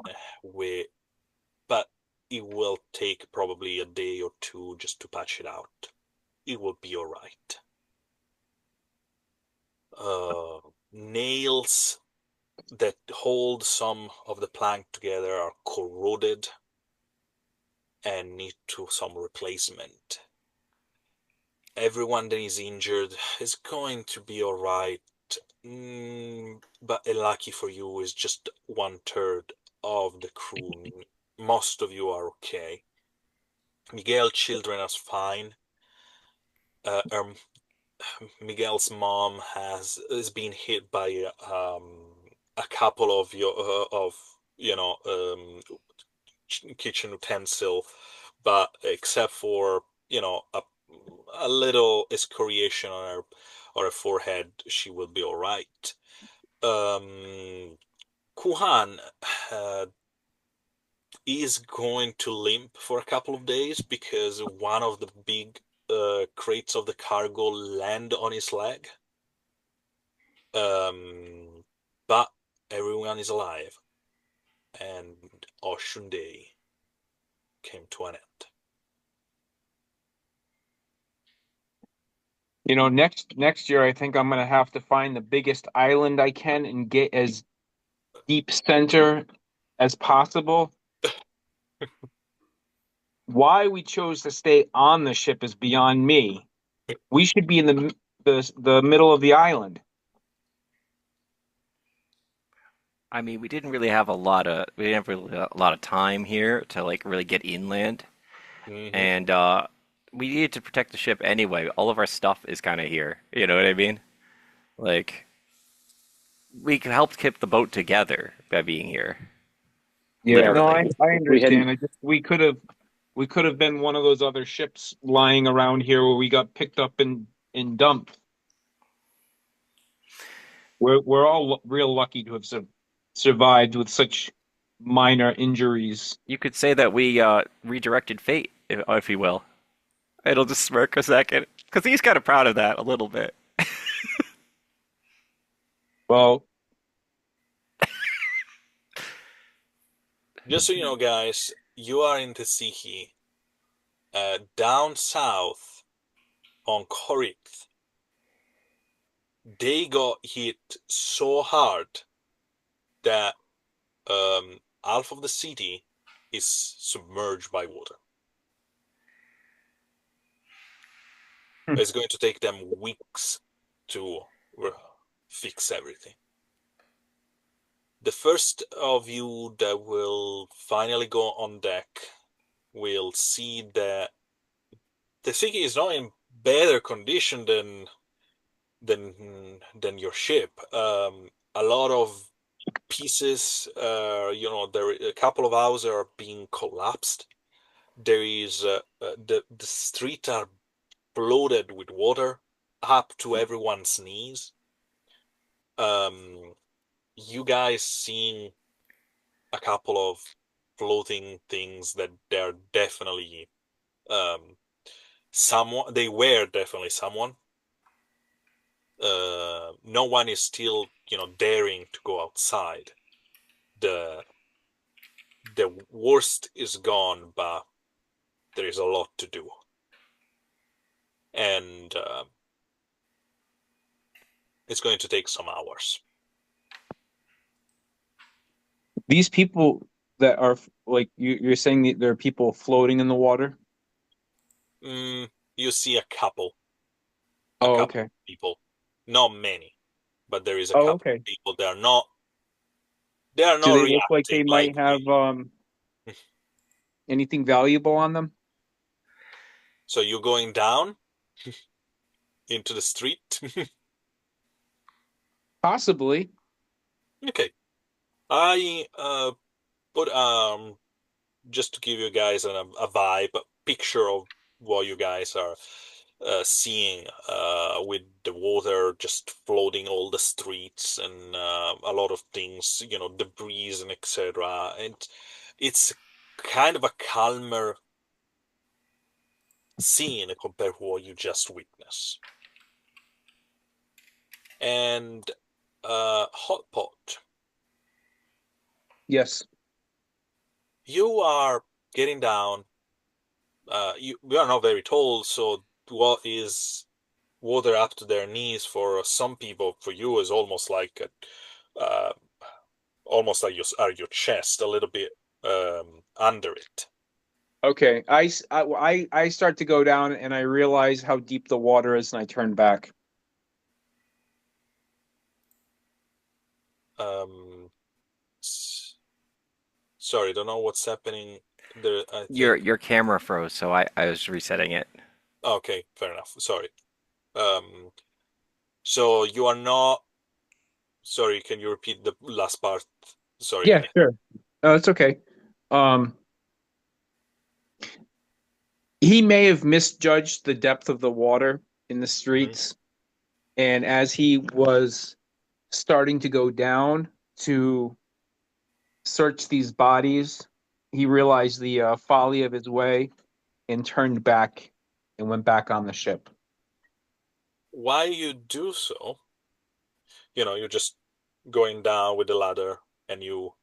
but it will take probably a day or two just to patch it out. It will be all right. Nails that hold some of the plank together are corroded and need some replacement. Everyone that is injured is going to be all right, but lucky for you is just 1/3 of the crew. Most of you are okay. Miguel children is fine. Uh, um, Miguel's mom has been hit by a couple of kitchen utensil, but except for a little excoriation on her forehead, she will be all right. Kuhan uh, is going to limp for a couple of days because one of the big crates of the cargo land on his leg. But everyone is alive, and Ocean Day came to an end. Next year I think I'm gonna have to find the biggest island I can and get as deep center as possible. Why we chose to stay on the ship is beyond me. We should be in the middle of the island. I mean, we didn't have really a lot of time here to like really get inland, Hmm. and we needed to protect the ship anyway. All of our stuff is kind of here. You know what I mean? Like we could help keep the boat together by being here, Yeah, no, literally. I We hadn't. understand. We could have been one of those other ships lying around here where we got picked up and dumped. We're all real lucky to have survived with such minor injuries. You could say that we redirected fate, if you will. It'll just smirk a second because he's kind of proud of that a little bit. Well, Just so you know, guys, you are in Tesihi, down south on Corinth. They got hit so hard that half of the city is submerged by water. It's going to take them weeks to fix everything. The first of you that will finally go on deck will see that the city is not in better condition than your ship. A lot of pieces, there a couple of houses are being collapsed. There is the streets are flooded with water up to everyone's knees. Um, you guys seen a couple of floating things that they're definitely um someone. They were definitely someone. No one is still, daring to go outside. The the worst is gone, but there is a lot to do, and it's going to take some hours. these people that are like you're saying that there are people floating in the water. You see a Oh, couple okay. of people, not many, but there is a Oh, couple okay. of people. They are not Do they look like reacting they like might have we. anything valuable on them? So you're going down into the street. Possibly. Okay. I put just to give you guys a vibe, a picture of what you guys are seeing with the water just flooding all the streets and a lot of things, debris and etc. And it's kind of a calmer scene compared to what you just witnessed. And Hot Pot, Yes. you are getting down. We are not very tall, so what is water up to their knees for some people, for you, is uh, almost like your chest, a little bit under it. Okay. I start to go down and I realize how deep the water is and I turn back. Um, Sorry, don't know what's happening there. I Your think. your camera froze, so I was resetting it. Okay, fair enough. Sorry. Um, so you are not. Sorry, can you repeat the last part? Sorry. Yeah, sure. It's okay. Um, he may have misjudged the depth of the water in the Mhm. streets, and as he was starting to go down to search these bodies, he realized the folly of his way and turned back and went back on the ship. Why you do so? You're just going down with the ladder and you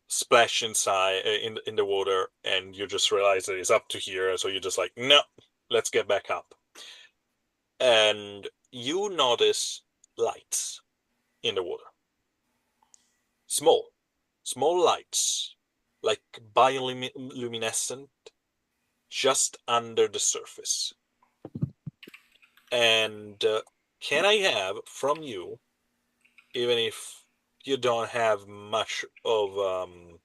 splash inside in the water, and you just realize that it's up to here, so you're just like, no, let's get back up. And you notice lights in the water, small small lights, like bioluminescent, just under the surface. And can I have from you, even if you don't have much of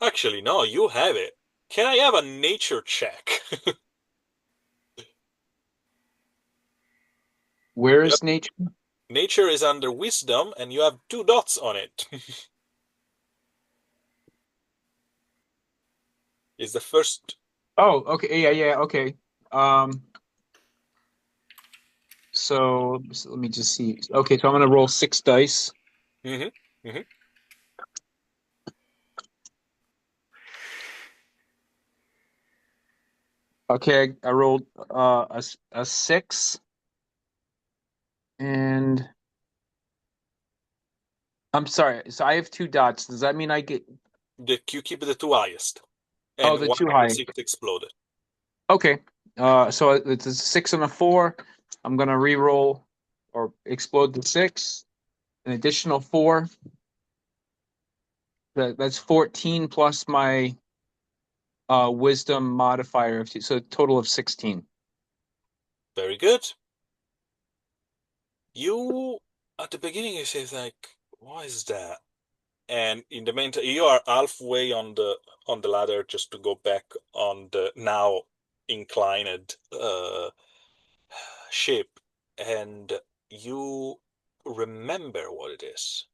actually no, you have it. Can I have a nature check? Where Yep. is nature? Nature is under wisdom and you have 2 dots on it. Is the first. Oh, okay. Yeah, yeah, okay. Um, so let me just see. Okay, so I'm gonna roll 6 dice. Hmm. Hmm. Okay, I rolled a 6, and I'm sorry. So I have 2 dots. Does that mean I get? You keep the 2 highest, Oh, and the one too of the high. six exploded. Okay. So it's a 6 and a 4. I'm gonna re-roll or explode the 6. An additional 4. That's 14 plus my wisdom modifier of 2, so a total of 16. Very good. You at the beginning you say like, what is that? And in the meantime, you are halfway on the ladder just to go back on the now inclined ship, and you remember what it is.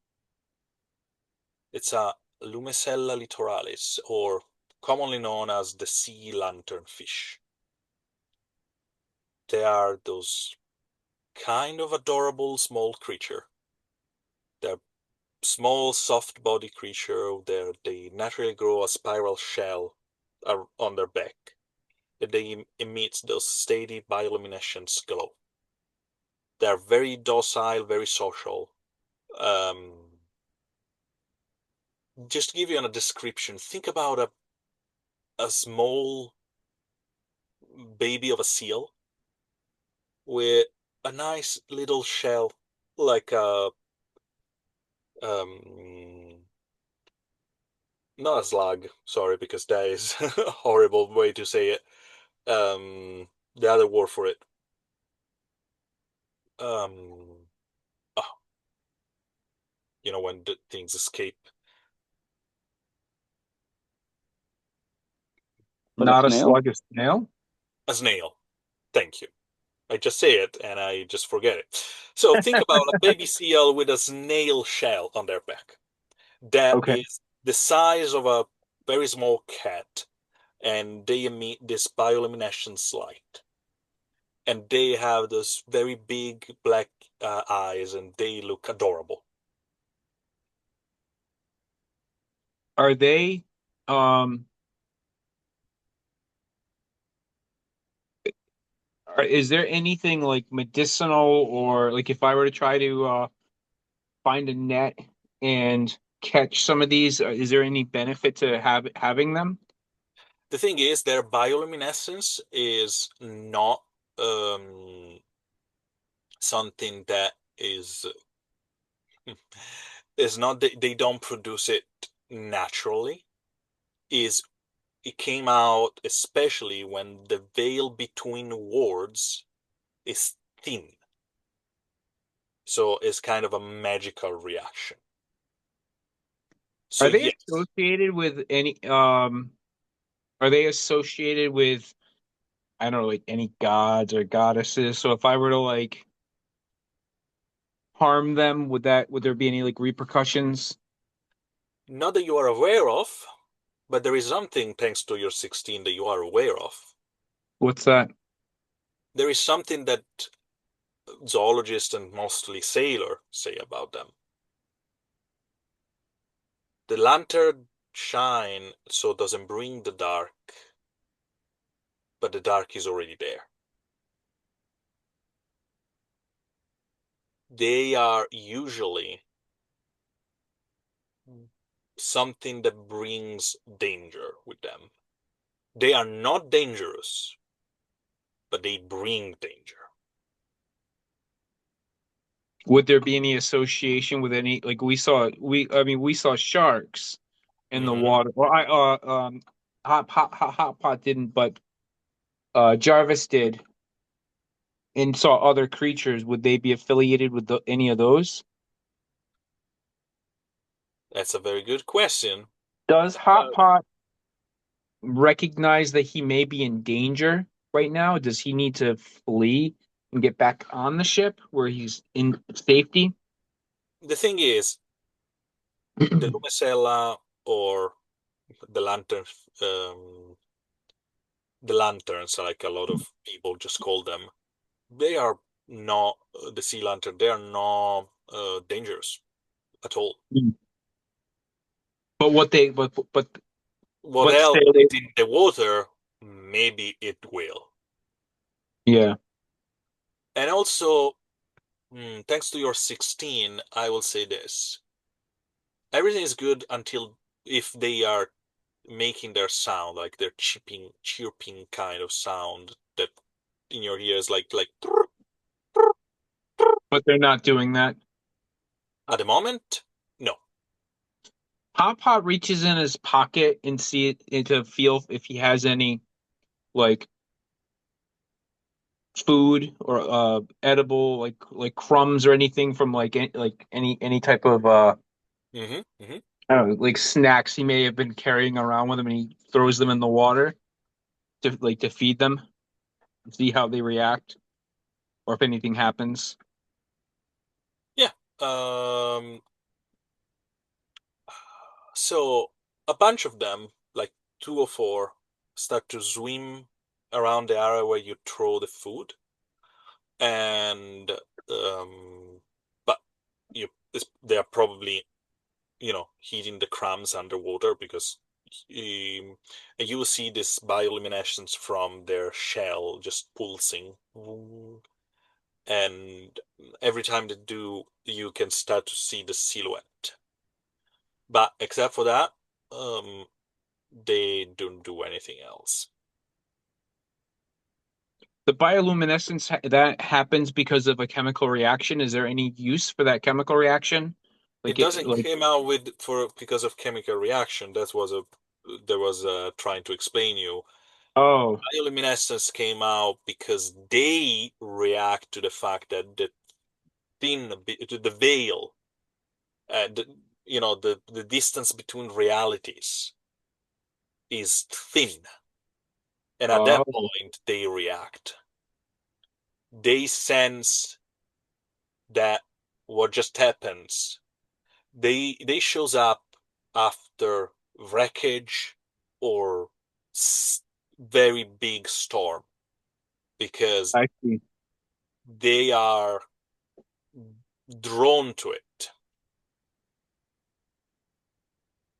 It's a Lumicella littoralis, or commonly known as the sea lanternfish. They are those kind of adorable small creature. They're small, soft body creature. They naturally grow a spiral shell on their back. They emit those steady bioluminescence glow. They're very docile, very social. Um, just to give you a description, think about a small baby of a seal with a nice little shell, like a um, not a slug. Sorry, because that is a horrible way to say it. The other word for it. Um, oh, when the things escape. Like a Not a snail? slug, a snail? A snail. Thank you. I just say it and I just forget it. So think about a baby seal with a snail shell on their back. That Okay. is the size of a very small cat, and they emit this bioluminescence light. And they have those very big black eyes, and they look adorable. Are they um is there anything like medicinal, or like if I were to try to find a net and catch some of these, is there any benefit to having them? The thing is, their bioluminescence is not something that is not they don't produce it naturally. Is It came out especially when the veil between words is thin. So it's kind of a magical reaction. So Are they yes, associated with any are they associated with, I don't know, like any gods or goddesses? So if I were to like harm them, would there be any like repercussions? not that you are aware of, but there is something thanks to your 16 that you are aware of. What's that? There is something that zoologists and mostly sailors say about them. The lantern shine so it doesn't bring the dark, but the dark is already there. They are usually something that brings danger with them. They are not dangerous, but they bring danger. Would there be any association with any, like we saw, we I mean we saw sharks in the Hmm. water. Well, I Hot Pot didn't, but Jarvis did, and saw other creatures. Would they be affiliated with any of those? That's a very good question. Does Hot Uh, Pot recognize that he may be in danger right now? Does he need to flee and get back on the ship where he's in safety? the thing is, the Lumicella or the lantern, um, the lanterns, like a lot of people just call them, they are not the sea lantern. They are not dangerous at all. But what they but What let's else say is in the water? Maybe it will. yeah. And also, thanks to your 16, I will say this. Everything is good until if they are making their sound, like their chirping kind of sound that in your ears, like But they're not doing that. at the moment, no. Hot Pot reaches in his pocket and see it to feel if he has any like food or edible like crumbs or anything from like any type of Hmm. I don't know, like snacks he may have been carrying around with him, and he throws them in the water to feed them, see how they react or if anything happens. Yeah. Um, so a bunch of them, like two or four, start to swim around the area where you throw the food, and but you they are probably heating the crumbs underwater because um, you will see this bioluminescence from their shell just pulsing, and every time they do, you can start to see the silhouette. But except for that, um, they don't do anything else. The bioluminescence that happens because of a chemical reaction. Is there any use for that chemical reaction? It Like doesn't like came out with for because of chemical reaction. That was trying to explain you. oh Bioluminescence came out because they react to the fact that the veil, the, the distance between realities is thin, and at that oh point they react. They sense that what just happens. They shows up after wreckage or very big storm because I see. they are drawn to it.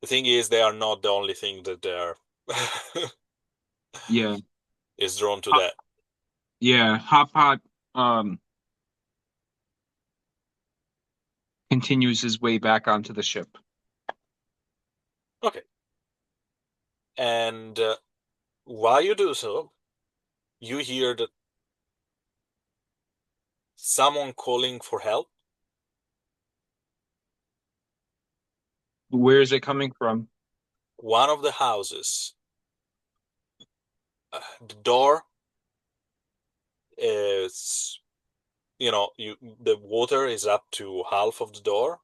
The thing is, they are not the only thing that they are Yeah. is drawn to that. Yeah, Hot Pot um continues his way back onto the ship. Okay, and while you do so, you hear that someone calling for help. Where is it coming from? One of the houses, the door is, the water is up to half of the door,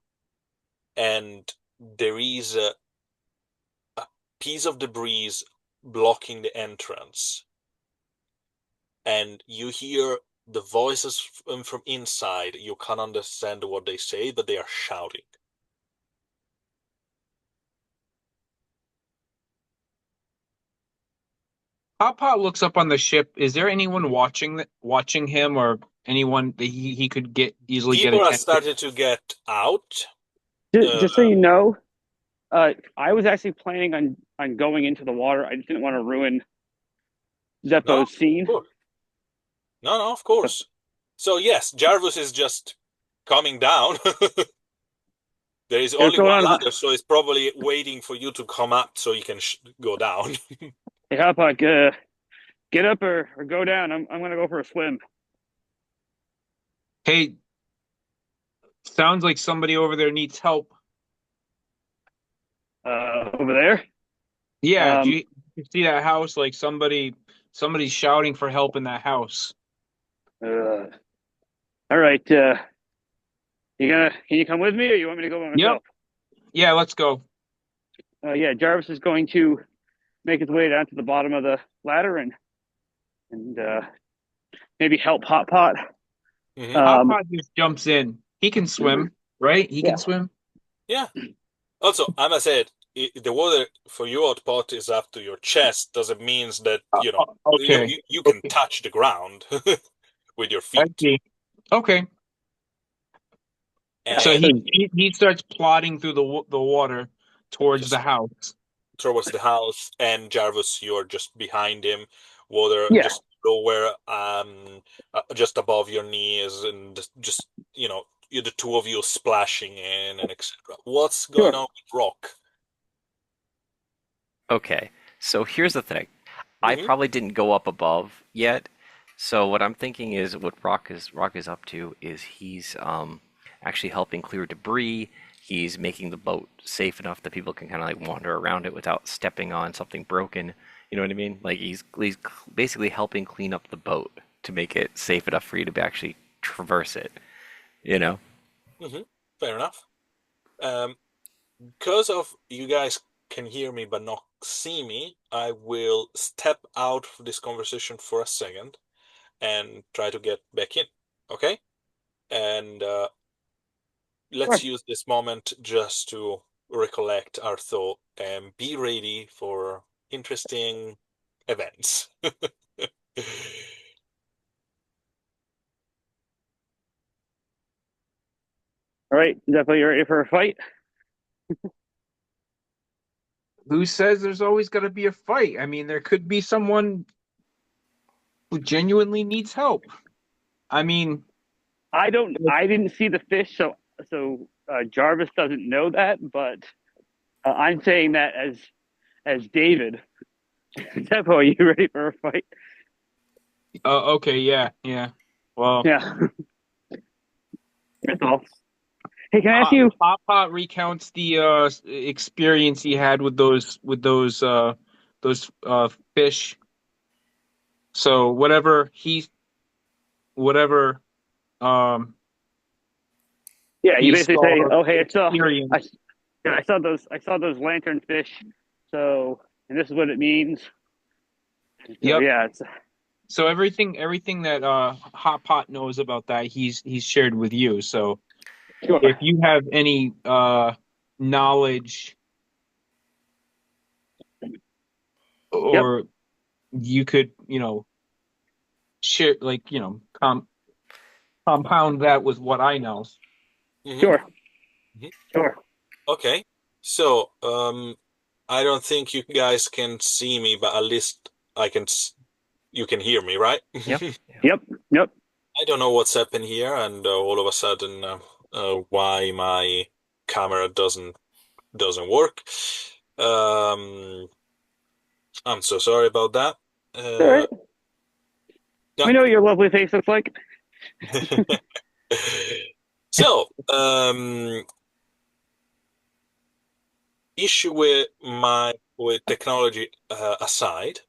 and there is a piece of debris blocking the entrance, and you hear the voices from inside. You can't understand what they say, but they are shouting. Hot Pot looks up on the ship. Is there anyone watching him or anyone that he could get easily get People are attention? starting to get out. Just so you know, I was actually planning on going into the water. I just didn't want to ruin No, Zeppo's of scene. course. No, of course. So yes, Jarvis is just coming down. There is Hey, what's only going one on? ladder, so it's probably waiting for you to come up so you can go down. Hey, Hopok, get up or go down. I'm gonna go for a swim. Hey, sounds like somebody over there needs help. Over there. Yeah, Um, You see that house? Like somebody's shouting for help in that house. Uh, all right. Can you come with me, or you want me to go by Yep. myself? Yeah, let's go. Yeah, Jarvis is going to make his way down to the bottom of the ladder and maybe help Hot Pot. Hmm. Hot Um, Pot just jumps in. He can swim, right? He can yeah, swim. Yeah. Also, I must say, the water for you hot pot is up to your chest. Doesn't mean that Okay. you can Okay. touch the ground with your I feet. see. Okay. yeah. So And So he starts plodding through the water towards the just house. towards the house, and Jarvis, you're just behind him, water yeah, just lower, just above your knees, and just you the two of you splashing in and etc. What's going sure. on with Rock? Okay, so here's the thing. I Hmm. probably didn't go up above yet. So what I'm thinking is what Rock is up to is he's actually helping clear debris. He's making the boat safe enough that people can kind of like wander around it without stepping on something broken. You know what I mean? Like he's basically helping clean up the boat to make it safe enough for you to actually traverse it. You know? Hmm. Fair enough. Um, because of you guys can hear me but not see me, I will step out of this conversation for a second and try to get back in. Okay? And let's Sure. use this moment just to recollect our thought and be ready for interesting events. All right. Definitely ready for a fight. Who says there's always going to be a fight? I mean, there could be someone who genuinely needs help. I mean, I don't. I didn't see the fish, so Jarvis doesn't know that. But I'm saying that as David. Tempo, are you ready for a fight? okay, yeah, yeah. Well, Yeah, that's all. Hey, can I ask Hot you? Hot Pot recounts the experience he had with those fish. So whatever um Yeah, you he basically saw say, "Oh, hey, I, experience. yeah, I saw those lantern fish. So, and this is what it means. So, Yep. yeah, So everything that Hot Pot knows about that he's shared with you. So if sure. you have any knowledge Yep, or you could, share like, compound that with what I know. Hmm. sure, Hmm. sure. Okay. So, I don't think you guys can see me, but at least you can hear me, right? Yep. Yeah. Yep, yep. I don't know what's happened here, and all of a sudden, why my camera doesn't work. Um, I'm so sorry about that. All Uh, right. yeah. We know what your lovely face looks like. So, issue with technology aside,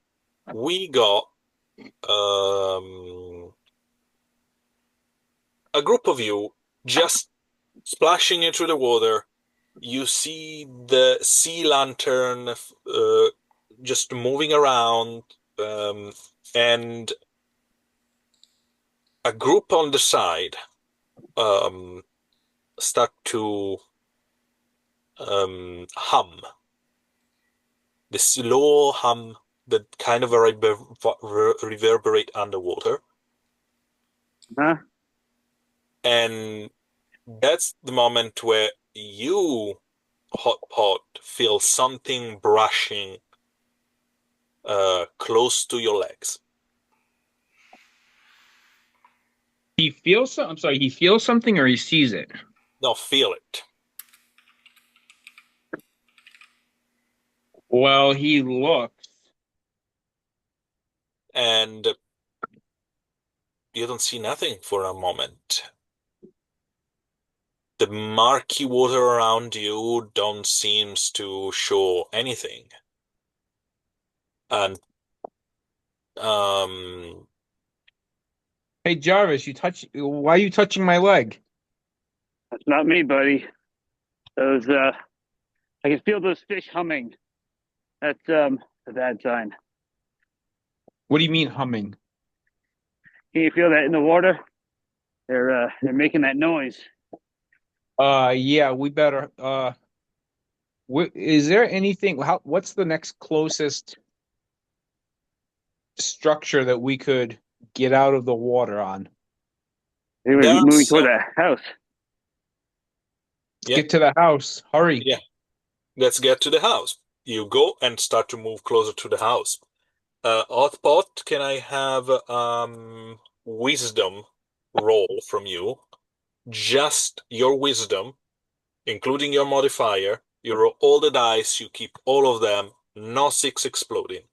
we got um a group of you just splashing into the water. You see the sea lantern just moving around, and a group on the side um, start to hum. The slow hum that kind of reverberate underwater. Huh? And that's the moment where you, Hot Pot, feel something brushing close to your legs. I'm sorry, he feels something or he sees it. Now feel it. Well, he looks. And you don't see nothing for a moment. The murky water around you don't seems to show anything. And um, Hey Jarvis, why are you touching my leg? That's not me, buddy. Those I can feel those fish humming. That's a bad sign. What do you mean humming? Can you feel that in the water? They're making that noise. Yeah, we better is there anything what's the next closest structure that we could get out of the water on? They were there are moving toward some, that house. Let's yeah, get to the house. Hurry. yeah. Let's get to the house. You go and start to move closer to the house. Othpot, can I have wisdom roll from you? Just your wisdom, including your modifier. You roll all the dice, you keep all of them, no six exploding.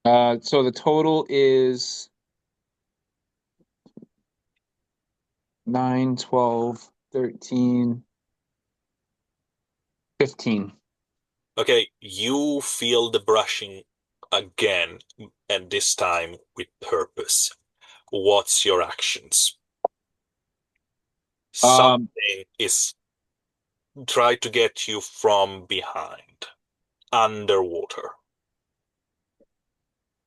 So the total is 9, 12, 13, 15. Okay, you feel the brushing again, and this time with purpose. What's your actions? Um, Something is try to get you from behind, underwater.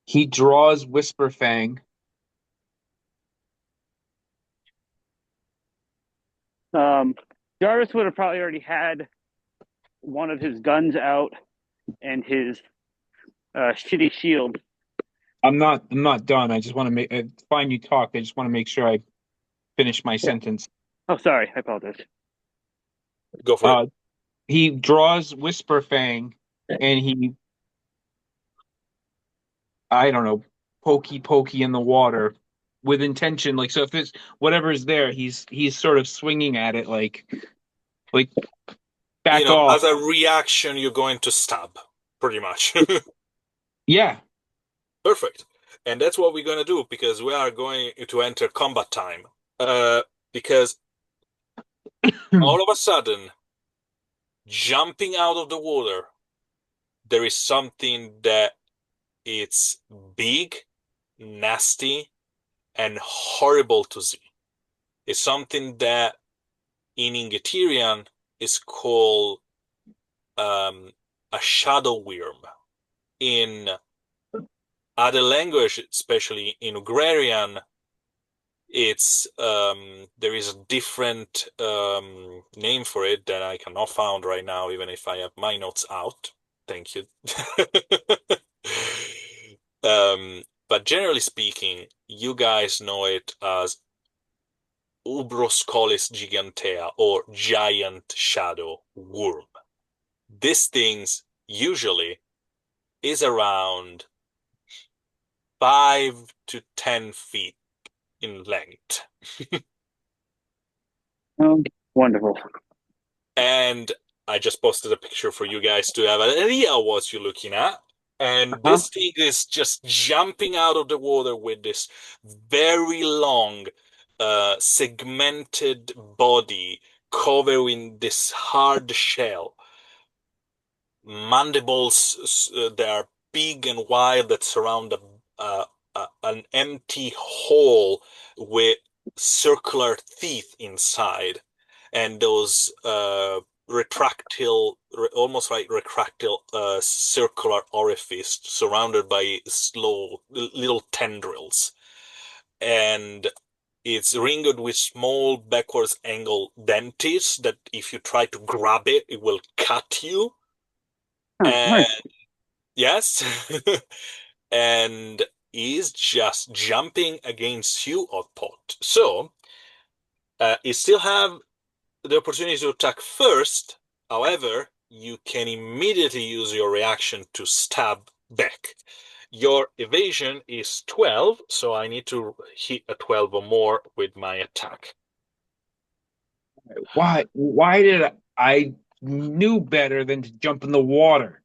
he draws Whisperfang. Um, Jarvis would have probably already had one of his guns out and his shitty shield. I'm not done. I just want to make fine you talk. I just want to make sure I finish my Yeah. sentence. Oh, sorry, I apologize. Go for it. Uh, he draws Whisperfang and I don't know, pokey in the water with intention. Like, so if it's whatever is there, he's sort of swinging at it like You back know, off. as a reaction, you're going to stab, pretty much. Yeah. Perfect. And that's what we're going to do because we are going to enter combat time. Because all of a sudden, jumping out of the water, there is something that it's big, nasty, and horrible to see. It's something that in Ingeterian is called a shadow worm. In other language, especially in Ugrarian, it's there is a different name for it that I cannot find right now, even if I have my notes out. Thank you. But generally speaking, you guys know it as Ubroscolis gigantea or giant shadow worm. This thing's usually is around 5 to 10 feet in length. Oh, wonderful. And I just posted a picture for you guys to have an idea of what you're looking at. And Uh-huh. this thing is just jumping out of the water with this very long, segmented body covered in this hard shell. Mandibles that are big and wide that surround an empty hole with circular teeth inside, and those retractile, almost like retractile circular orifice surrounded by slow little tendrils. And it's ringed with small backwards angle dentists that if you try to grab it, it will cut you. Huh, And nice. yes, and is just jumping against you, Oddpot. So, you still have the opportunity to attack first. However, you can immediately use your reaction to stab back. Your evasion is 12, so I need to hit a 12 or more with my attack. Why did I knew better than to jump in the water?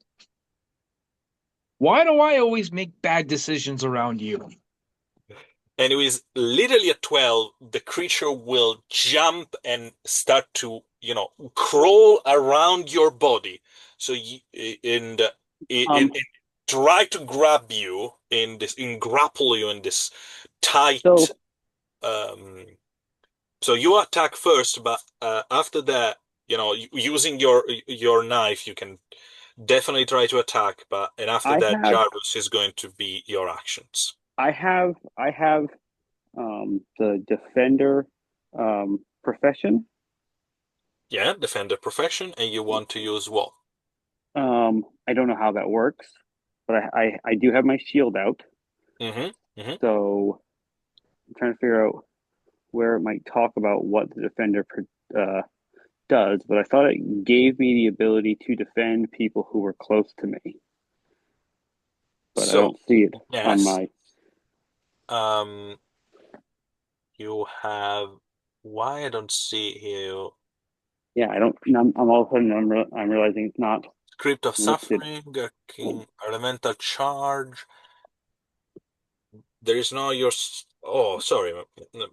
Why do I always make bad decisions around you? And with literally a 12, the creature will jump and start to crawl around your body. So you and Um, it try to grab you grapple you in this tight. so Um, so you attack first, but after that, using your knife, you can definitely try to attack. And after I that, have, Jarvis is going to be your actions. I have the defender profession. Yeah, defender profession, and you want to use what? I don't know how that works, but I do have my shield out. Mm-hmm. Mm-hmm. So I'm trying to figure out where it might talk about what the defender does, but I thought it gave me the ability to defend people who were close to me, but I So don't see it on yes, my. um, you have. Why I don't see here? Yeah, I don't. I'm all of a sudden I'm realizing it's not Script of listed. Suffering, King Elemental Charge. There is no Oh, sorry,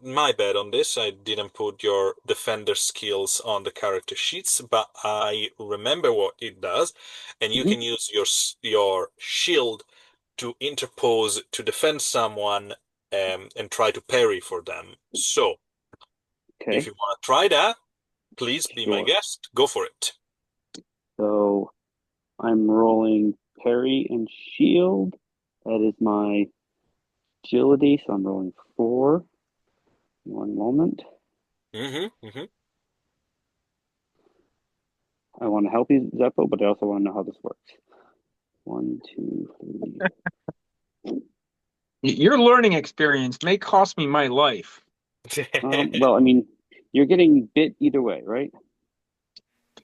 my bad on this. I didn't put your defender skills on the character sheets, but I remember what it does, and you Hmm. can use your shield to interpose to defend someone, and try to parry for them. So, if Okay, you want to try that, please be my sure. guest. Go for it. So I'm rolling parry and shield. That is my agility. So I'm rolling 4. One moment. Mm-hmm. Mm-hmm. I want to help you, Zeppo, but I also want to know how this works. 1, 2, 3. Your learning experience may cost me my life. Well, I mean, you're getting bit either way, right?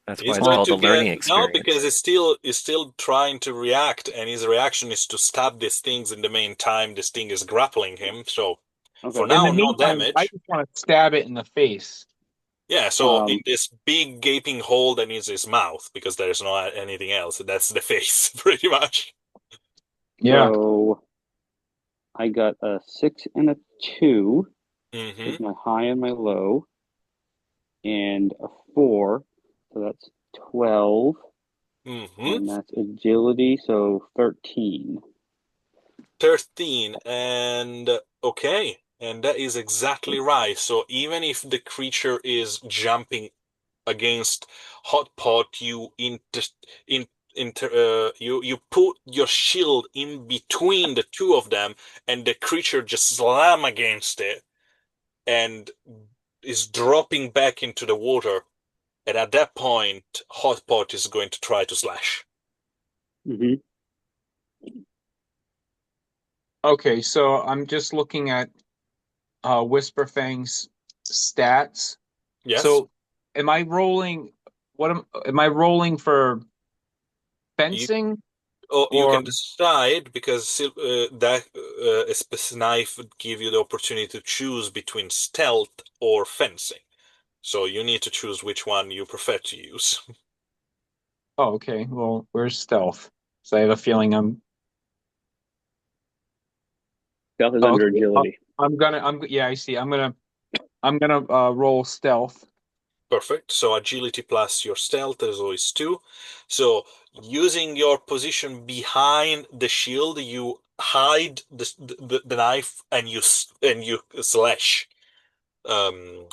That's why He's it's going called to a get learning no, because experience. he's still trying to react, and his reaction is to stab these things in the meantime this thing is grappling him. So for Okay. In now, the no meantime, I damage. just want to stab it in the face. Yeah, so in Um, this big gaping hole that is his mouth, because there's no anything else. That's the face, pretty much. Yeah. so I got a 6 and a 2 Mm-hmm. is my high and my low, and a 4, so that's 12, Mm-hmm. and that's agility, so 13. 13, and okay, and that is exactly right. So even if the creature is jumping against hot pot, in you put your shield in between the two of them, and the creature just slam against it and is dropping back into the water. And at that point, hot pot is going to try to slash. Mm-hmm. Okay, so I'm just looking at Whisperfang's stats. Yes, So am I rolling am I rolling for you fencing you or can decide, because that a knife would give you the opportunity to choose between stealth or fencing. So you need to choose which one you prefer to use. oh okay, well where's stealth? So I have a feeling Stealth is oh, under okay. agility. I'm yeah, I see. I'm gonna roll stealth. Perfect. So agility plus your stealth is always 2. So using your position behind the shield, you hide the knife, and you slash. Um,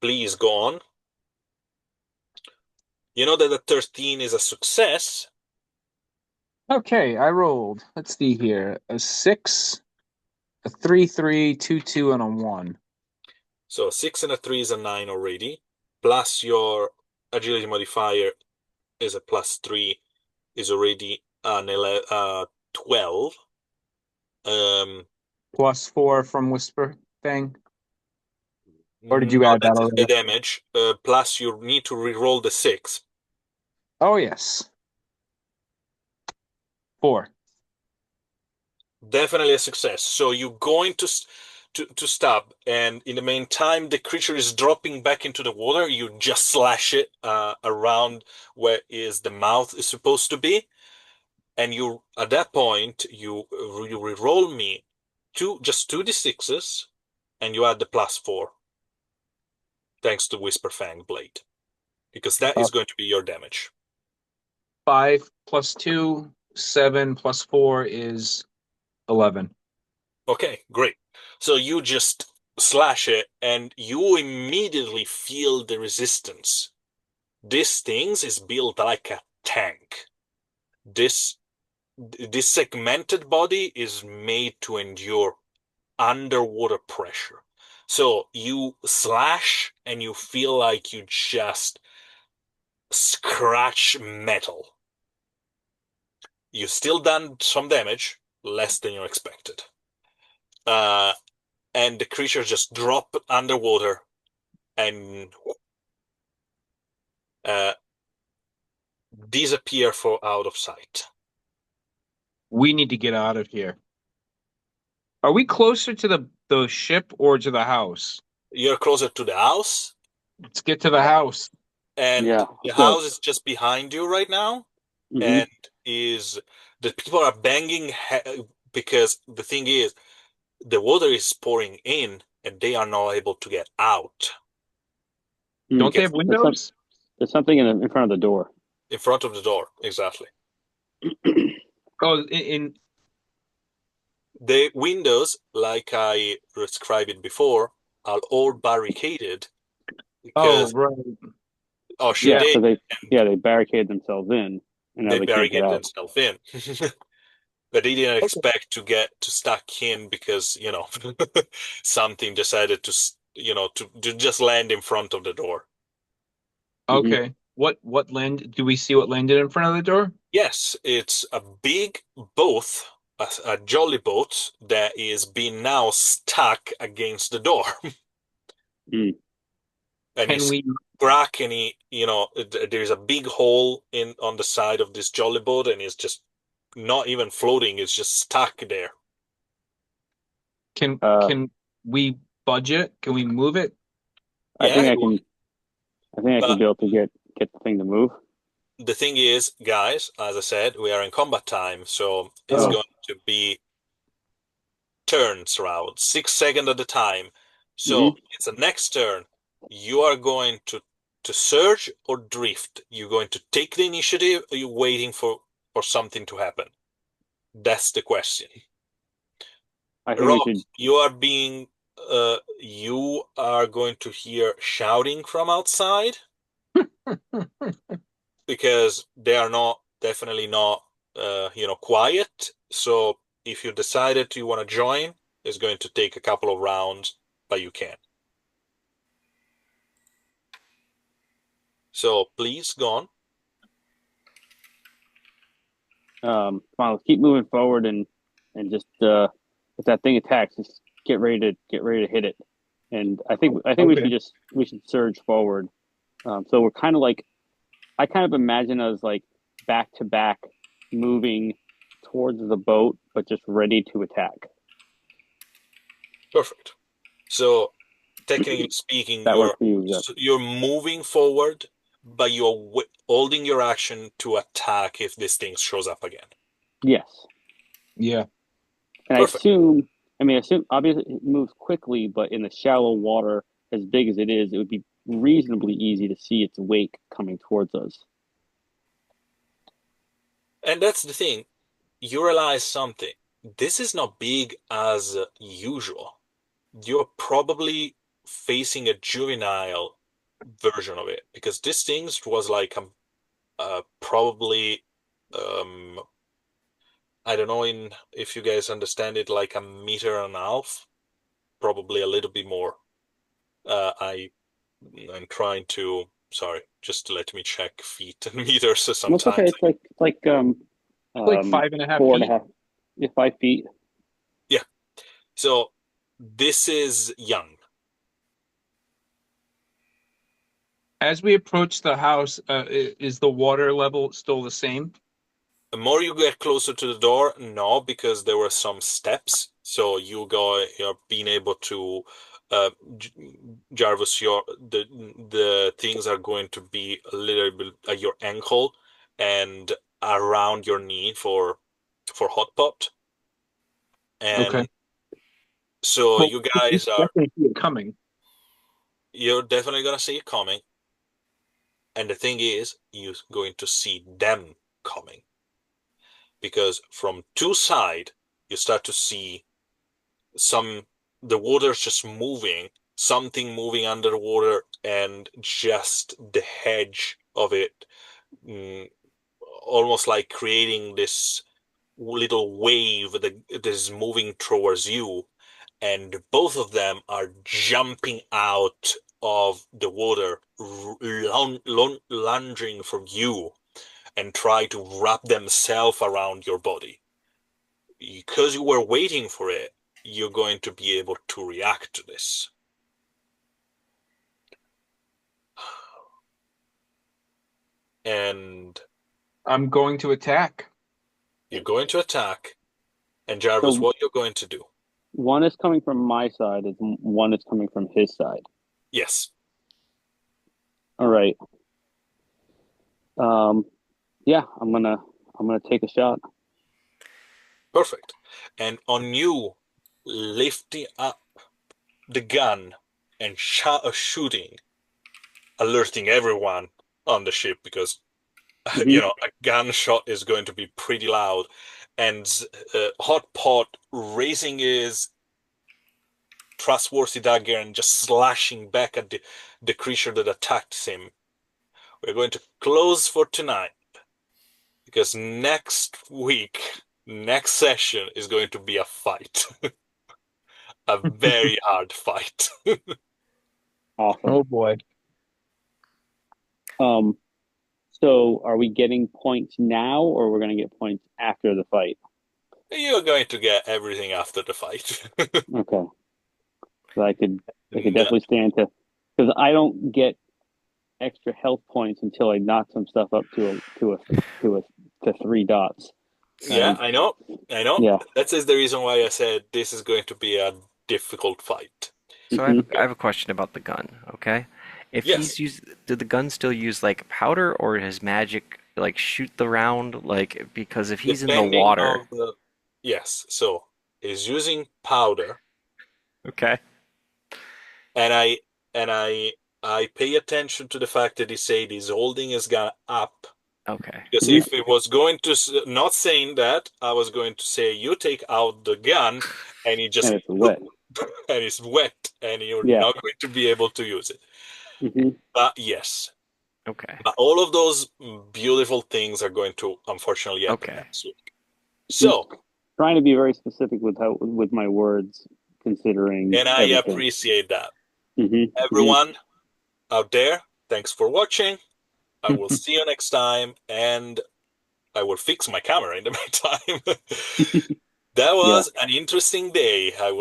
please go on. You know that the 13 is a success. Okay, I rolled. Let's see here. A 6, a 3, 3, 2, 2, and a 1. So 6 and a 3 is a 9 already. Plus your agility modifier is a plus 3, is already an 12. Um, Plus 4 from Whisperfang. Or did you no, add that that's the already? damage. Plus you need to re-roll the 6. Oh yes. 4. Definitely a success. So you're going to stab, and in the meantime, the creature is dropping back into the water. You just slash it around where is the mouth is supposed to be, and you at that point you re-roll me just 2d6s, and you add the plus 4 thanks to Whisper Fang Blade. because that Uh, is going to be your damage. 5 plus 2, 7 plus 4 is 11. Okay, great. So you just slash it, and you immediately feel the resistance. This thing is built like a tank. This this segmented body is made to endure underwater pressure. So you slash and you feel like you just scratch metal. You still done some damage, less than you expected. Uh, and the creature just drop underwater and uh, disappear for out of sight. We need to get out of here. Are we closer to the ship or to the house? You're closer to the house, Let's get to the house. and yeah, the let's go. house is just behind you right now, Hmm. and is the people are banging because the thing is the water is pouring in and they are not able to get out Don't they have because windows? There's something in front of the door. in front of the door. Exactly. Oh, in The windows, like I described it before, are all barricaded oh because right. Yeah, Oshide because and they barricade themselves in, and now they they can't get barricade out. themselves in. But they didn't Okay. expect to get to stuck in because, something decided to, to just land in front of the door. Hmm. Okay. What land do we see what landed in front of the door? Yes, it's a big boat, a jolly boat that is being now stuck against the door. Mm. And Can it's we crack and there's a big hole in on the side of this jolly boat and it's just not even floating, it's just stuck there. can Uh, can we budget? Can we move it? I Yeah, think I can. I think I can but be able to get the thing to move. the thing is, guys, as I said, we are in combat time, so it's Oh, Oh. going to be turns around 6 seconds at a time. Hmm. So it's the next turn. You are going to surge or drift. You're going to take the initiative, or you waiting for something to happen? That's the question. I think we Rob, should. you are going to hear shouting from outside because they are not definitely not quiet. So if you decided you want to join, it's going to take a couple of rounds, but you can. So please go on. Come on, let's keep moving forward and just if that thing attacks, just get ready to hit it. And I think okay. we should surge forward. So we're kind of like I kind of imagine us like back to back moving towards the boat, but just ready to attack. Perfect. So technically speaking, That you're work for you? Yep. you're moving forward, but you're holding your action to attack if this thing shows up again. Yes. Yeah. And Perfect. I assume obviously it moves quickly, but in the shallow water, as big as it is, it would be reasonably easy to see its wake coming towards us. And that's the thing. You realize something. This is not big as usual. You're probably facing a juvenile version of it because this thing was like probably um, I don't know in if you guys understand it like a meter and a half, probably a little bit more. I'm trying to sorry, just let me check feet and meters No, it's okay. sometimes. It's like Like um 5.5 feet. 4.5, yeah, 5 feet. Yeah. So this is young. As we approach the house, is the water level still the same? The more you get closer to the door, no, because there were some steps. So you're being able to, uh, Jarvis, the things are going to be a little bit at your ankle and around your knee for hot pot. Okay. And so Well, you we guys can are, definitely see it coming. you're definitely gonna see it coming. And the thing is, you're going to see them coming. Because from two sides, you start to see the water's just moving, something moving underwater, and just the edge of it, mm, almost like creating this little wave that is moving towards you. And both of them are jumping out of the water, lunging for you, and try to wrap themselves around your body. Because you were waiting for it, you're going to be able to react to this. And I'm going to attack. you're going to attack. And Jarvis, So what you're going to do? one is coming from my side, and one is coming from his side. Yes. All right. Yeah, I'm gonna take a shot. Perfect. And on you lifting up the gun and shooting, alerting everyone on the ship, because Mhm. a gunshot is going to be pretty loud. And Hot Pot raising his trustworthy dagger and just slashing back at the creature that attacked him. We're going to close for tonight, because next session is going to be a fight. A very hard fight. Awesome. Oh boy. So are we getting points now, or we're gonna get points after the fight? You're going to get everything after the fight. Okay. So I could And, definitely stand to, because I don't get extra health points until I knock some stuff up to 3 dots. yeah, I know. Yeah. That is the reason why I said this is going to be a difficult fight. So Hmm. I have a question about the gun, okay? If Yes. he's used, did the gun still use like powder or his magic like shoot the round? Like because if he's in the Depending water, on the Yes, so he's using powder, okay, and I pay attention to the fact that he said he's holding his gun up. okay, Because Hmm. if it was going to not saying that, I was going to say you take out the gun, and he just And it's wet. and it's wet, and you're Yeah. not going to be able to use it. Hmm. But yes, okay, but all of those beautiful things are going to unfortunately happen okay. next week. So, Trying to be very specific with my words, considering and I everything. appreciate that. Hmm. Hmm. Everyone out there, thanks for watching. I will see you next time, and I will fix my camera in the meantime. That Yeah. was an interesting day. I will